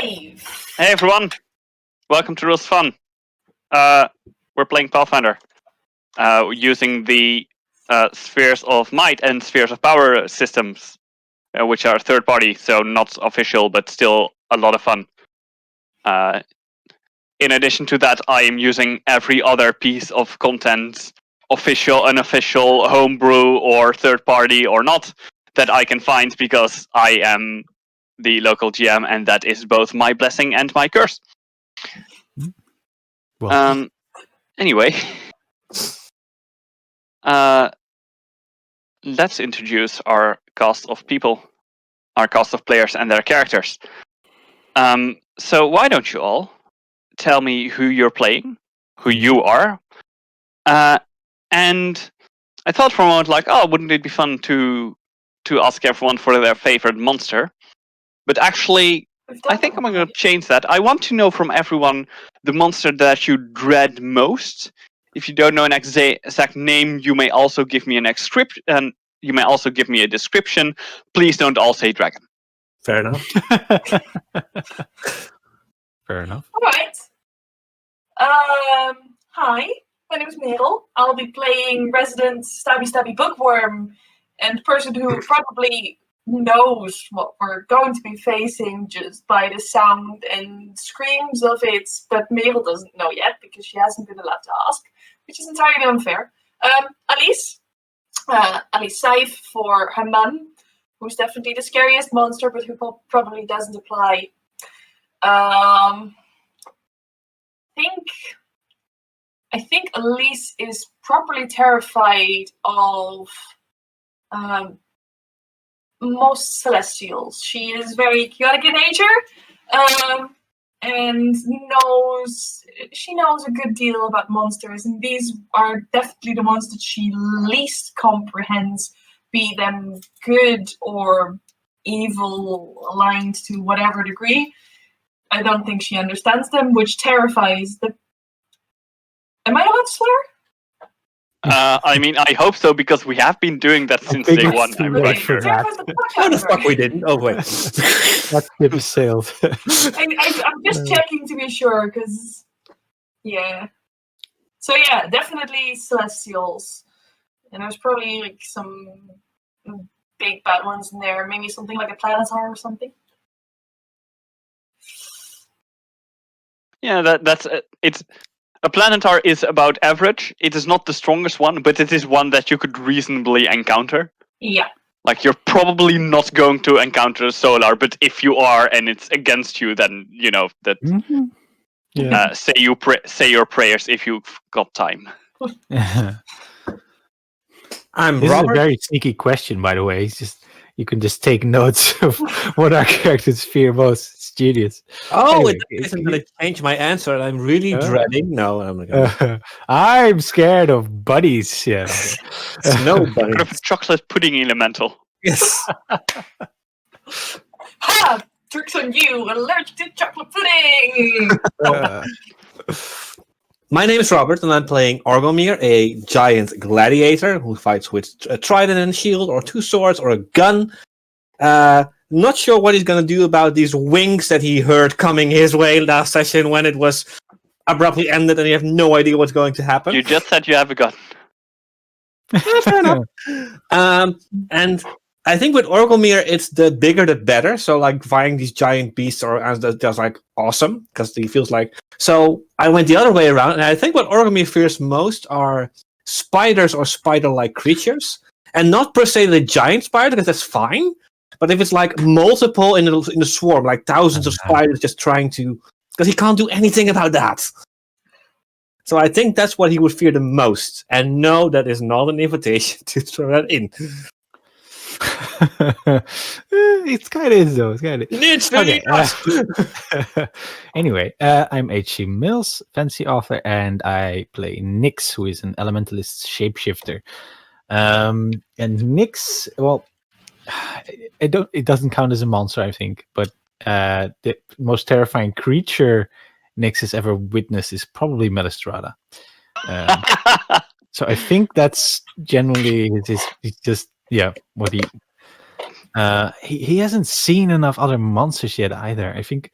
Hey everyone, welcome to Rules Fun. We're playing Pathfinder using the Spheres of Might and Spheres of Power systems, which are third party, so not official, but still a lot of fun. In addition to that, I am using every other piece of content, official, unofficial, homebrew, or third party, or not, that I can find because I am the local GM, and that is both my blessing and my curse. Well, Anyway, let's introduce our cast of people, our cast of players and their characters. So why don't you all tell me who you're playing, who you are, and I thought for a moment, like, oh, wouldn't it be fun to ask everyone for their favorite monster? But actually, I think I'm going to change that. I want to know from everyone the monster that you dread most. If you don't know an exact name, you may also give me an script, and you may also give me a description. Please don't all say dragon. Fair enough. fair enough. All right. Hi, my name is Merel. I'll be playing resident Stabby Bookworm, and the person who probably knows what we're going to be facing just by the sound and screams of it, but Merel doesn't know yet because she hasn't been allowed to ask, which is entirely unfair. Alice Saif for her mum, who's definitely the scariest monster, but who probably doesn't apply. I think Elise is properly terrified of most Celestials. She is very chaotic in nature, and she knows a good deal about monsters, and these are definitely the ones that she least comprehends, be them good or evil, aligned to whatever degree. I don't think she understands them, which terrifies the... Am I allowed to swear? I mean, I hope so, because we have been doing that since day one. I'm Wait pretty for sure. that. How the fuck we didn't? Oh, wait. That ship is sailed. I'm just checking to be sure, because... Yeah. So yeah, definitely Celestials. And there's probably like some big bad ones in there. Maybe something like a Planetar or something. Yeah, that's it's... A Planetar is about average. It is not the strongest one, but it is one that you could reasonably encounter. Yeah. Like, you're probably not going to encounter a Solar, but if you are and it's against you, then, you know, that... Mm-hmm. Yeah. Say your prayers if you've got time. I'm This Robert. is a very sneaky question, by the way. It's just you can just take notes of what our characters fear most. It's genius. Oh, Anyway, it isn't going to change my answer, and I'm really dreading. No, I'm not going I'm scared of buddies. Yeah. Snow Kind of bunny. a chocolate pudding elemental. Yes. Ha! Tricks on you! Allergic to chocolate pudding! My name is Robert, and I'm playing Orgomir, a giant gladiator who fights with a trident and shield, or two swords, or a gun. Not sure what he's going to do about these wings that he heard coming his way last session when it was abruptly ended, and you have no idea what's going to happen. You just said you have a gun. Fair enough. And I think with Orgomir, it's the bigger the better. So, like, fighting these giant beasts or just like awesome because he feels like. So I went the other way around, and I think what Orgomir fears most are spiders or spider-like creatures, and not per se the giant spider, because that's fine. But if it's like multiple in the swarm, like thousands of spiders just trying to, because he can't do anything about that. So I think that's what he would fear the most. And no, that is not an invitation to throw that in. It kind of is, though. It's kind of. It's very Anyway, I'm H.C. Mills, fantasy author, and I play Nyx, who is an elementalist shapeshifter. And Nyx, well, it doesn't count as a monster, I think, but the most terrifying creature Nyx has ever witnessed is probably Melistrada. So I think that's generally his just what he hasn't seen enough other monsters yet either. I think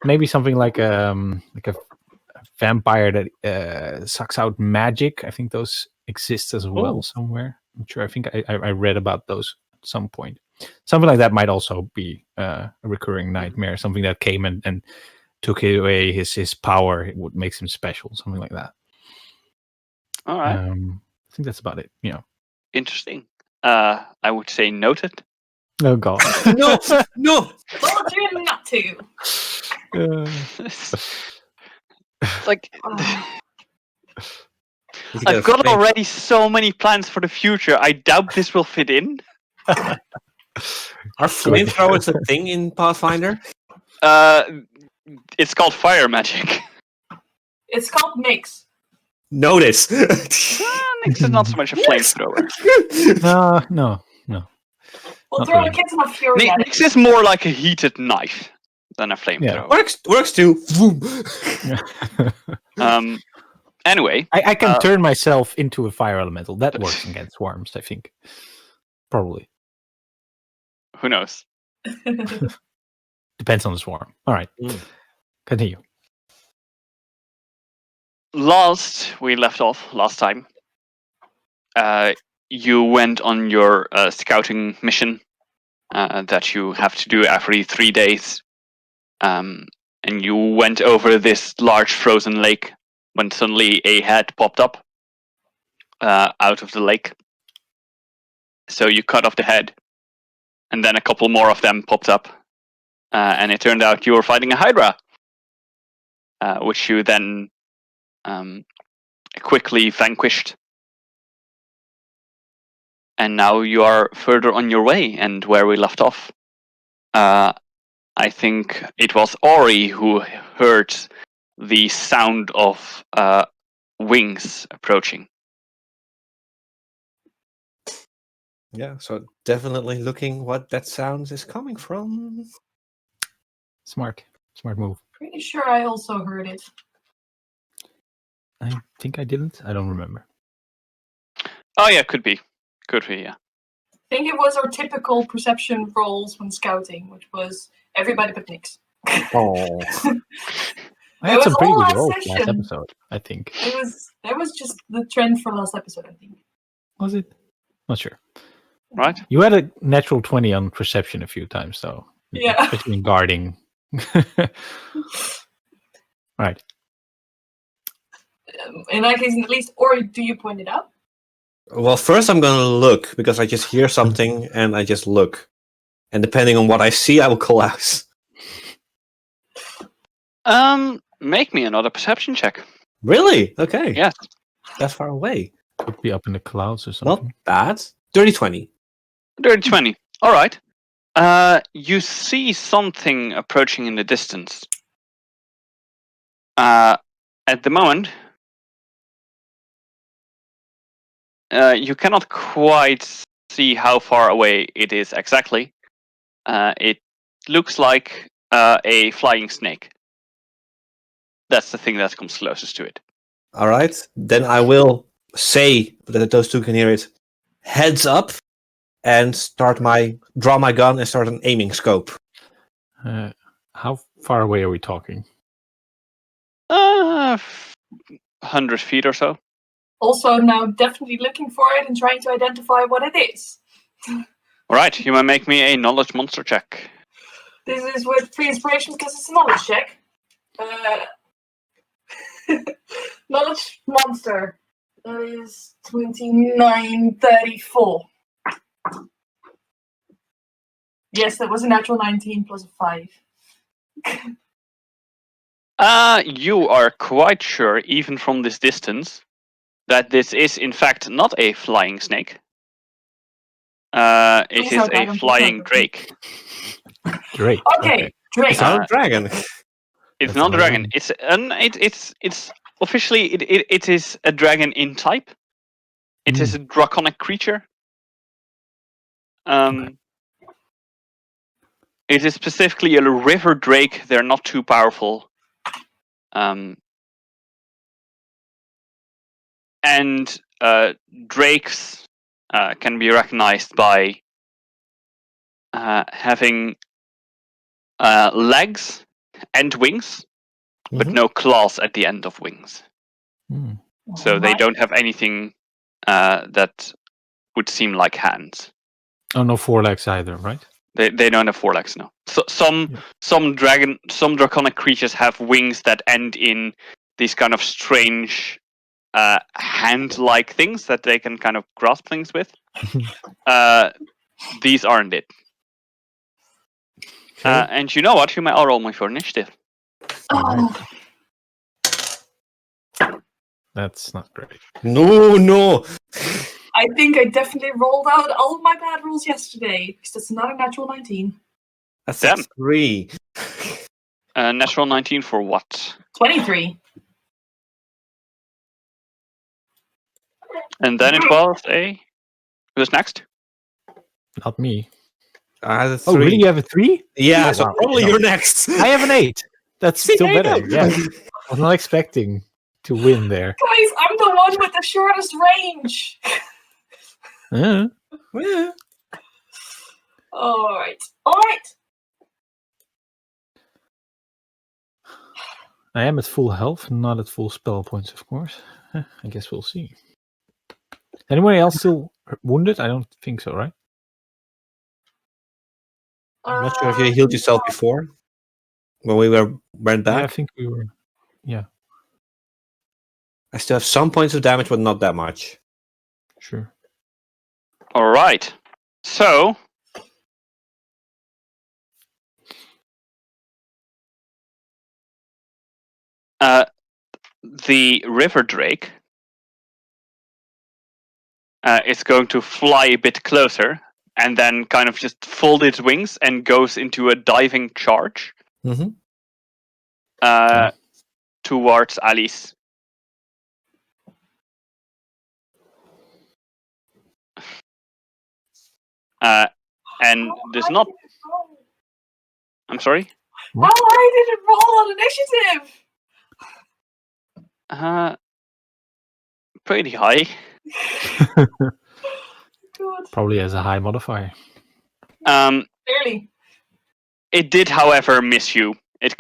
maybe something like a vampire that sucks out magic. I think those exist as well somewhere. I'm sure. I think I read about those at some point. Something like that might also be a recurring nightmare. Something that came and took away his power. It would make him special. Something like that. All right. I think that's about it. Interesting. I would say noted. Oh God. No. Told you not to. Like, Oh. I've got already so many plans for the future. I doubt this will fit in. Are flamethrowers a thing in Pathfinder? It's called fire magic. It's called Mix. Notice. Nix is not so much a flamethrower. No. We'll Not throw really. a kitten of fury at Nix it. is more like a heated knife than a flamethrower. Works too. Anyway, I can turn myself into a fire elemental. That works against swarms, I think. Probably. who knows? Depends on the swarm. All right. Continue. Last we left off last time, you went on your scouting mission that you have to do every 3 days, and you went over this large frozen lake when suddenly a head popped up out of the lake. So you cut off the head, and then a couple more of them popped up, and it turned out you were fighting a hydra, which you then quickly vanquished. And now you are further on your way, and where we left off, I think it was Ori who heard the sound of wings approaching. Yeah, so definitely looking what that sound is coming from. Smart move. Pretty sure I also heard it. I think I didn't. I don't remember. Oh yeah, could be, yeah. I think it was our typical perception rolls when scouting, which was everybody but Nix. Oh, I had It some was pretty all good last rolls last session. episode, I think. That was just the trend for last episode, I think. Was it? Not sure. Right? You had a natural 20 on perception a few times, though. Yeah. Especially in guarding. Right. In that case, at least, or do you point it out? well, first I'm gonna look because I just hear something and I just look, and depending on what I see, I will call out. Make me another perception check. Really? Okay. Yes. That far away. Could be up in the clouds or Not something. bad. 30-20. Dirty 20. All right. You see something approaching in the distance. At the moment, you cannot quite see how far away it is exactly. It looks like a flying snake. That's the thing that comes closest to it. All right. Then I will say that those two can hear it. Heads up, and draw my gun and start an aiming scope. How far away are we talking? 100 feet or so. Also, now definitely looking for it and trying to identify what it is. All right, you may make me a knowledge monster check. This is with free inspiration because it's a knowledge check. Knowledge monster. That is 2934. Yes, that was a natural 19 plus a 5. You are quite sure, even from this distance, that this is in fact not a flying snake. It Please is no a dragon, please flying no drake. Drake. Okay, Drake. It's not a dragon. It's That's not a dragon. amazing. It's officially it is a dragon in type. It is a draconic creature. It is specifically a river drake. They're not too powerful. And drakes can be recognized by having legs and wings, but Mhm. no claws at the end of wings. Mm. So they don't have anything that would seem like hands. Oh, no forelegs either, right? They don't have forelegs, no. So some draconic creatures have wings that end in these kind of strange hand-like things that they can kind of grasp things with. These aren't it. Okay. And you know what? You may all roll me for initiative. Oh, That's not great. No. I think I definitely rolled out all of my bad rolls yesterday, because that's not a natural 19. That's Damn. 3. Natural 19 for what? 23. And then it was a... Who's next? Not me. I had a 3. Oh, really? You have a 3? Yeah, Oh, so wow. probably No. you're next. I have an 8. That's See, still there you better. go. Yeah. I was not expecting to win there. Guys, I'm the one with the shortest range. Uh, Yeah. Alright. I am at full health, not at full spell points, of course. I guess we'll see. Anyone else still wounded? I don't think so, right? I'm not sure if you healed yourself before when we went Yeah, I back. think we were. Yeah, I still have some points of damage, but not that much. sure. All right. So... the river drake is going to fly a bit closer and then kind of just fold its wings and goes into a diving charge Mhm. towards Alice. And there's not... I'm sorry? How high did it roll on initiative? Pretty high. God, Probably has a high modifier. clearly. It did, however, miss you. It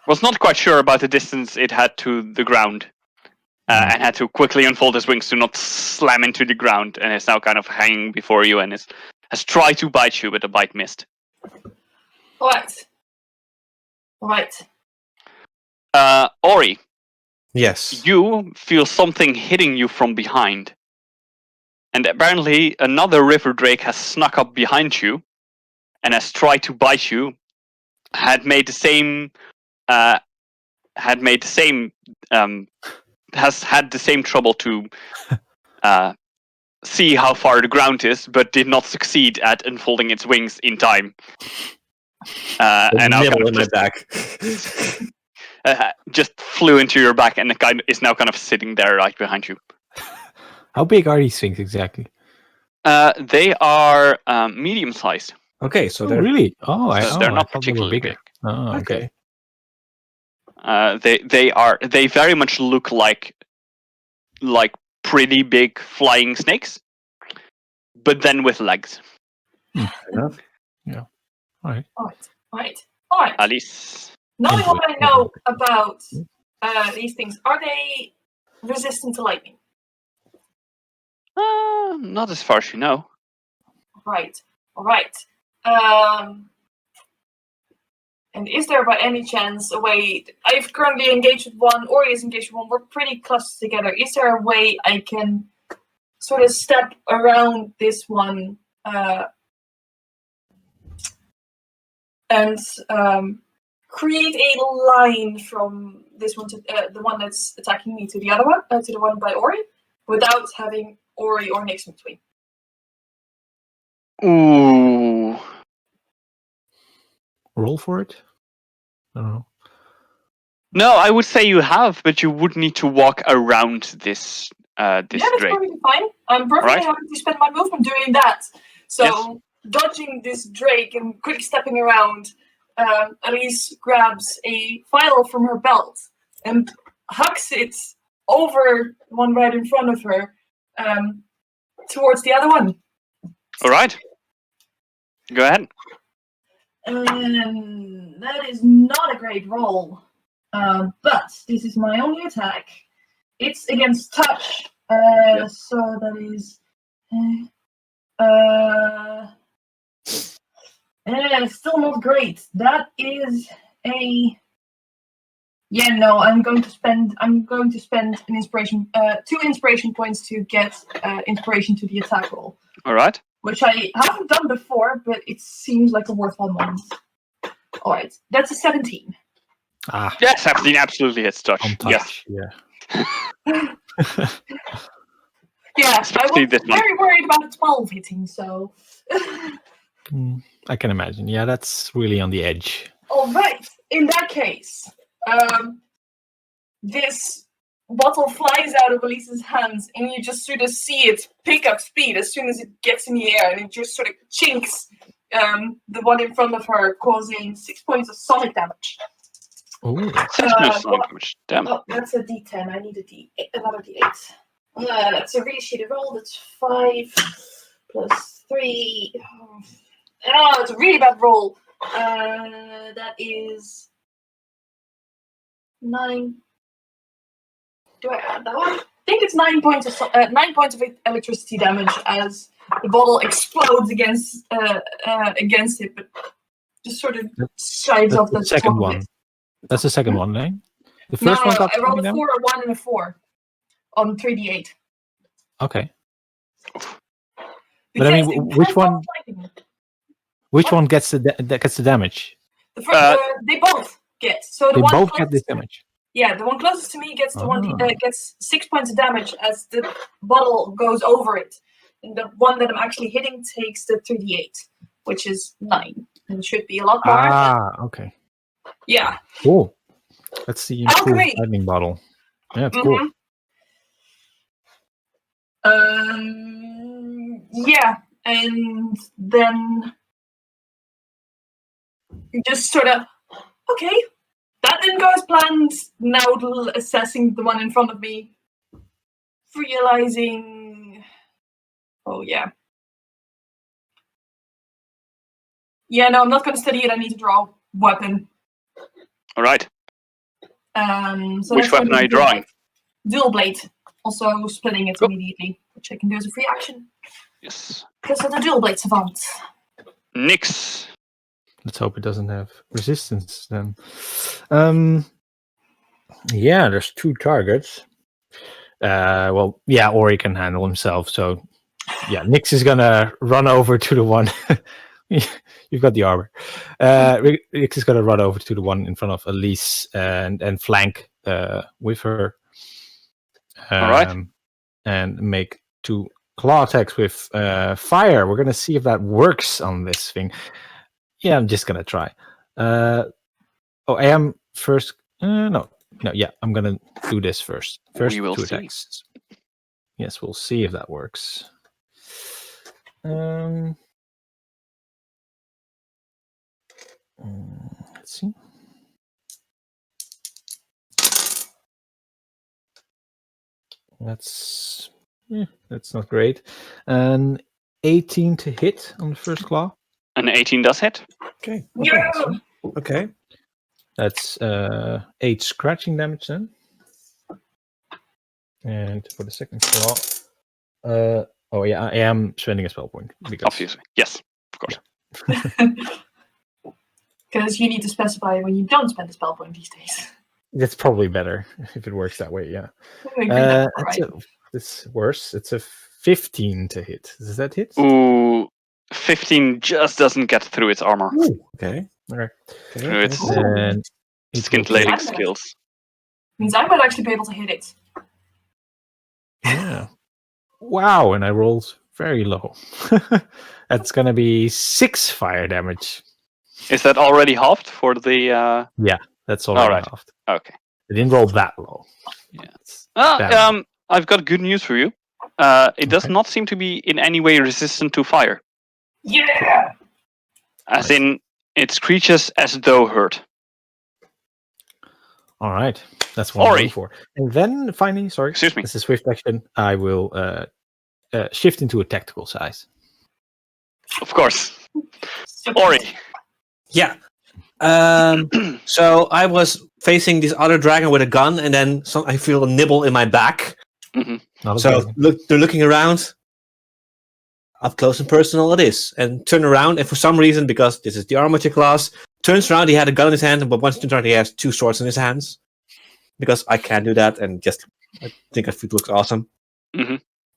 was not quite sure about the distance it had to the ground, and had to quickly unfold his wings to not slam into the ground, and is now kind of hanging before you and has tried to bite you, but the bite missed. Right. Ori, Yes. you feel something hitting you from behind. And apparently another river drake has snuck up behind you and has tried to bite you, has had the same trouble to see how far the ground is, but did not succeed at unfolding its wings in time. And now nibble kind of in my back. just flew into your back and is now kind of sitting there right behind you. How big are these things exactly? They are medium-sized. Okay, so Oh, they're really? They're not I thought they were particularly bigger. big. Oh, okay. They very much look like pretty big flying snakes, but then with legs. enough. Yeah. All right. Right. Alice. Knowing what I Indeed. know about these things, are they resistant to lightning? Not as far as you know. Right. All right. And is there by any chance a way... I've currently engaged with one, Ori is engaged with one, we're pretty close together. Is there a way I can sort of step around this one and create a line from this one to the one that's attacking me to the other one, to the one by Ori, without having Ori or Nix in between? Ooh. Roll for it? I don't know. No, I would say you have, but you would need to walk around this Yeah, that's drake. perfectly fine. I'm perfectly Right. happy to spend my movement doing that. So, Yes. dodging this drake and quick stepping around, Elise grabs a vial from her belt and hucks it over the one right in front of her towards the other one. All right. Go ahead. That is not a great roll. But this is my only attack. It's against touch. So that is still not great. That is a I'm going to spend an inspiration 2 inspiration points to get inspiration to the attack roll. All right. Which I haven't done before, but it seems like a worthwhile moment. All right, that's a 17. Ah, Yeah, 17 absolutely hits touch. on touch. Yeah. Yeah, Especially I was this one. very worried about a 12 hitting, so... I can imagine. Yeah, that's really on the edge. All right, in that case, this bottle flies out of Elise's hands, and you just sort of see it pick up speed as soon as it gets in the air, and it just sort of chinks the one in front of her, causing 6 points of sonic damage. Ooh. 6 points of sonic damage. Damn. Oh, that's a D10. I need another D8. That's a really shitty roll. That's 5 plus 3. Oh, it's a really bad roll. That is 9. Do I add that one? I think it's 9 points of 9 points of electricity damage as the bottle explodes against it, but just sort of shides off the second top one. of it. That's the second one, eh? The first one got I rolled a down? 4, a 1, and a 4 on 3d8. Okay. But I mean, which one gets the damage? They both get. So the They one both closest get this to me- damage. Yeah, the one closest to me gets Ah. gets 6 points of damage as the bottle goes over it, and the one that I'm actually hitting takes the 3d8, which is 9, and should be a lot more. Ah, okay. Yeah. Cool. That's the improved Alchemy. lightning bottle. Yeah, it's cool. Yeah, and then you just sort of, okay, that didn't go as planned. Now assessing the one in front of me, realizing, oh yeah. Yeah, no, I'm not going to study it. I need to draw a weapon. All right. So Which weapon are you drawing? Dual blade. Also splitting it immediately, which I can do as a free action. Yes. Because of the dual blade savant. Nix. Let's hope it doesn't have resistance then. Yeah, there's 2 targets. Well, yeah, Ori can handle himself. So, yeah, Nix is gonna run over to the one. You've got the armor. Nix is gonna run over to the one in front of Elise and flank with her. All right. And make 2 claw attacks with fire. We're gonna see if that works on this thing. Yeah, I'm just gonna try. I am first. No, yeah, I'm gonna do this first. First, We will 2 see. attacks. Yes, we'll see if that works. Let's see. That's not great. An 18 to hit on the first claw. An 18 does hit. Okay. Yeah. Okay. That's 8 scratching damage then. And for the second claw, I am spending a spell point because Obviously. Yes, of course. Because you need to specify when you don't spend a spell point these days. that's probably better if it works that way. Yeah, I agree that's right. it's worse. It's a 15 to hit. Does that hit? Ooh, 15 just doesn't get through its armor. Ooh. Okay. All right. Through its Then it will scintillating take- skills. Means I might actually be able to hit it. Yeah. Wow, and I rolled very low. That's gonna be 6 fire damage. Is that already halved for the? That's already Alright. halved. Okay. I didn't roll that low. Yeah. Bad. I've got good news for you. It does Okay. not seem to be in any way resistant to fire. Yeah. As in, it screeches as though hurt. All right, that's what I'm Ori. going for. And then finally, sorry, Excuse me. as a swift action, I will shift into a tactical size. Of course. Ori. Yeah. So I was facing this other dragon with a gun, and then I feel a nibble in my back. So they're looking around. Up close and personal it is. And turn around, and for some reason, because this is the armature class, turns around, he had a gun in his hand, but once he turns around, he has 2 swords in his hands. Because I can do that, and I think it looks awesome.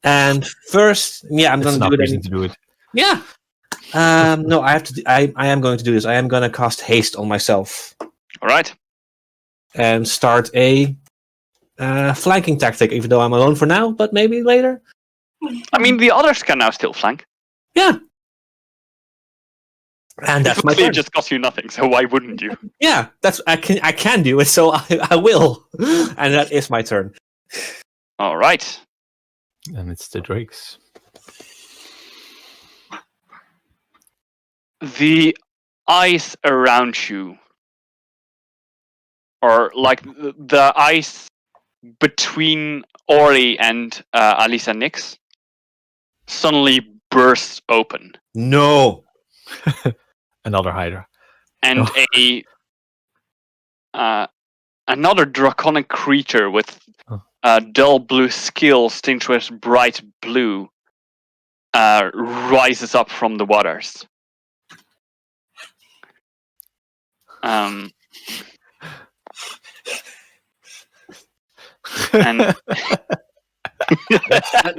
And first, I'm going to do it. To do it. Yeah. No, I have to. I am going to do this. I am going to cast haste on myself. All right. And start a flanking tactic, even though I'm alone for now, but maybe later. I mean, the others can now still flank. Yeah. And that's my turn. It just costs you nothing, so why wouldn't you? Yeah, I can do it, so I will. And that is my turn. All right. And it's the drakes. The ice around you, or like the ice between Ori and Alice and Nyx, suddenly bursts open. No. Another Hydra. And another draconic creature with dull blue scales tinged with bright blue rises up from the waters. And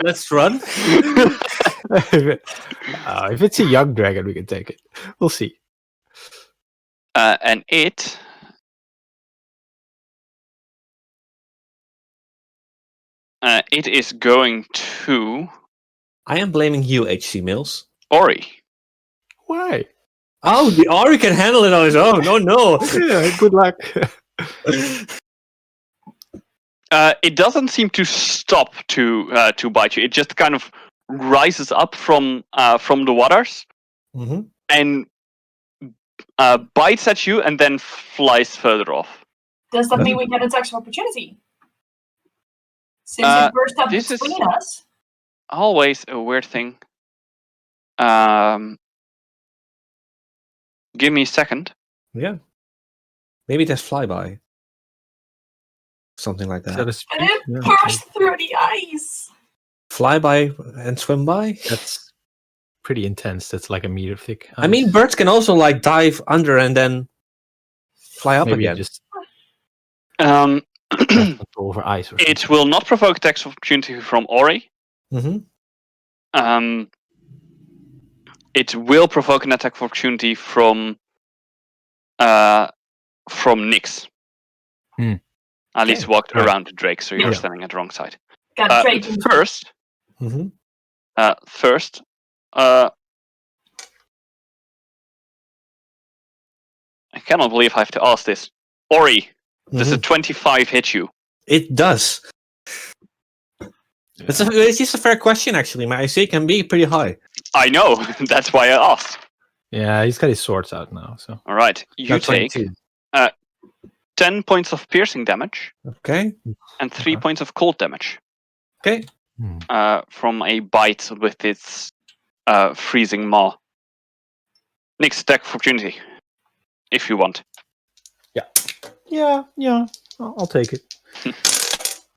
let's run. If it's a young dragon, we can take it. We'll see. And it is going to. I am blaming you, HC Mills. Ori. Why? Oh, the Ori can handle it on his own. Oh no! Yeah, good luck. It doesn't seem to stop to bite you. It just kind of rises up from the waters and bites at you and then flies further off. Does that mean we get attacks of opportunity? Since it burst up between us. Always a weird thing. Give me a second. Yeah. Maybe there's flyby. Something like that. And it burst through the ice. Flyby and swim by? That's pretty intense. That's like a meter thick. I mean, birds can also like dive under and then fly up Maybe again. Just over ice. It will not provoke attacks of opportunity from Ori. It will provoke an attack of opportunity from Nyx. Alice walked around the Drake, so you're standing at the wrong side. First, I cannot believe I have to ask this. Ori, does a 25 hit you? It does. It's just a fair question, actually. My AC can be pretty high. I know. That's why I asked. Yeah, he's got his swords out now. So all right, you take 10 points of piercing damage. Okay. And 3 points of cold damage. Okay. From a bite with its freezing maw. Next attack of opportunity, if you want. Yeah. I'll take it. Can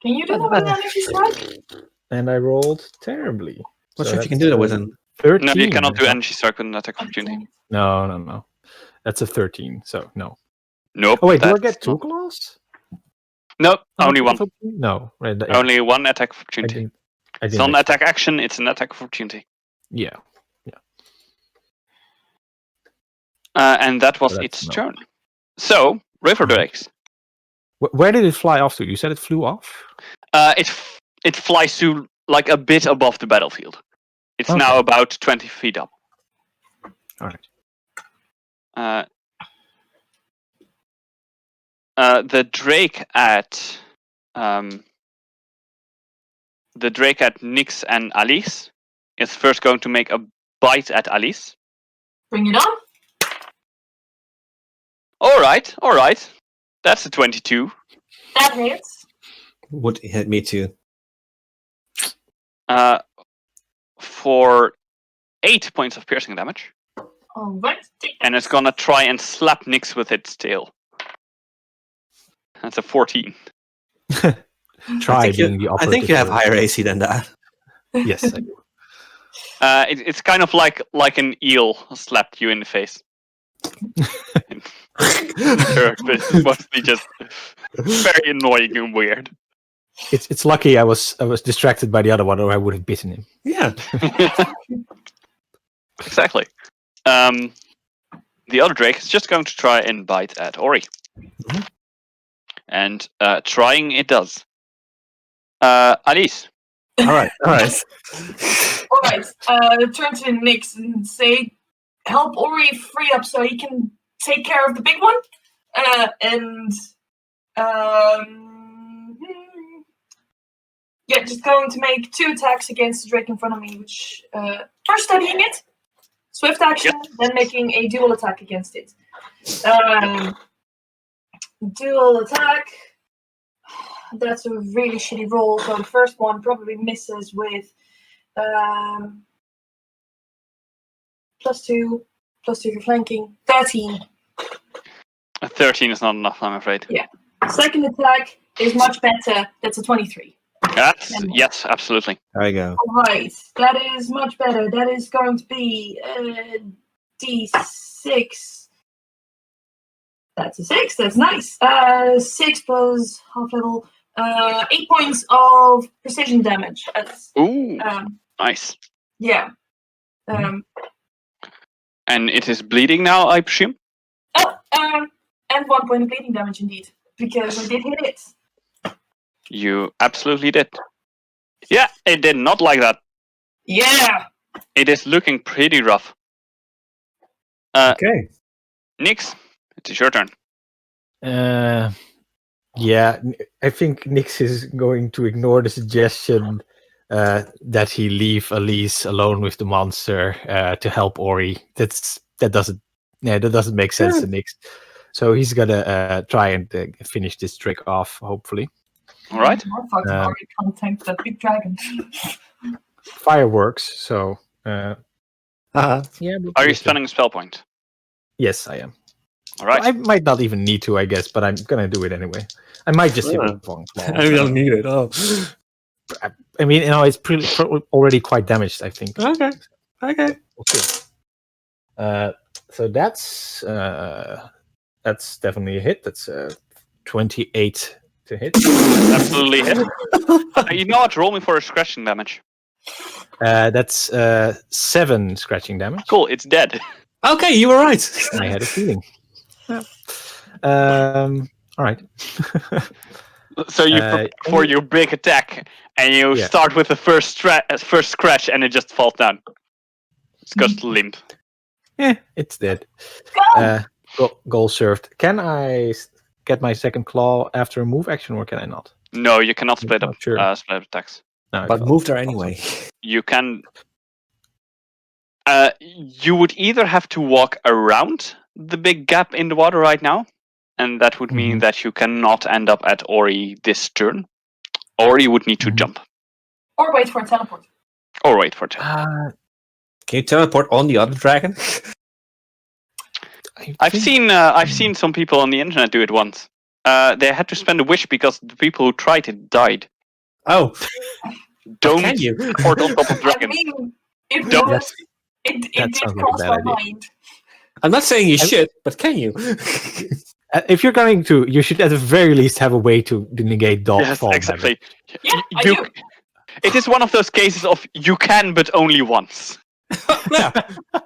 you do that with an energy strike? And I rolled terribly. Not sure if you can do that with an 13. No, you cannot do energy strike with an attack of opportunity. No. That's a 13, so no. Nope. Oh wait, do I get 2 claws? Nope, only one. No, right. Only one attack of opportunity. It's not an attack action, it's an attack of opportunity. Yeah. And that was its turn. So, River Drakes. Where did it fly off to? You said it flew off? It flies to like a bit above the battlefield. It's now about 20 feet up. All right. The Drake at Nyx and Alice is first going to make a bite at Alice. Bring it on. All right. That's a 22. That hits. Would hit me too. For 8 points of piercing damage. All right. And it's gonna try and slap Nyx with its tail. That's a 14. Try being the I think you have operative higher word. AC than that. Yes, I do. It's kind of like an eel slapped you in the face. Sure, but it's mostly just very annoying and weird. It's lucky I was distracted by the other one, or I would have bitten him. Yeah. Exactly. The other Drake is just going to try and bite at Ori. Mhm. And trying it does. Alice. All right. All right. Turn to Nyx and say, help Ori free up so he can take care of the big one. Just going to make 2 attacks against the Drake in front of me, which first studying it, swift action, then making a dual attack against it. Dual attack. That's a really shitty roll. So the first one probably misses with +2 for flanking. 13. A 13 is not enough, I'm afraid. Yeah. Second attack is much better. That's a 23. Yes, absolutely. There you go. All right. That is much better. That is going to be D6. That's a 6. That's nice. 6 plus half level. 8 points of precision damage. That's, Ooh, nice. yeah. And it is bleeding now, I presume? And 1 point of bleeding damage indeed. Because I did hit it. You absolutely did. Yeah, it did not like that. Yeah. It is looking pretty rough. Okay. Nyx, it is your turn. Yeah, I think Nyx is going to ignore the suggestion that he leave Elise alone with the monster to help Ori. That doesn't make sense to Nyx. So he's gonna try and finish this trick off, hopefully. All right. Ori can't tank that big dragon. Fireworks. So yeah. Are you spending a spell point? Yes, I am. All right. Well, I might not even need to, I guess, but I'm gonna do it anyway. I might just hit with one claw. I don't need it. Oh. I mean, it's already quite damaged, I think. Okay. Okay. So that's definitely a hit. That's 28 to hit. Absolutely hit. You know what? Roll me for a scratching damage. That's 7 scratching damage. Cool. It's dead. Okay, you were right. I had a feeling. Yeah. All right. So you for your big attack, and you start with the first scratch, and it just falls down. It's just limp. Yeah, it's dead. Goal served. Can I get my second claw after a move action, or can I not? No, you cannot split up. Sure. Split attacks. No, But move there anyway. You can. You would either have to walk around the big gap in the water right now, and that would mean that you cannot end up at Ori this turn, or you would need to jump. Or wait for a teleport. Can you teleport on the other dragon? I've seen some people on the internet do it once. They had to spend a wish because the people who tried it died. Oh. Don't can you? teleport on top of dragons. I mean, it That did sounds like a cross bad my idea. mind. I'm not saying you should, but can you? If you're going to, you should at the very least have a way to negate dog Yes, fall exactly. Yeah, I do. It is one of those cases of you can, but only once. Yeah.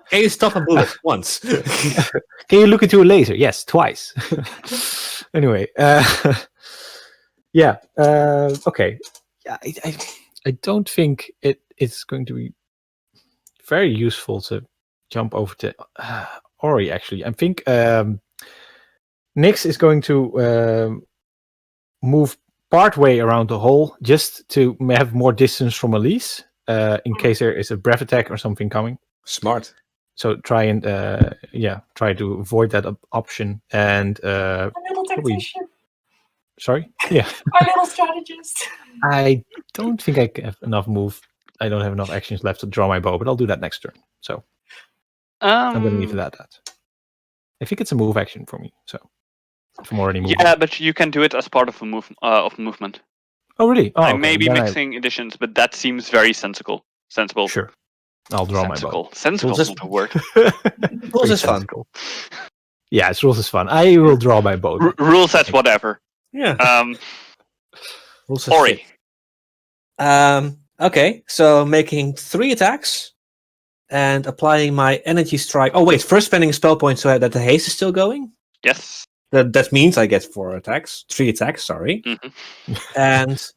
Can you stop a bullet once? Can you look into a laser? Yes, twice. Anyway, yeah. Okay. Yeah, I don't think it's going to be very useful to jump over to Ori. Actually, I think Nyx is going to move part way around the hole just to have more distance from Elise. In case there is a breath attack or something coming. Smart. So try and try to avoid that option and A little tactician. sorry? Yeah. Our little strategist. I don't think I have enough move. I don't have enough actions left to draw my bow, but I'll do that next turn. So I'm going to leave it at that. I think it's a move action for me, so if I'm already moving. Yeah, but you can do it as part of a movement. Oh, really? Oh, I okay. may be Then mixing editions, but that seems very sensible. Sure. I'll draw my bow. Sensible is not a word. Rules is fun. Yeah, rules is fun. I will draw my bow. Rule sets whatever. Yeah. Rules Ori. Okay, so making 3 attacks and applying my energy strike. Oh wait, first spending a spell point so that the haste is still going. Yes. That means I get 3 attacks. Sorry, and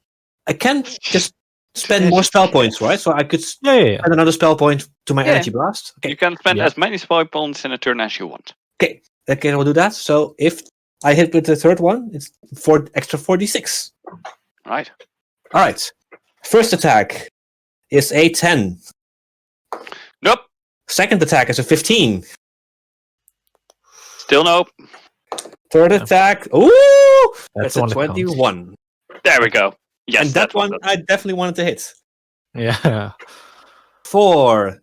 I can just spend more spell points, right? So I could spend another spell point to my energy blast. Okay. You can spend as many spell points in a turn as you want. Okay, we'll do that. So if I hit with the third one, it's 4 extra 4d6. Right. All right. First attack is a 10. Nope. Second attack is a 15. Still nope. Third attack, ooh, that's a 21. There we go. Yes, and that one I definitely wanted to hit. Yeah. For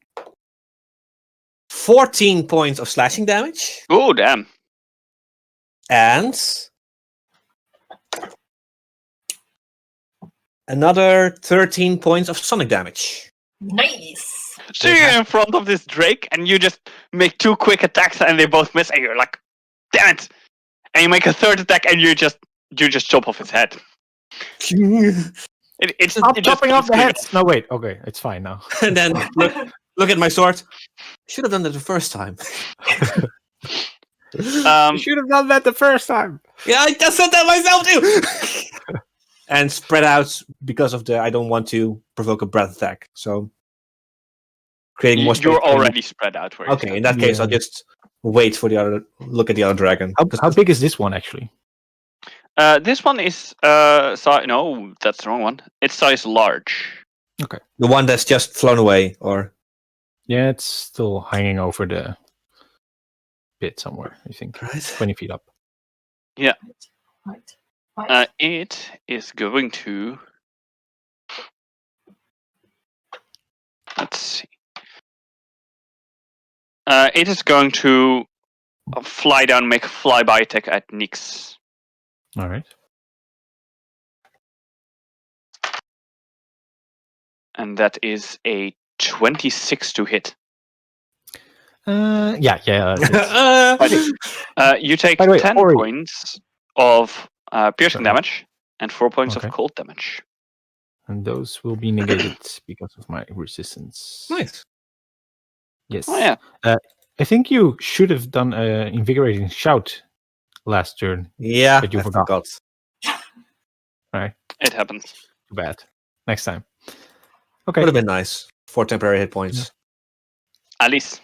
14 points of slashing damage. Oh, damn. And another 13 points of sonic damage. Nice. So you're in front of this Drake, and you just make 2 quick attacks, and they both miss, and you're like, damn it! And you make a third attack, and you just chop off his head. It's chopping off the heads. No, wait. Okay, it's fine now. And then look at my sword. Should have done that the first time. You should have done that the first time. Yeah, I just said that myself too. And spread out because of I don't want to provoke a breath attack. So creating more space. You're already spread out. Okay, in that case, I'll just wait for look at the other dragon. How big is this one actually? This one is no, that's the wrong one. It's size large. Okay. The one that's just flown away, or yeah, it's still hanging over the pit somewhere. I think 20 feet up. Yeah. Right. It is going to. Let's see. It is going to fly down, make a flyby attack at Nyx. All right. And that is a 26 to hit. Yeah. You take By the way, 10 Ori. points of piercing damage and 4 points of cold damage. And those will be negated because of my resistance. Nice. Yes. Oh, yeah. I think you should have done an invigorating shout last turn. Yeah, but you I forgot. Right. It happens. Too bad. Next time. Okay. Would have been nice. 4 temporary hit points. Alice.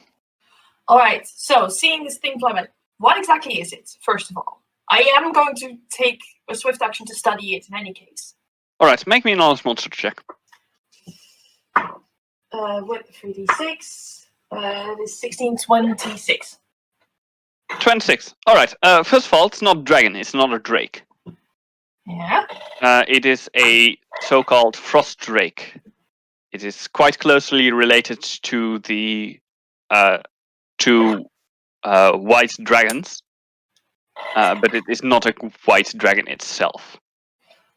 All right. So, seeing this thing plummet, what exactly is it? First of all, I am going to take a swift action to study it in any case. All right. Make me an honest monster check. With 3d6, it is 16, 26. 26. All right. First of all, it's not dragon. It's not a drake. Yeah. It is a so-called frost drake. It is quite closely related to the white dragons, but it is not a white dragon itself.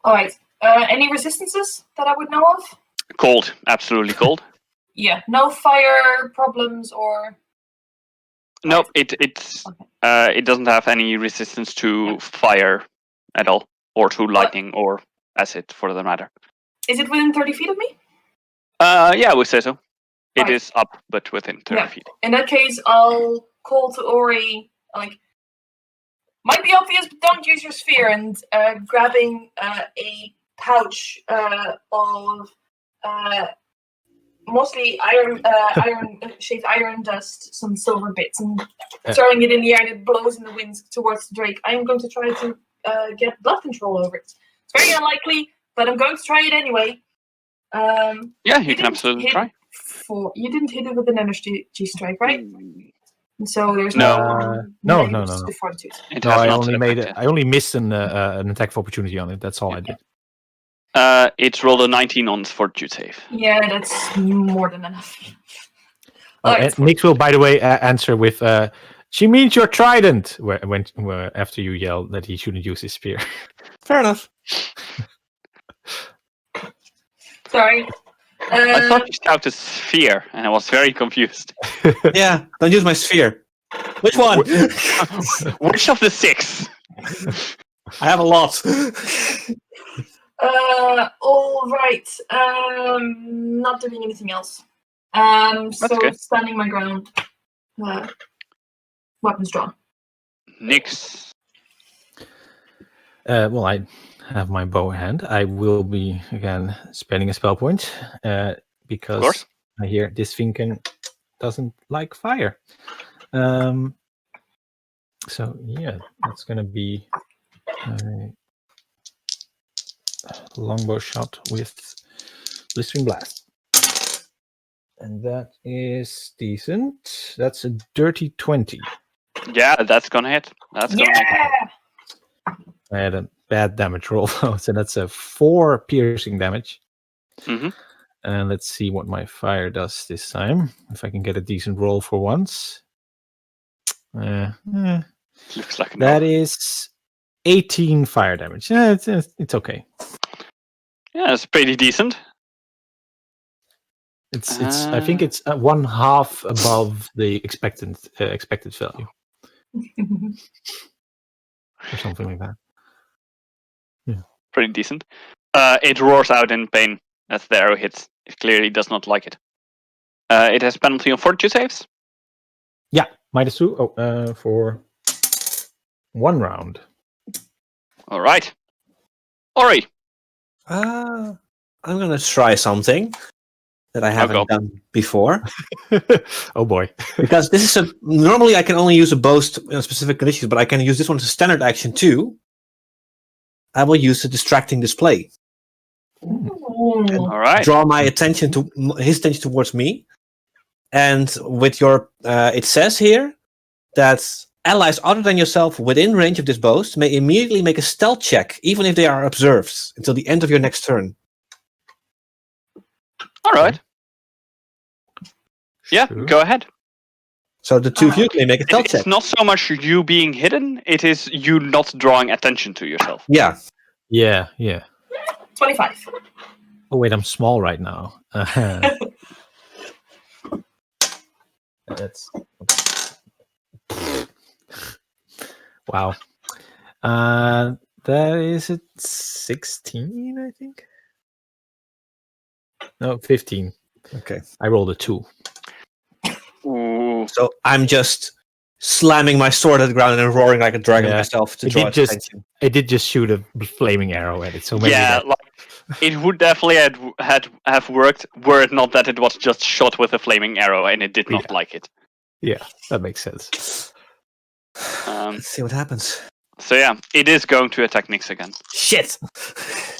All right. Any resistances that I would know of? Cold, absolutely cold. Yeah. No fire problems or. Nope. It doesn't have any resistance to fire at all, or to lightning or acid, for the matter. Is it within 30 feet of me? Yeah, I would say so. It is up, but within 30 feet. In that case, I'll call to Ori, might be obvious, but don't use your sphere, and grabbing a pouch of mostly shaped iron dust, some silver bits, and throwing it in the air, and it blows in the wind towards the Drake. I am going to try to get blood control over it. It's very unlikely, but I'm going to try it anyway. Yeah, you can absolutely try. You didn't hit it with an energy strike, right? And so there's no. fortitude. I only missed an attack of opportunity on it. That's all I did. It's rolled a 19 on its fortitude save. Yeah, that's more than enough. Alright. Nix will, by the way, answer with, "She means your trident." After you yell that he shouldn't use his spear. Fair enough. Sorry. I thought you shouted sphere, and I was very confused. Yeah, don't use my sphere. Which one? Which of the 6? I have a lot. All right. Not doing anything else. So okay. standing my ground. Weapons drawn. Nix. Well, I have my bow in hand. I will be again spending a spell point because I hear this Finken doesn't like fire. So yeah, that's gonna be a longbow shot with blistering blast, and that is decent. That's a dirty 20. Yeah, that's gonna hit. That's gonna hit. I had a bad damage roll, so that's a 4 piercing damage. Mm-hmm. And let's see what my fire does this time. If I can get a decent roll for once. Looks like that is 18 fire damage. It's okay. Yeah, it's pretty decent. It's. I think it's 1/2 above the expected value, or something like that. Yeah, pretty decent. It roars out in pain as the arrow hits. It clearly does not like it. It has penalty on fortitude saves. Yeah, -2. For 1 round. All right. Ori. I'm gonna try something that I haven't done before. Oh boy! Because this is normally I can only use a boast in specific conditions, but I can use this one as a standard action too. I will use the distracting display. All right. Draw my attention to his attention towards me, and with your, it says here that allies other than yourself within range of this boast may immediately make a stealth check, even if they are observed, until the end of your next turn. All right. Yeah, go ahead. So the two of you may make a stealth check. It's not so much you being hidden; it is you not drawing attention to yourself. Yeah. Yeah. 25. Oh wait, I'm small right now. That's wow. That is at 16, I think. No, 15. Okay. I rolled a 2. Ooh. So I'm just slamming my sword at the ground and roaring like a dragon myself to draw attention. I did just shoot a flaming arrow at it, so maybe it would definitely have worked were it not that it was just shot with a flaming arrow and it did not like it. Yeah, that makes sense. Let's see what happens. So yeah, it is going to attack Nix again. Shit!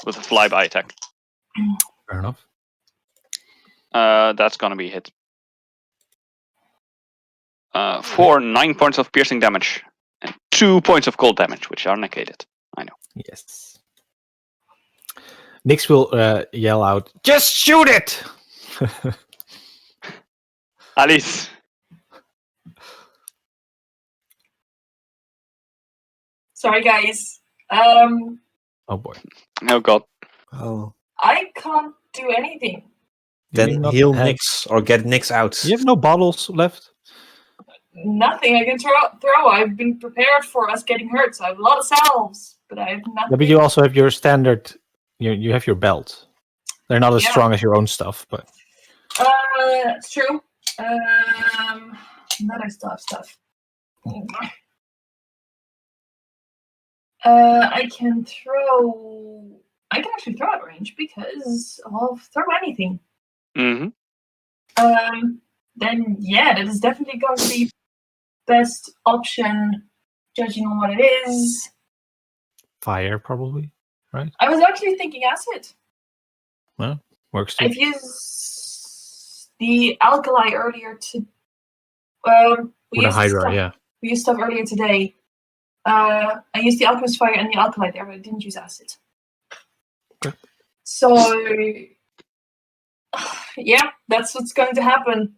With a flyby attack. Fair enough. That's gonna be hit. For 9 points of piercing damage and 2 points of cold damage, which are negated. I know. Yes. Nix will yell out, "Just shoot it!" Alice. Sorry, guys. Oh boy. Oh god. Oh. I can't do anything. Then heal Nix or get Nix out. You have no bottles left? Nothing I can throw. I've been prepared for us getting hurt, so I have a lot of salves, but I have nothing. Yeah, but you also have your standard. You have your belt. They're not as strong as your own stuff, but. That's true. But I still have stuff. I can actually throw at range because I'll throw anything. Mm-hmm. Then yeah, that is definitely going to be best option, judging on what it is. Fire, probably, right? I was actually thinking acid. Well, works too. I've used the alkali earlier to. We used stuff earlier today. I used the alchemist fire and the alkali there, but I didn't use acid. Okay. So, yeah, that's what's going to happen.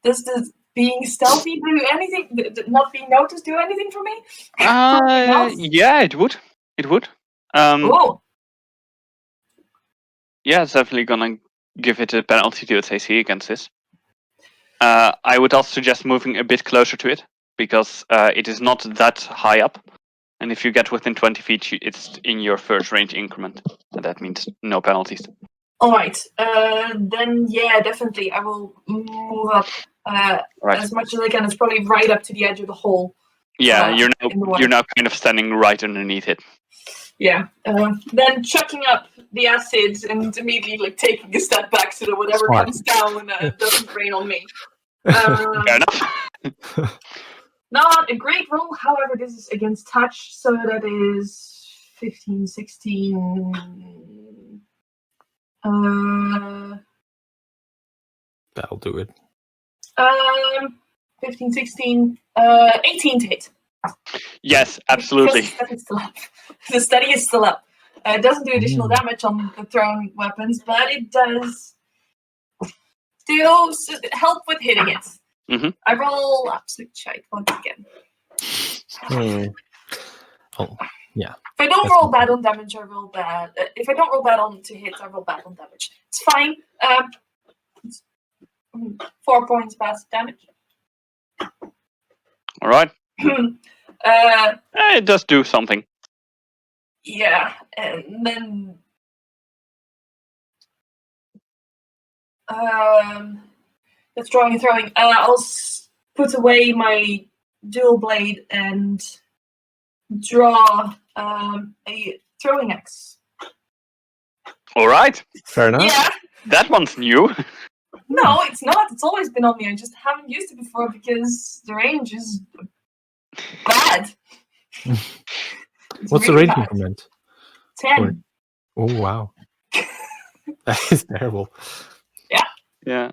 Does the being stealthy do anything? Not being noticed do anything for me? Yeah, it would. It would. Oh, Yeah, it's definitely gonna give it a penalty to its AC against this. I would also suggest moving a bit closer to it, because it is not that high up. And if you get within 20 feet, it's in your first range increment. And that means no penalties. all right. Then, yeah, definitely. I will move up Right. as much as I can. It's probably right up to the edge of the hole. Yeah, in the water. you're now kind of standing right underneath it. Yeah. Then chucking up the acid and immediately like taking a step back so that whatever Smart. comes down doesn't rain on me. Fair enough. Not a great roll, however, this is against touch, so that is 15, 16. That'll do it. 15, 16, 18 to hit. Yes, absolutely. The study is still up. It doesn't do additional damage on the thrown weapons, but it does still help with hitting it. Mm-hmm. I roll absolute shite once again. Oh, yeah. If I don't roll bad on damage, I roll bad. If I don't roll bad on to hit, I roll bad on damage. It's fine. 4 points past damage. All right. It does do something. Yeah, and then that's drawing and throwing. I'll put away my dual blade and draw a throwing axe. All right. Fair enough. Yeah. That one's new. No, it's not. It's always been on me. I just haven't used it before because the range is bad. What's the really range bad. increment? 10. Oh, wow. That is terrible. Yeah.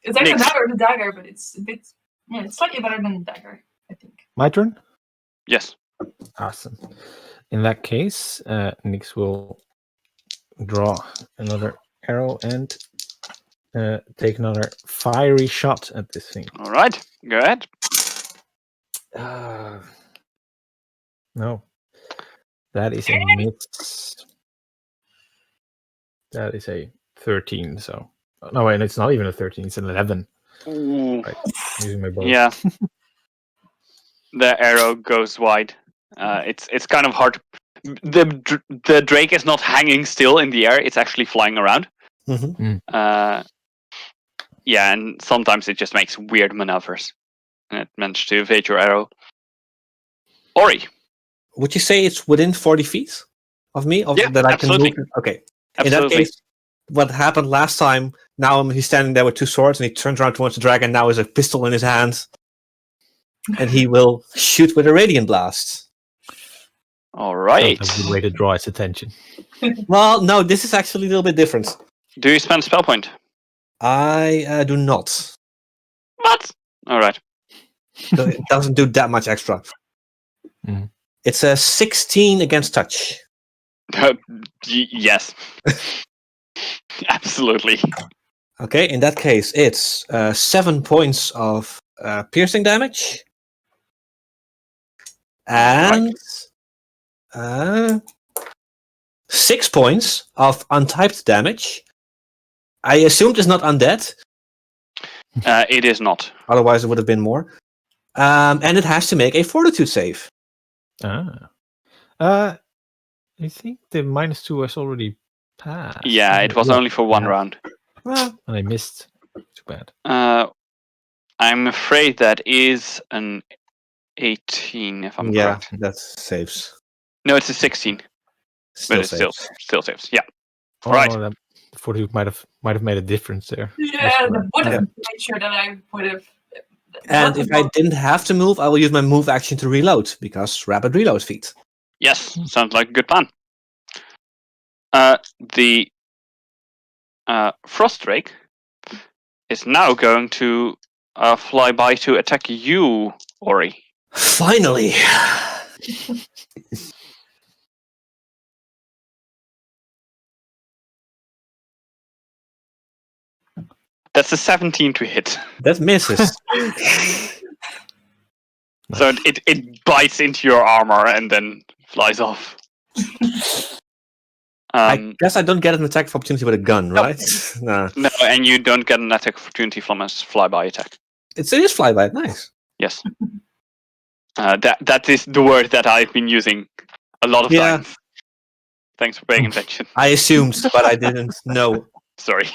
It's like Next. the dagger, but it's a bit. Yeah, it's slightly better than the dagger, I think. My turn? Yes. Awesome. In that case, Nyx will draw another arrow and take another fiery shot at this thing. All right. Go ahead. No. That is a miss. That is a 13, so... No, wait, it's not even a 13, it's an 11. Ooh. Right, using my bow. Yeah. The arrow goes wide. It's kind of hard. The drake is not hanging still in the air. It's actually flying around. Mm-hmm. Yeah, and sometimes it just makes weird maneuvers. And it managed to evade your arrow. Ori. Would you say it's within 40 feet of me? Yeah, that I absolutely. Can move? Okay. Absolutely. In that case, what happened last time, now he's standing there with two swords and he turns around towards the dragon, now has a pistol in his hand. And he will shoot with a radiant blast. All right. That's a good way to draw its attention. Well, no, this is actually a little bit different. Do you spend a spell point? I do not. What? All right. So it doesn't do that much extra. Mhm. It's a 16 against touch. Yes. Absolutely. Okay, in that case, it's 7 points of piercing damage. And 6 points of untyped damage. I assumed it's not undead. It is not. Otherwise, it would have been more. And it has to make a fortitude save. I think the -2 was already passed. Yeah, it was only for one round. Well, and I missed. Too bad. I'm afraid that is an 18, if I'm correct. Yeah, that saves. No, it's a 16. Still But it saves. still saves. Yeah. Oh, Right. that fortitude might have made a difference there. Yeah, that would have made sure that I would have. And if I didn't have to move, I will use my move action to reload, because rapid reload feat. Yes, sounds like a good plan. The Frost Drake is now going to fly by to attack you, Ori. Finally! That's a 17 to hit. That misses. So it bites into your armor and then flies off. I guess I don't get an attack of opportunity with a gun, right? No. No, and you don't get an attack opportunity from a flyby attack. It is flyby. Nice. Yes. That is the word that I've been using a lot of times. Thanks for paying attention. I assumed, but I didn't know. Sorry.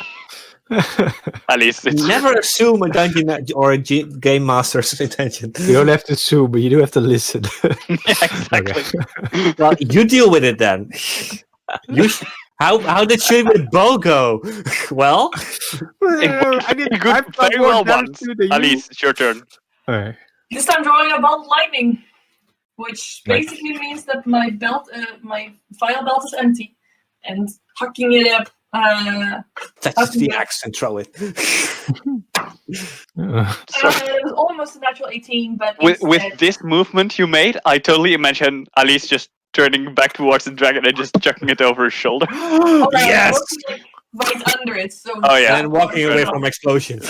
At least it's Never assume a dungeon or a game master's intention. You don't have to assume, but you do have to listen. Yeah, exactly. Well, you deal with it then. How did shooting with a bow go? Well, I did very well once. Alice, it's your turn. Alright. This time drawing a bolt of lightning, which basically means that my belt, my vial belt is empty, and hucking it up. touch the axe and throw it. It was almost a natural 18, but with this movement you made, I totally imagine Alice just turning back towards the dragon and just chucking it over his shoulder. Yes! Right under it. So And walking away from explosion.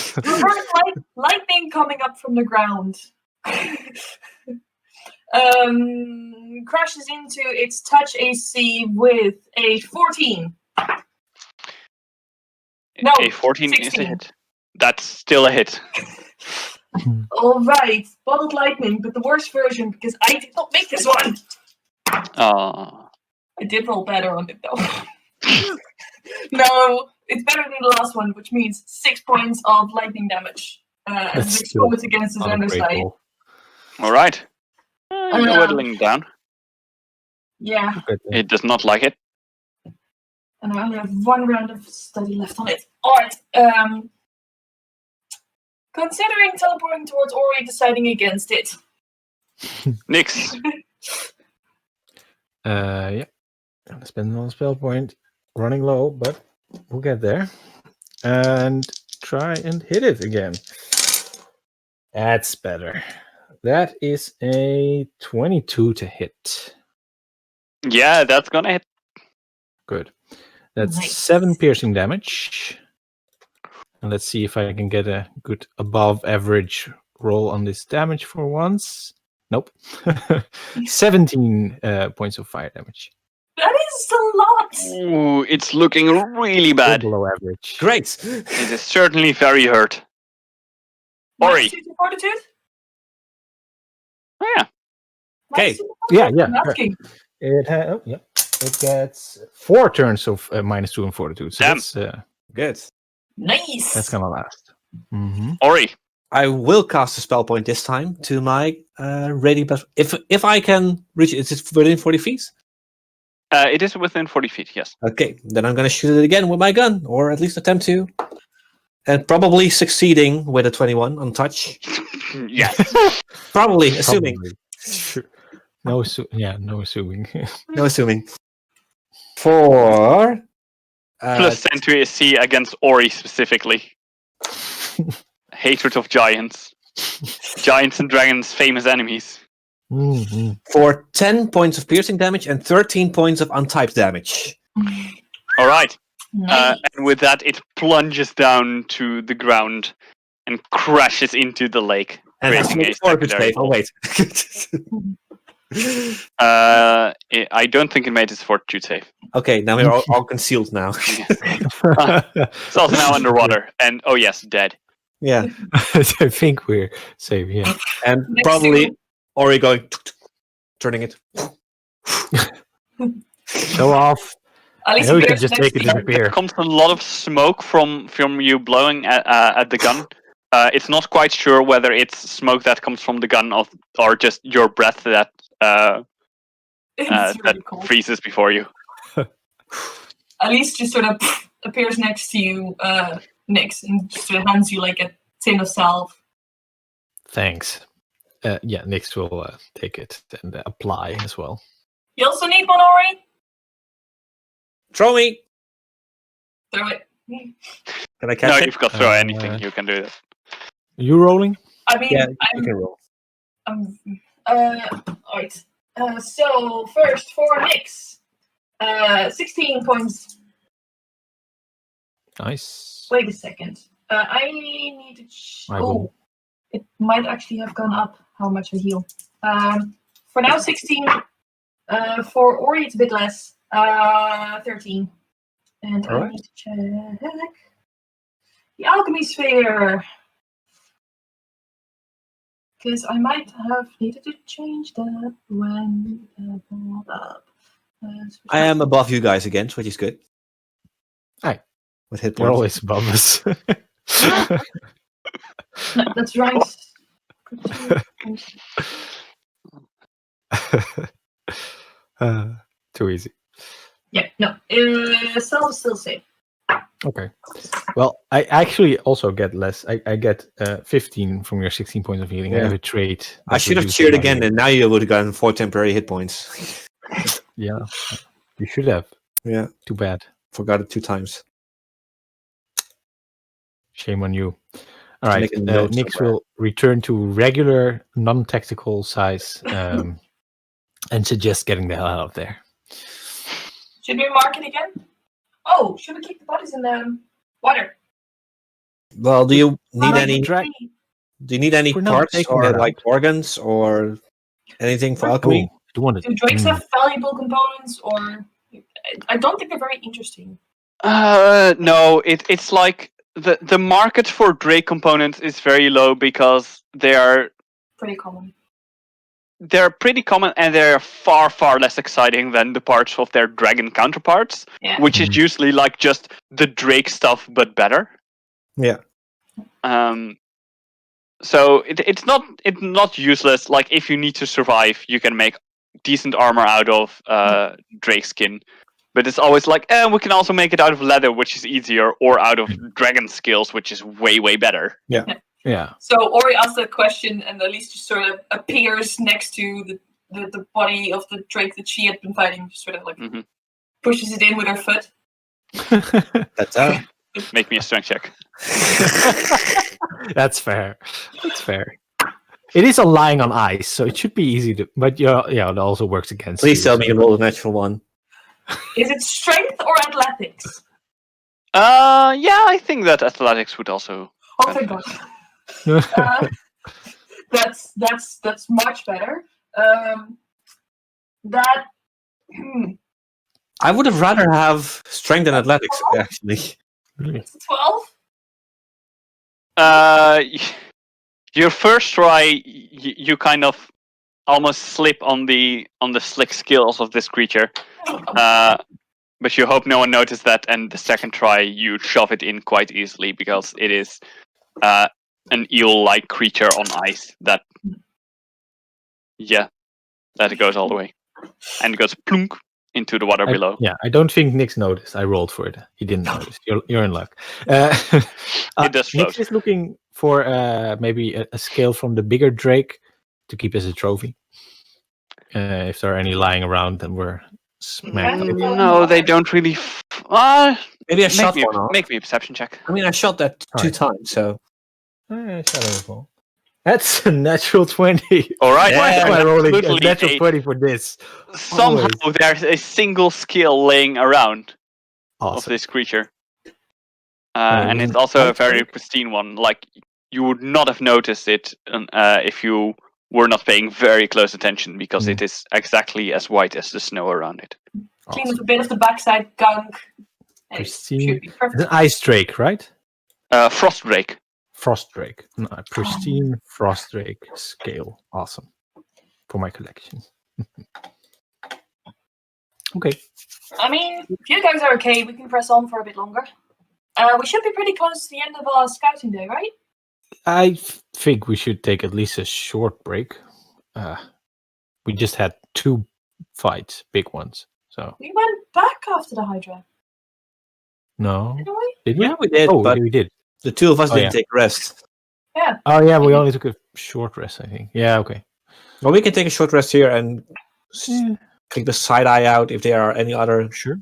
Lightning coming up from the ground. Crashes into its touch AC with a 14. No, a 14 16. is a hit. That's still a hit. Alright, bottled lightning, but the worst version because I did not make this one. I did roll better on it though. No, it's better than the last one, which means 6 points of lightning damage. As it goes against his underside. Alright. Whittling down. Yeah. It does not like it. And I only have one round of study left on it. Alright. Considering teleporting towards Ori, deciding against it. Nix. Yeah. Gonna spend another spell point. Running low, but we'll get there. And try and hit it again. That's better. That is a 22 to hit. Yeah, that's gonna hit. Good. That's Nice. 7 piercing damage. And let's see if I can get a good above average roll on this damage for once. Nope. 17 points of fire damage. That is a lot! Ooh, it's looking really bad. Below average. Great. It is certainly very hurt. Ori. Minus 2 to fortitude? Oh, yeah. Okay. Minus 2 to Yeah, fortitude? yeah. I'm asking. It gets 4 turns of -2 and fortitude. So Damn. Good. Nice! that's gonna last. Mm-hmm. Ori. I will cast a spell point this time to my radiant blast. If I can reach it, is it within 40 feet? It is within 40 feet, yes. Okay, then I'm going to shoot it again with my gun, or at least attempt to. And probably succeeding with a 21 on touch. Yes. Probably, assuming. Sure. No assuming. No assuming. For... Plus 10 to AC against Ori specifically. Hatred of giants. Giants and dragons, famous enemies. Mm-hmm. For 10 points of piercing damage and 13 points of untyped damage. All right. Nice. And with that, it plunges down to the ground and crashes into the lake. And has to creating make a a fortitude secondary save. Oh, wait. I don't think it made its fortitude save. Okay, now we're all concealed now. It's also now underwater. And, oh yes, dead. Yeah. I think we're safe, yeah. And Next probably to- Ori going, turning it. Show off. At I least know he you can bears just next take it to you. disappear. There comes a lot of smoke from you blowing at the gun. It's not quite sure whether it's smoke that comes from the gun or just your breath that It's that really cool. freezes before you. At least just sort of appears next to you, Nix, and just sort of hands you like a tin of salve. Thanks. Yeah, Nix will take it and apply as well. You also need one, Ori? Throw me! Throw it. Can I No, catch it? you've got to throw anything. You can do that. Are you rolling? I mean, Yeah, you can roll. alright. So, first for Nix. 16 points. Nice. Wait a second. I need to. I will. It might actually have gone up. How much I heal? For now, 16. For Ori, it's a bit less. 13. And I Alright. need to check the alchemy sphere. Because I might have needed to change that when I pulled up. I am above you guys again, which is good. Hi. With hit You're points. always above us. No, that's right. Too easy. Yeah, no. Cell is still safe. Okay. Well, I actually also get less. I get 15 from your 16 points of healing. I Yeah. have a trait. I that should have reduces cheered my again, healing. and now you would have gotten 4 temporary hit points. Yeah. You should have. Yeah, Too bad. forgot it 2 times. Shame on you. All right. Make a note Nyx somewhere. will return to regular, non-tactical size and suggest getting the hell out of there. Should we mark it again? Oh, should we keep the bodies in the water? Well, do you need Not any? drag- Do you need any We're not parts taking or that like out. organs or anything for Oh, alchemy? do you want Do it? drakes have valuable components, or I don't think they're very interesting. No, it's like the market for Drake components is very low because they're Pretty common. pretty common and they're far less exciting than the parts of their dragon counterparts, Yeah. which is usually like just the Drake stuff but better. Yeah. So it's not useless. Like if you need to survive, you can make decent armor out of Drake skin. But it's always like, we can also make it out of leather, which is easier, or out of dragon scales, which is way better. Yeah. So Ori asked that question, and Elise just sort of appears next to the body of the drake that she had been fighting, just sort of like pushes it in with her foot. That's out. Make me a strength check. That's fair. That's fair. It is lying on ice, so it should be easy to. But yeah, it also works against. Please you, tell so- me you roll a natural 1. Is it strength or athletics? Yeah, I think that athletics would also. Oh, thank God. That's much better. That. I would have rather have strength than athletics, actually. Really? 12? Your first try, you kind of almost slip on the slick skills of this creature, but you hope no one noticed that. And the second try, you shove it in quite easily because it is an eel-like creature on ice that it goes all the way and goes plunk into the water below. Yeah, I don't think Nyx noticed. I rolled for it. He didn't notice. You're in luck. It does float. Nyx is looking for maybe a scale from the bigger drake to keep as a trophy. If there are any lying around, then we're smacked. No, they don't really. Maybe I shot me one off. make me a perception check. I mean, I shot that 2 Alright. times, so. That's a natural 20. All right, Why am I rolling a absolutely. natural 20 for this? Somehow there's a single skill laying around of Awesome. this creature, and it's also a very pristine one. Like you would not have noticed it if you were not paying very close attention, because it is exactly as white as the snow around it. Clean with a bit of the backside gunk. and it Pristine. should be perfect. It's an ice drake, right? Frost Drake. Frost drake. No, pristine frost drake scale. Awesome. For my collection. Okay. I mean, if you guys are okay, we can press on for a bit longer. We should be pretty close to the end of our scouting day, right? I think we should take at least a short break. We just had 2 fights, big ones. So We went back after the Hydra, no, didn't we? did we? Yeah, we did, Oh, but we did. the 2 of us Oh, didn't yeah. take rest. Yeah. Oh yeah, we only took a short rest, I think. Yeah, okay. Well, we can take a short rest here and Yeah, take the side eye out if there are any other sure.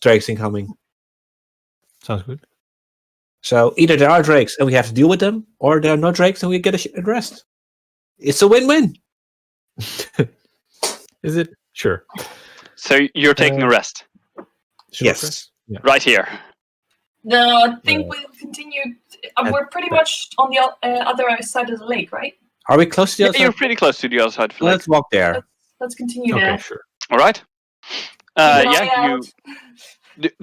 drakes incoming. Sounds good. So either there are drakes and we have to deal with them, or there are no drakes and we get a rest. It's a win-win. Is it? Sure. So you're taking a rest Short Yes. rest? Yeah. right here. No, I think we'll continue. We're pretty much on the other side of the lake, right? Are we close to the other You're side? pretty close to the other side of the lake. Let's walk there. Let's continue Okay, there. sure. All right. Keep an eye Yeah. out.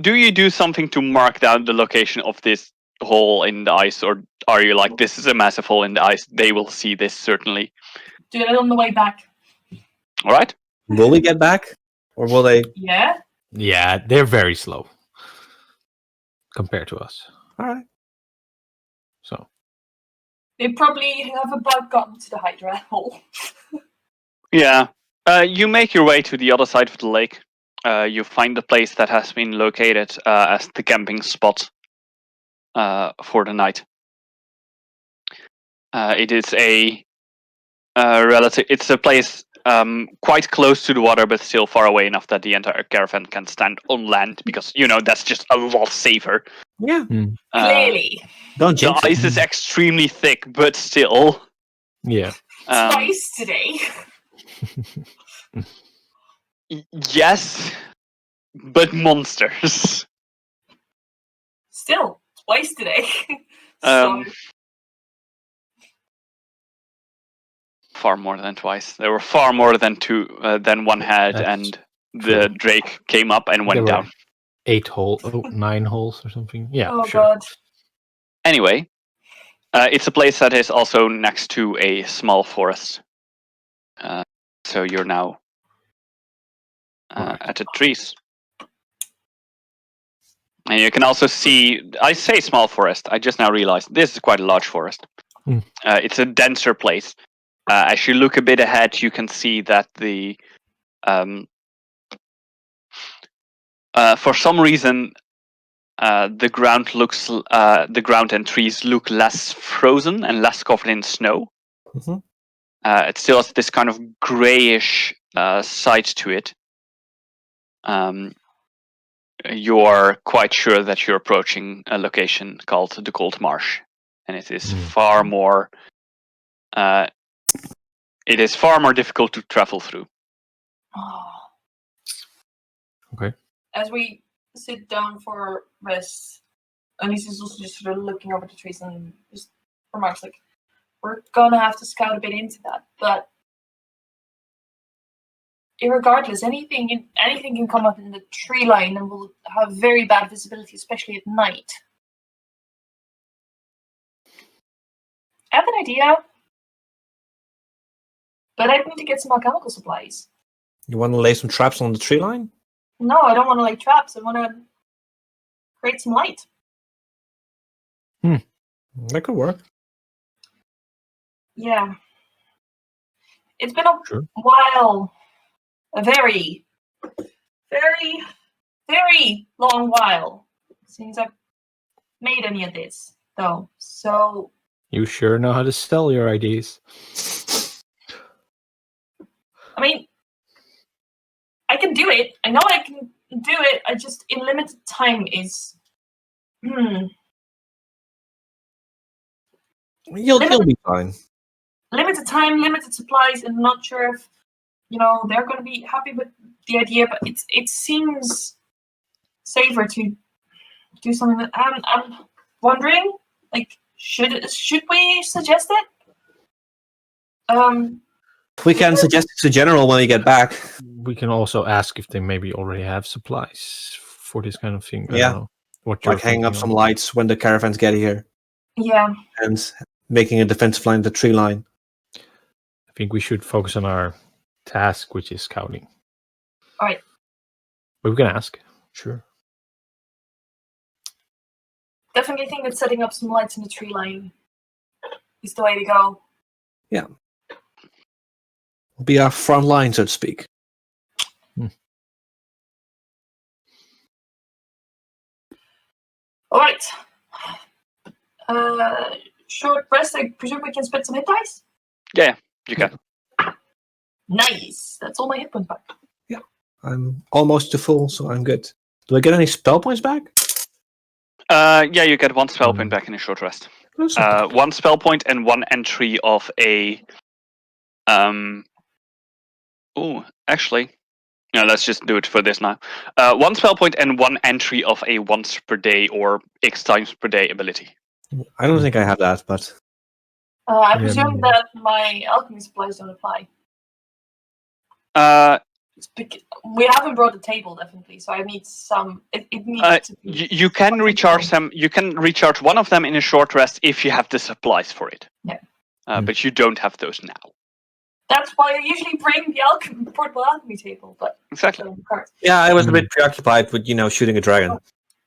Do you do something to mark down the location of this hole in the ice, or are you like, this is a massive hole in the ice? They will see this certainly. Do it on the way back. All right. Will we get back? Or will they? Yeah. Yeah, they're very slow compared to us. All right. So They probably have about gotten to the Hydra hole. Yeah. You make your way to the other side of the lake. You find the place that has been located as the camping spot for the night. It is a relative. It's a place quite close to the water, but still far away enough that the entire caravan can stand on land, because that's just a lot safer. Yeah. Clearly. Don't The jinx it. ice is extremely thick, but still. yeah. Twice today. Yes, but monsters. Still, twice today. Um, So, Far more than twice. There were far more than than one had, That's and the true. drake came up and There went were down. 9 holes or something. Yeah, oh sure. god. Anyway, it's a place that is also next to a small forest. So you're now at the trees. And you can also see, I say small forest, I just now realized this is quite a large forest. Hmm. It's a denser place. As you look a bit ahead, you can see that for some reason, the ground and trees look less frozen and less covered in snow. Mhm. It still has this kind of grayish side to it. You're quite sure that you're approaching a location called the Gold Marsh, and it is far more. It is far more difficult to travel through. Oh. Okay. As we sit down for rest, Anissa's also just sort of looking over the trees and just remarks like, we're gonna have to scout a bit into that, but irregardless, anything can come up in the tree line and we'll have very bad visibility, especially at night. I have an idea, but I need to get some alchemical supplies. You want to lay some traps on the tree line? No, I don't want to lay traps. I want to create some light. That could work. Yeah. It's been a Sure. while. A very, very, very long while since I've made any of this, though. So, You sure know how to sell your ideas. I mean, I can do it. I know I can do it. I just, in limited time, is. You'll be fine. Limited time, limited supplies, and not sure if they're going to be happy with the idea. But it seems safer to do something that I'm wondering. Like, should we suggest it? We can suggest it to General when we get back. We can also ask if they maybe already have supplies for this kind of thing. I Yeah. don't know what you're Like hanging up thinking some of. lights when the caravans get here. Yeah. And making a defensive line, the tree line. I think we should focus on our task, which is scouting. All right. But we can ask. Sure. Definitely think that setting up some lights in the tree line is the way to go. Yeah. Will be our front line, so to speak. All right. Short rest. I presume we can spend some hit dice. Yeah, you can. Nice. That's all my hit points back. Yeah. I'm almost to full, so I'm good. Do I get any spell points back? Yeah, you get 1 spell point back in a short rest. 1 spell point and 1 entry of a. Actually, No, let's just do it for this now. 1 spell point and 1 entry of a once per day or X times per day ability. I don't think I have that, but I Yeah, presume me that my alchemy supplies don't apply. We haven't brought the table definitely, so I need some. It needs to be. You can recharge them. You can recharge one of them in a short rest if you have the supplies for it. Yeah. But you don't have those now. That's why I usually bring the portable alchemy table, but Exactly. yeah, I was a bit preoccupied with shooting a dragon.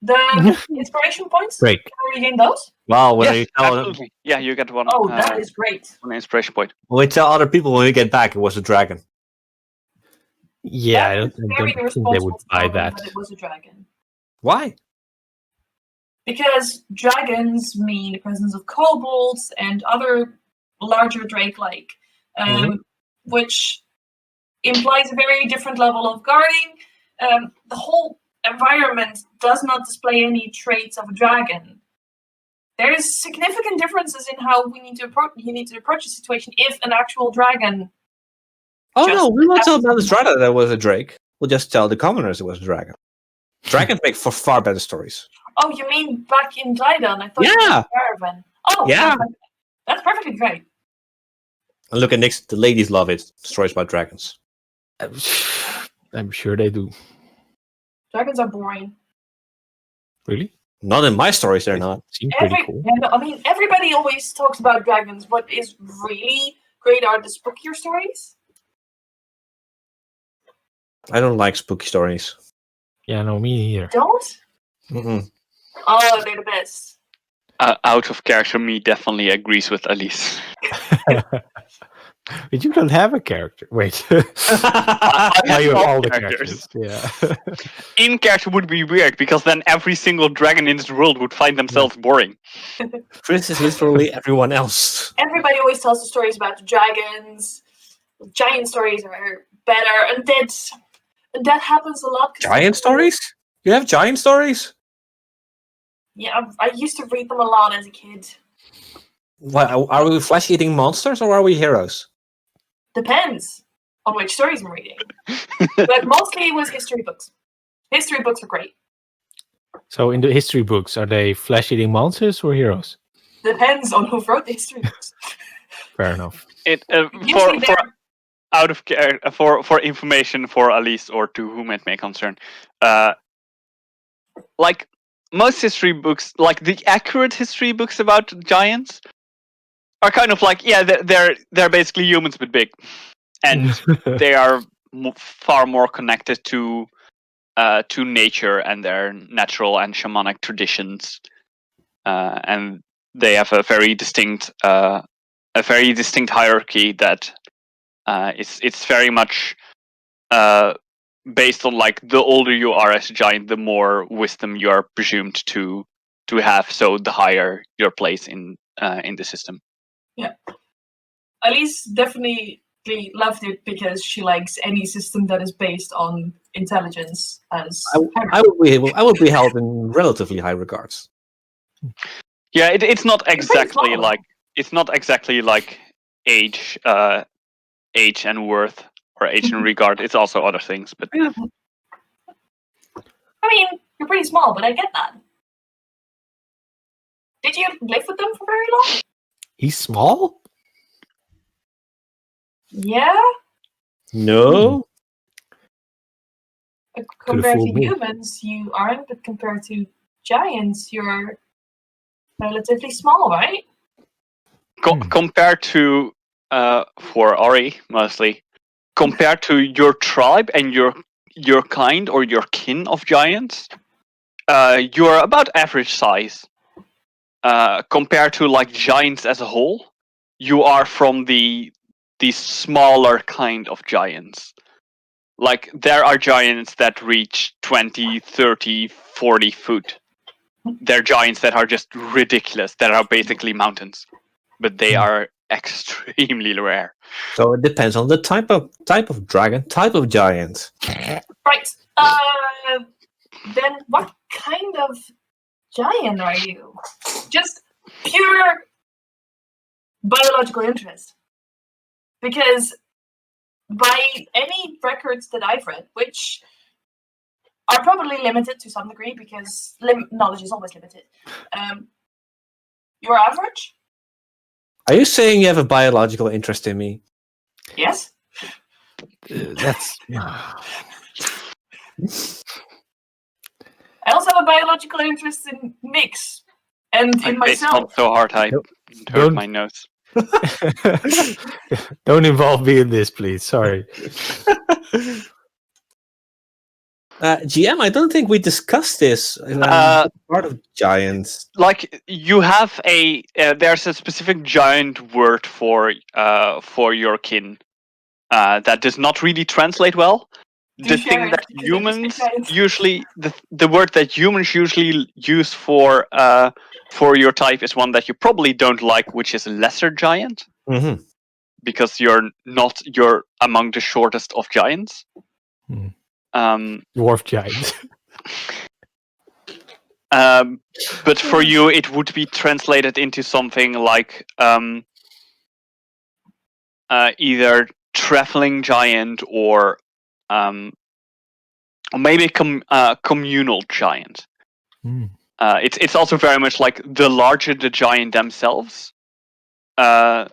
The inspiration points. Break. Can we regain those? Well, when Yes, absolutely. Yeah, you get one. Oh, that is great. One inspiration point. we tell other people when we get back, it was a dragon. Yeah, I That don't is very think they irresponsible would to buy tell them that. it was a dragon. Why? Because dragons mean the presence of kobolds and other larger drake-like, which implies a very different level of guarding. The whole environment does not display any traits of a dragon. There is significant differences in how you need to approach the situation if an actual dragon. Oh no, we won't tell Balustrada that it was a drake. We'll just tell the commoners it was a dragon. Dragons make for far better stories. Oh, you mean back in Dreidan? I thought Yeah. you were Caravan. Oh, Yeah. That's perfectly great. And look at Nick's, the ladies love it. Stories about dragons. I'm sure they do. Dragons are boring. Really? Not in my stories, they're not. Seem pretty cool. I mean, everybody always talks about dragons. What is really great are the spookier stories. I don't like spooky stories. Yeah, no, me neither. Don't? Mm-mm. Oh, they're the best. Out of character, me definitely agrees with Elise. But you don't have a character. Wait. I Now you have love all the characters. characters. Yeah. In character would be weird because then every single dragon in this world would find themselves boring. Chris is literally everyone else. Everybody always tells the stories about the dragons. Giant stories are better, and that happens a lot. Giant stories? You have giant stories? Yeah, I used to read them a lot as a kid. What, are we flesh-eating monsters or are we heroes? Depends on which stories I'm reading. But mostly it was history books. History books are great. So in the history books, are they flesh-eating monsters or heroes? Depends on who wrote the history books. Fair enough. For information for Elise or to whom it may concern, like most history books, like the accurate history books about giants, are kind of like they're basically humans but big, and they are far more connected to nature and their natural and shamanic traditions, and they have a very distinct hierarchy that it's very much based on like the older you are as a giant, the more wisdom you are presumed to have. So the higher your place in the system. Yeah, Elise definitely loved it because she likes any system that is based on intelligence. As I would be held in relatively high regards. Yeah, it's not exactly like age and worth or age and regard. It's also other things, but I mean, you're pretty small, but I get that. Did you live with them for very long? He's small? Yeah. No. Compared to fooled me. humans, you aren't, but compared to giants, you're relatively small, right? compared to for Ori mostly, compared to your tribe and your kind or your kin of giants, you're about average size. Compared to like giants as a whole, you are from the smaller kind of giants. Like there are giants that reach 20, 30, 40 foot. There are giants that are just ridiculous, that are basically mountains. But they are extremely rare. So it depends on the type of dragon, type of giant. Right. Then what kind of giant are you? Just pure biological interest. Because by any records that I've read, which are probably limited to some degree because knowledge is always limited. You're average? Are you saying you have a biological interest in me? Yes. That's. I also have a biological interest in Nyx and in It's myself. not so hard. I Nope. hurt Don't- my nose. Don't involve me in this, please. Sorry. GM, I don't think we discussed this. Part of giants. Like you have there's a specific giant word for your kin that does not really translate well. The thing that humans usually the word that humans usually use for your type is one that you probably don't like, which is lesser giant, because you're among the shortest of giants. Dwarf giant. But for you, it would be translated into something like either traveling giant or maybe communal giant. It's also very much like the larger the giant themselves, the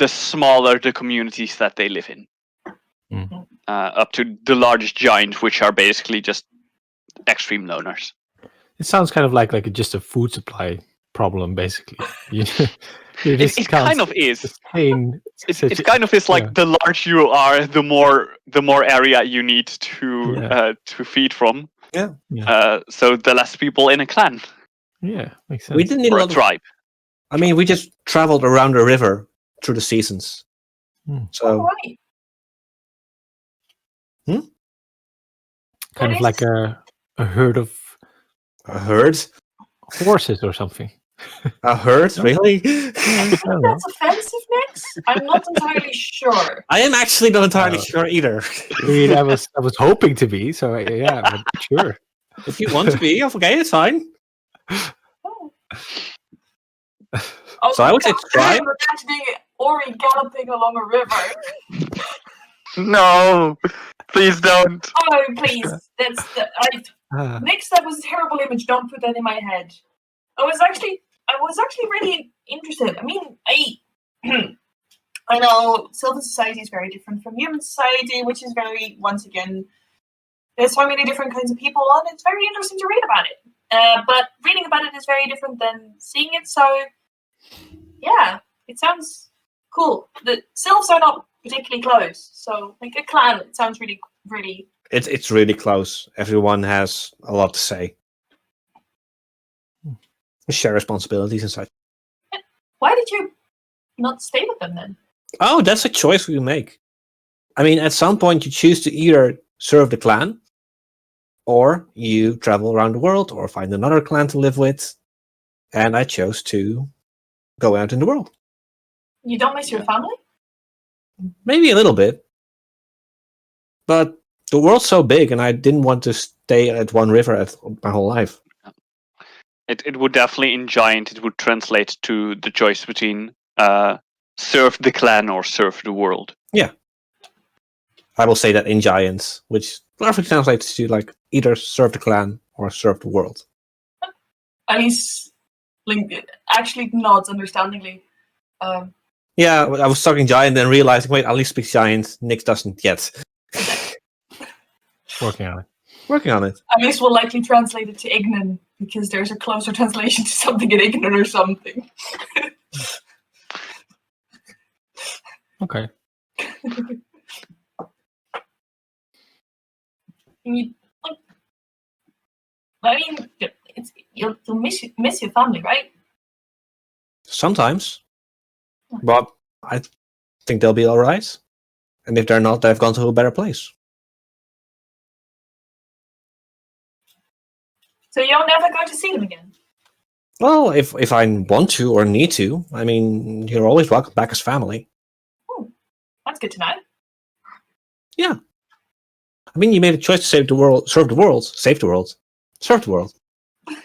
smaller the communities that they live in. Up to the largest giant, which are basically just extreme loners. It sounds kind of like just a food supply problem, basically. It kind of is. It kind of is like yeah. the larger you are, the more area you need to feed from. Yeah. So the less people in a clan. Yeah, makes sense. We didn't need Or a a lot of tribe. I mean, we just traveled around the river through the seasons. So, kind of like a herd of a herd? horses or something. A herd? Really? That's offensive, Nyx? I'm not entirely sure. I am actually not entirely sure either. I mean, I was hoping to be, so yeah, but sure. If you want to be, okay, it's fine. Oh, So I would say tribe. I'm imagining Ori galloping along a river. No, please don't. Oh, please. Nyx, that was a terrible image. Don't put that in my head. I was actually really interested. I mean, I know Sylvan society is very different from human society, which is very, once again, there's so many different kinds of people, and it's very interesting to read about it. But reading about it is very different than seeing it. So, yeah, it sounds cool. The Sylphs are not particularly close, so like a clan, it sounds really, really. It's really close. Everyone has a lot to say. Share responsibilities and such. Why did you not stay with them then? Oh, that's a choice you make. I mean, at some point you choose to either serve the clan, or you travel around the world, or find another clan to live with. And I chose to go out in the world. You don't miss your family? Maybe a little bit. But the world's so big, and I didn't want to stay at one river my whole life. It would definitely, in Giant, it would translate to the choice between serve the clan or serve the world. Yeah. I will say that in Giants, which perfectly translates to like either serve the clan or serve the world. At least, actually nods understandingly. Yeah, I was talking Giant and realizing, wait, Ali speaks Giant, Nyx doesn't yet. Working on it. Working on it. At least we'll likely translate it to Ignan, because there's a closer translation to something in Ignan or something. Okay. You'll miss your family, right? Sometimes. But I think they'll be alright. And if they're not, they've gone to a better place. So you're never going to see them again? Well, if I want to or need to, I mean, you're always welcome back as family. That's good to know. Yeah. I mean, you made a choice to save the world, serve the world, save the world, serve the world.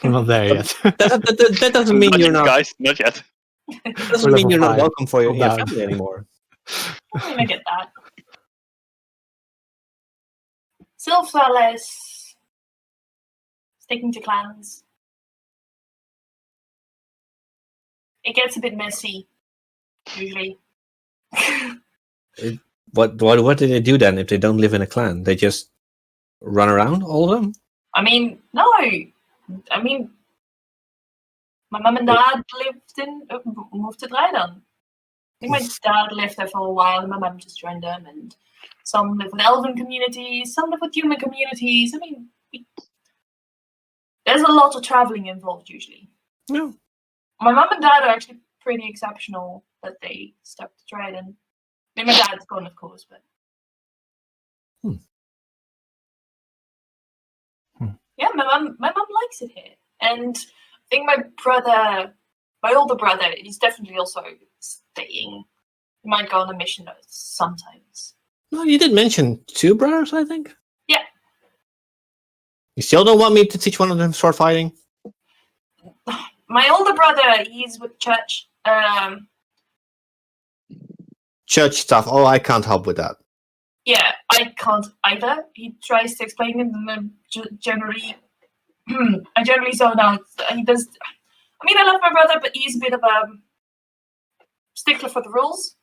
I'm not there yet. That doesn't mean you're not. Guys, not yet. That doesn't mean you're not welcome for your down. family anymore. I get that. Sylphs are less sticking to clans. It gets a bit messy, usually. What do they do then if they don't live in a clan? They just run around, all of them? I mean, no. I mean, my mum and dad moved to Dreidan. I think my dad lived there for a while, and my mum just joined them. And some live with elven communities, some live with human communities. I mean, there's a lot of traveling involved usually. No. My mum and dad are actually pretty exceptional that they stuck to Dreidan. I mean, my dad's gone, of course, but yeah, my mum likes it here, and I think my older brother, he's definitely also staying. He might go on a mission sometimes. No, you did mention 2 brothers, I think. Yeah. You still don't want me to teach one of them sword fighting? My older brother, he's with church. Church stuff. Oh, I can't help with that. Yeah, I can't either. He tries to explain it, and generally, I generally zone out. He does. I mean, I love my brother, but he's a bit of a stickler for the rules.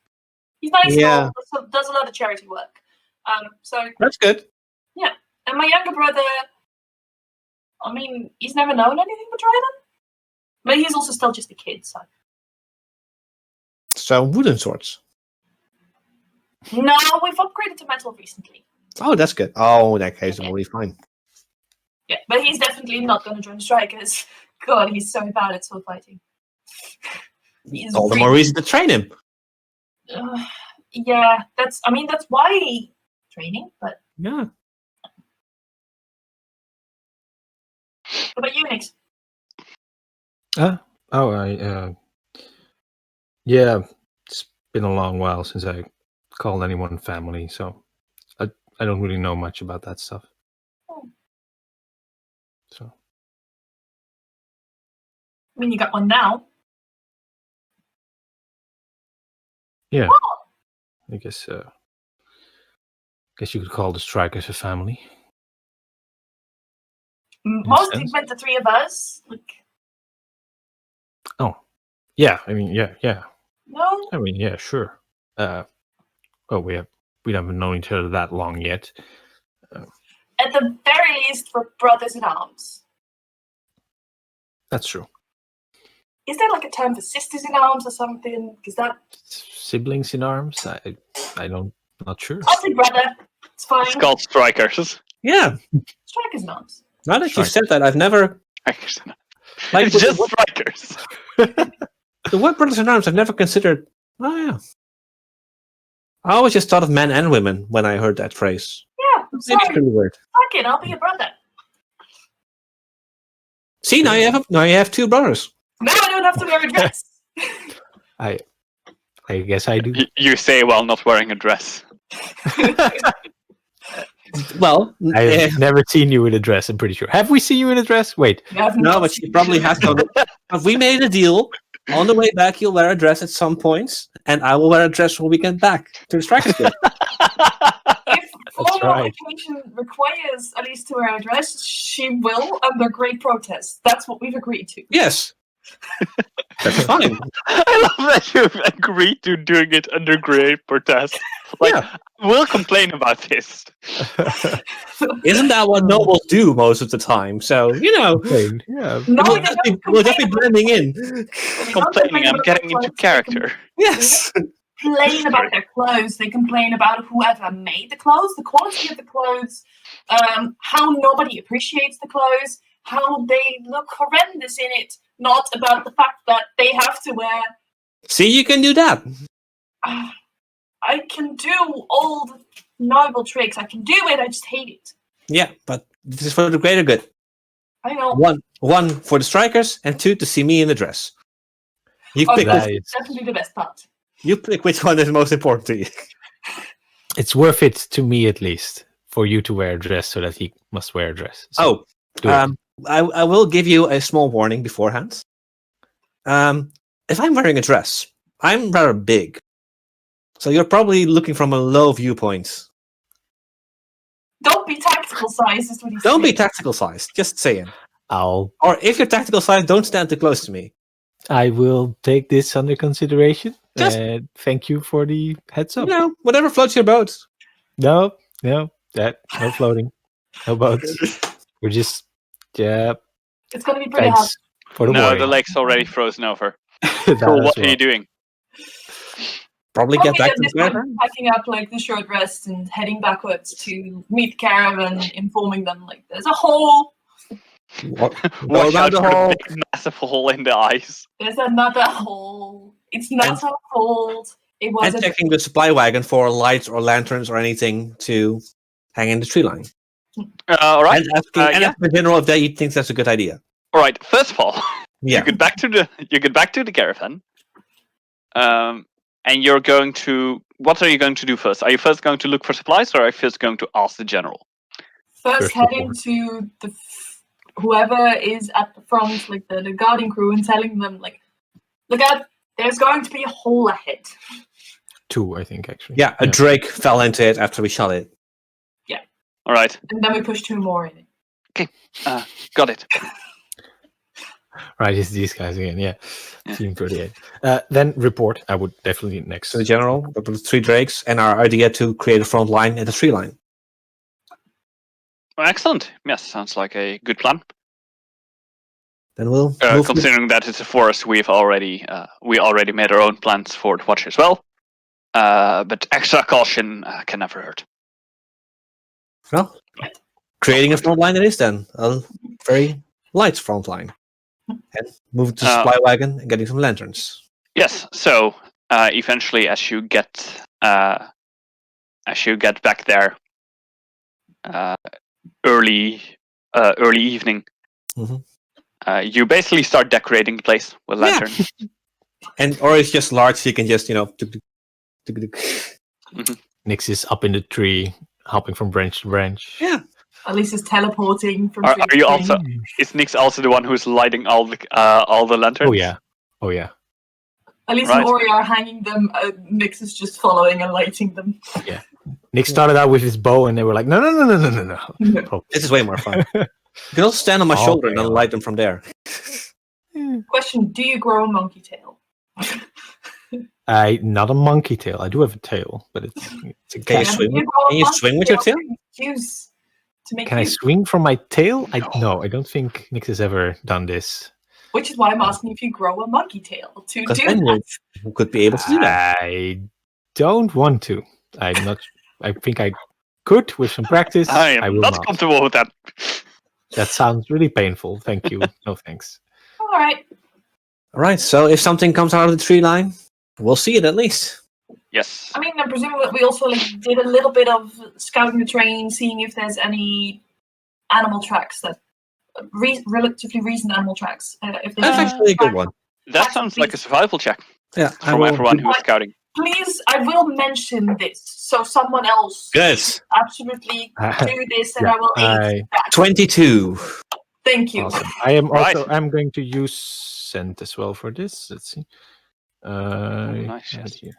He's nice, Yeah. does a lot of charity work. So That's good. yeah, and my younger brother, I mean, he's never known anything but Dreidan, but he's also still just a kid. So wooden swords. No, we've upgraded to metal recently. Oh, that's good. Oh, in that case, we'll be fine. Yeah, but he's definitely not going to join Strikers. God, he's so bad at sword fighting. He's All the more reason to train him. Yeah, that's why training, but Yeah. what about you, Nix? Yeah, it's been a long while since I called anyone family, so I don't really know much about that stuff. Oh. So I mean, you got one now. yeah, Oh. I guess you could call the Strikers a family. Mostly sense. meant the 3 of us. Like, Yeah, I mean, yeah. no, I mean, yeah, sure. Well, we haven't known each other that long yet. at the very least, we're brothers in arms. That's true. Is there like a term for sisters in arms or something? Because that Siblings in arms? I don't, not sure. I'll say brother. It's fine. It's called Strikers. Yeah. Strikers in arms. Now that you Strikers. said that, I've never Strikers. like It's just Strikers. the word brothers in arms. I've never considered. Oh yeah. I always just thought of men and women when I heard that phrase. Yeah, Maybe it's sorry. pretty weird. Fuck it, I'll be a brother. See, now you have 2 brothers. Now I don't have to wear a dress. I guess I do. You say while not wearing a dress. Well, I've never seen you in a dress, I'm pretty sure. Have we seen you in a dress? Wait. You have no, not but she probably has done it. But we made a deal. On the way back, you'll wear a dress at some points, and I will wear a dress when we get back to the Strikers Guild. If formal right. occasion requires Elise to wear a dress, she will under great protest. That's what we've agreed to. Yes. That's fine. I love that you've agreed to doing it under great protest. Like, Yeah. we'll complain about this. Isn't that what nobles do most of the time? So, Yeah. No, we'll they just don't be blending in. Complaining, I'm getting into character. Yes. Complain about their clothes. They complain about whoever made the clothes, the quality of the clothes, how nobody appreciates the clothes, how they look horrendous in it, not about the fact that they have to wear. See, you can do that. I can do all the noble tricks. I can do it. I just hate it. Yeah, but this is for the greater good. I know. One for the Strikers, and 2 to see me in the dress. You pick. that That's is- definitely the best part. You pick which one is most important to you. It's worth it to me, at least, for you to wear a dress so that he must wear a dress. So do it. I will give you a small warning beforehand. If I'm wearing a dress, I'm rather big. So you're probably looking from a low viewpoint. Don't be tactical sized, is what he's Don't be saying. tactical sized. Just saying. I'll Or if you're tactical sized, don't stand too close to me. I will take this under consideration. Just- Thank you for the heads up. Whatever floats your boat. No floating, no boats. We're just It's going to be pretty hard. thanks for the No, warning. the lake's already frozen over. That So as what are well. you doing? Probably get back at to this the point, cavern. packing up like the short rest and heading backwards to meet the caravan, informing them like there's a hole. Go Watch around out the for hole. the big, massive hole in the ice. There's another hole. It's not a hole. It was And checking the supply wagon for lights or lanterns or anything to hang in the tree line. All right. And asking Yeah. the general if he thinks that's a good idea. All right. First of all, Yeah. you get back to the caravan. And you're going to. What are you going to do first? Are you first going to look for supplies, or are you first going to ask the general? First First heading report. to the whoever is at the front, like the guarding crew, and telling them like, look out, there's going to be a hole ahead. 2, I think, actually. Yeah, a drake fell into it after we shot it. All right. And then we push 2 more in it. Got it. Right, it's these guys again. Yeah, Yeah. Team 38. Then report. I would definitely next. So the general, the 3 drakes, and our idea to create a front line and a tree line. Well, excellent. Yes, sounds like a good plan. Then we'll move to- Considering that it's a forest, we already made our own plans for the watch as well. But extra caution can never hurt. Well, creating a front line it is then. A very light front line. And moving to the supply wagon and getting some lanterns. Yes. So eventually, as you get back there, early evening, Mhm. You basically start decorating the place with lanterns. Or it's just large, so you can just, Nix is up in the tree, hopping from branch to branch. Yeah. At least it's teleporting from Are tree to you tree. also? Is Nix also the one who's lighting all the lanterns? Oh yeah. At least Right. when Ori are hanging them, Nix is just following and lighting them. Nick started out with his bow, and they were like, no. This is way more fun. You can also stand on my shoulder and then Okay. light them from there. Question, do you grow a monkey tail? Not a monkey tail. I do have a tail, but it's a Can you cat. swing? Do grow a Can you monkey swing with your tail? to use to make Can I use? swing from my tail? No. No, I don't think Nix has ever done this. Which is why I'm asking if you grow a monkey tail to Because do then that. you could be able to do that. I don't want to. I'm not. I think I could with some practice. I am will not not. comfortable with that. That sounds really painful. Thank you. No thanks. All right. All right, so if something comes out of the tree line, we'll see it at least. Yes. I mean, I'm presuming that we also did a little bit of scouting the terrain, seeing if there's any animal tracks that relatively recent animal tracks. If there's That's any actually a good tracks. one. That sounds like a survival check Yeah, from everyone who's scouting. Please, I will mention this so someone else Good. absolutely do this, and I will aid that. 22. Thank you. Awesome. I am Right. also. I'm going to use scent as well for this. Let's see. Nice, have yes. it here.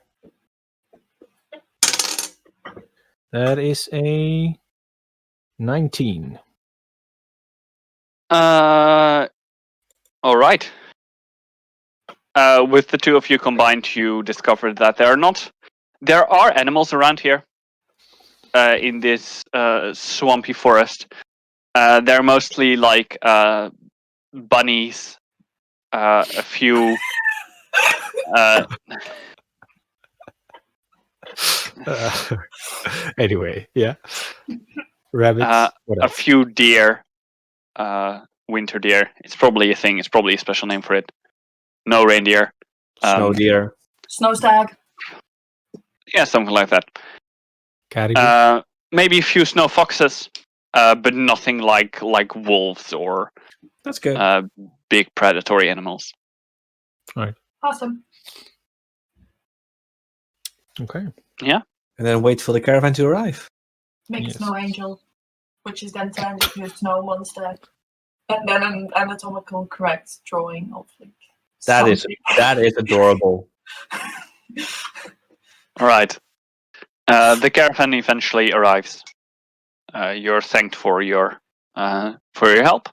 That is a 19. All right. With the two of you combined, you discovered that there are animals around here in this swampy forest. They're mostly like bunnies, a few. Anyway, yeah. Rabbits. What A else? few deer, winter deer. It's probably a thing. It's probably a special name for it. No reindeer. Snow deer. Snow stag. Yeah, something like that. Caribou. Maybe a few snow foxes, but nothing like wolves or That's good. big predatory animals. Awesome. Okay. And then wait for the caravan to arrive. Make Yes. a snow angel, which is then turned into a snow monster. And then an anatomical correct drawing of like That is something. adorable. All right. The caravan eventually arrives. you're thanked for your help,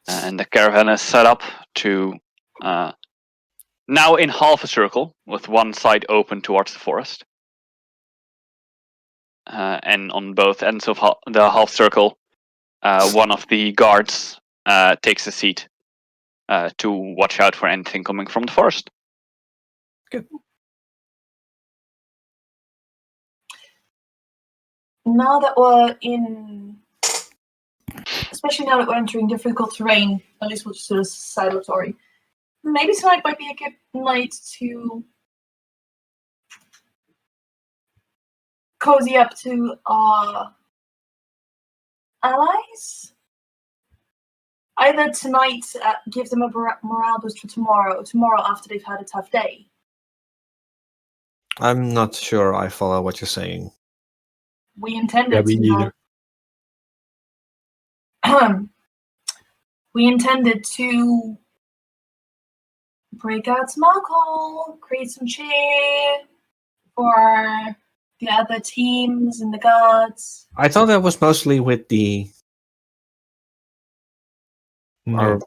and the caravan is set up to now in half a circle with one side open towards the forest, and on both ends of the half circle, one of the guards takes a seat to watch out for anything coming from the forest. Good. Now that we're especially now that we're entering difficult terrain, at least we'll just do a celebratory. Maybe tonight might be a good night to cozy up to our allies. Either tonight, give them a morale boost for tomorrow, or tomorrow after they've had a tough day. I'm not sure I follow what you're saying. We intended me neither. We intended to break out some alcohol, create some cheer for the other teams and the guards. I thought that was mostly with the... No.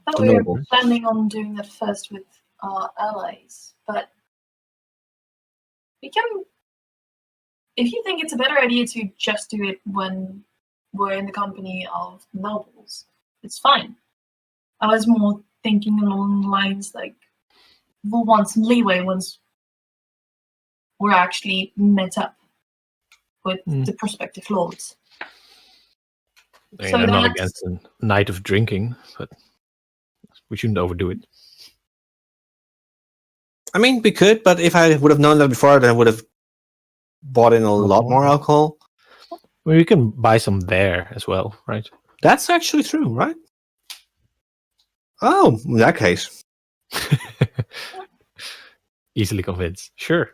I thought we were planning on doing that first with our allies, but we can... If you think it's a better idea to just do it when we're in the company of nobles, it's fine. I was more thinking along the lines like, we'll want some leeway once we're actually met up with the prospective lords. I mean, So I'm not that's- against a night of drinking, but we shouldn't overdo it. I mean, we could, but if I would have known that before, then I would have bought in a lot more alcohol. Well, you can buy some there as well, right? That's actually true, right? Oh, in that case. Easily convinced. Sure.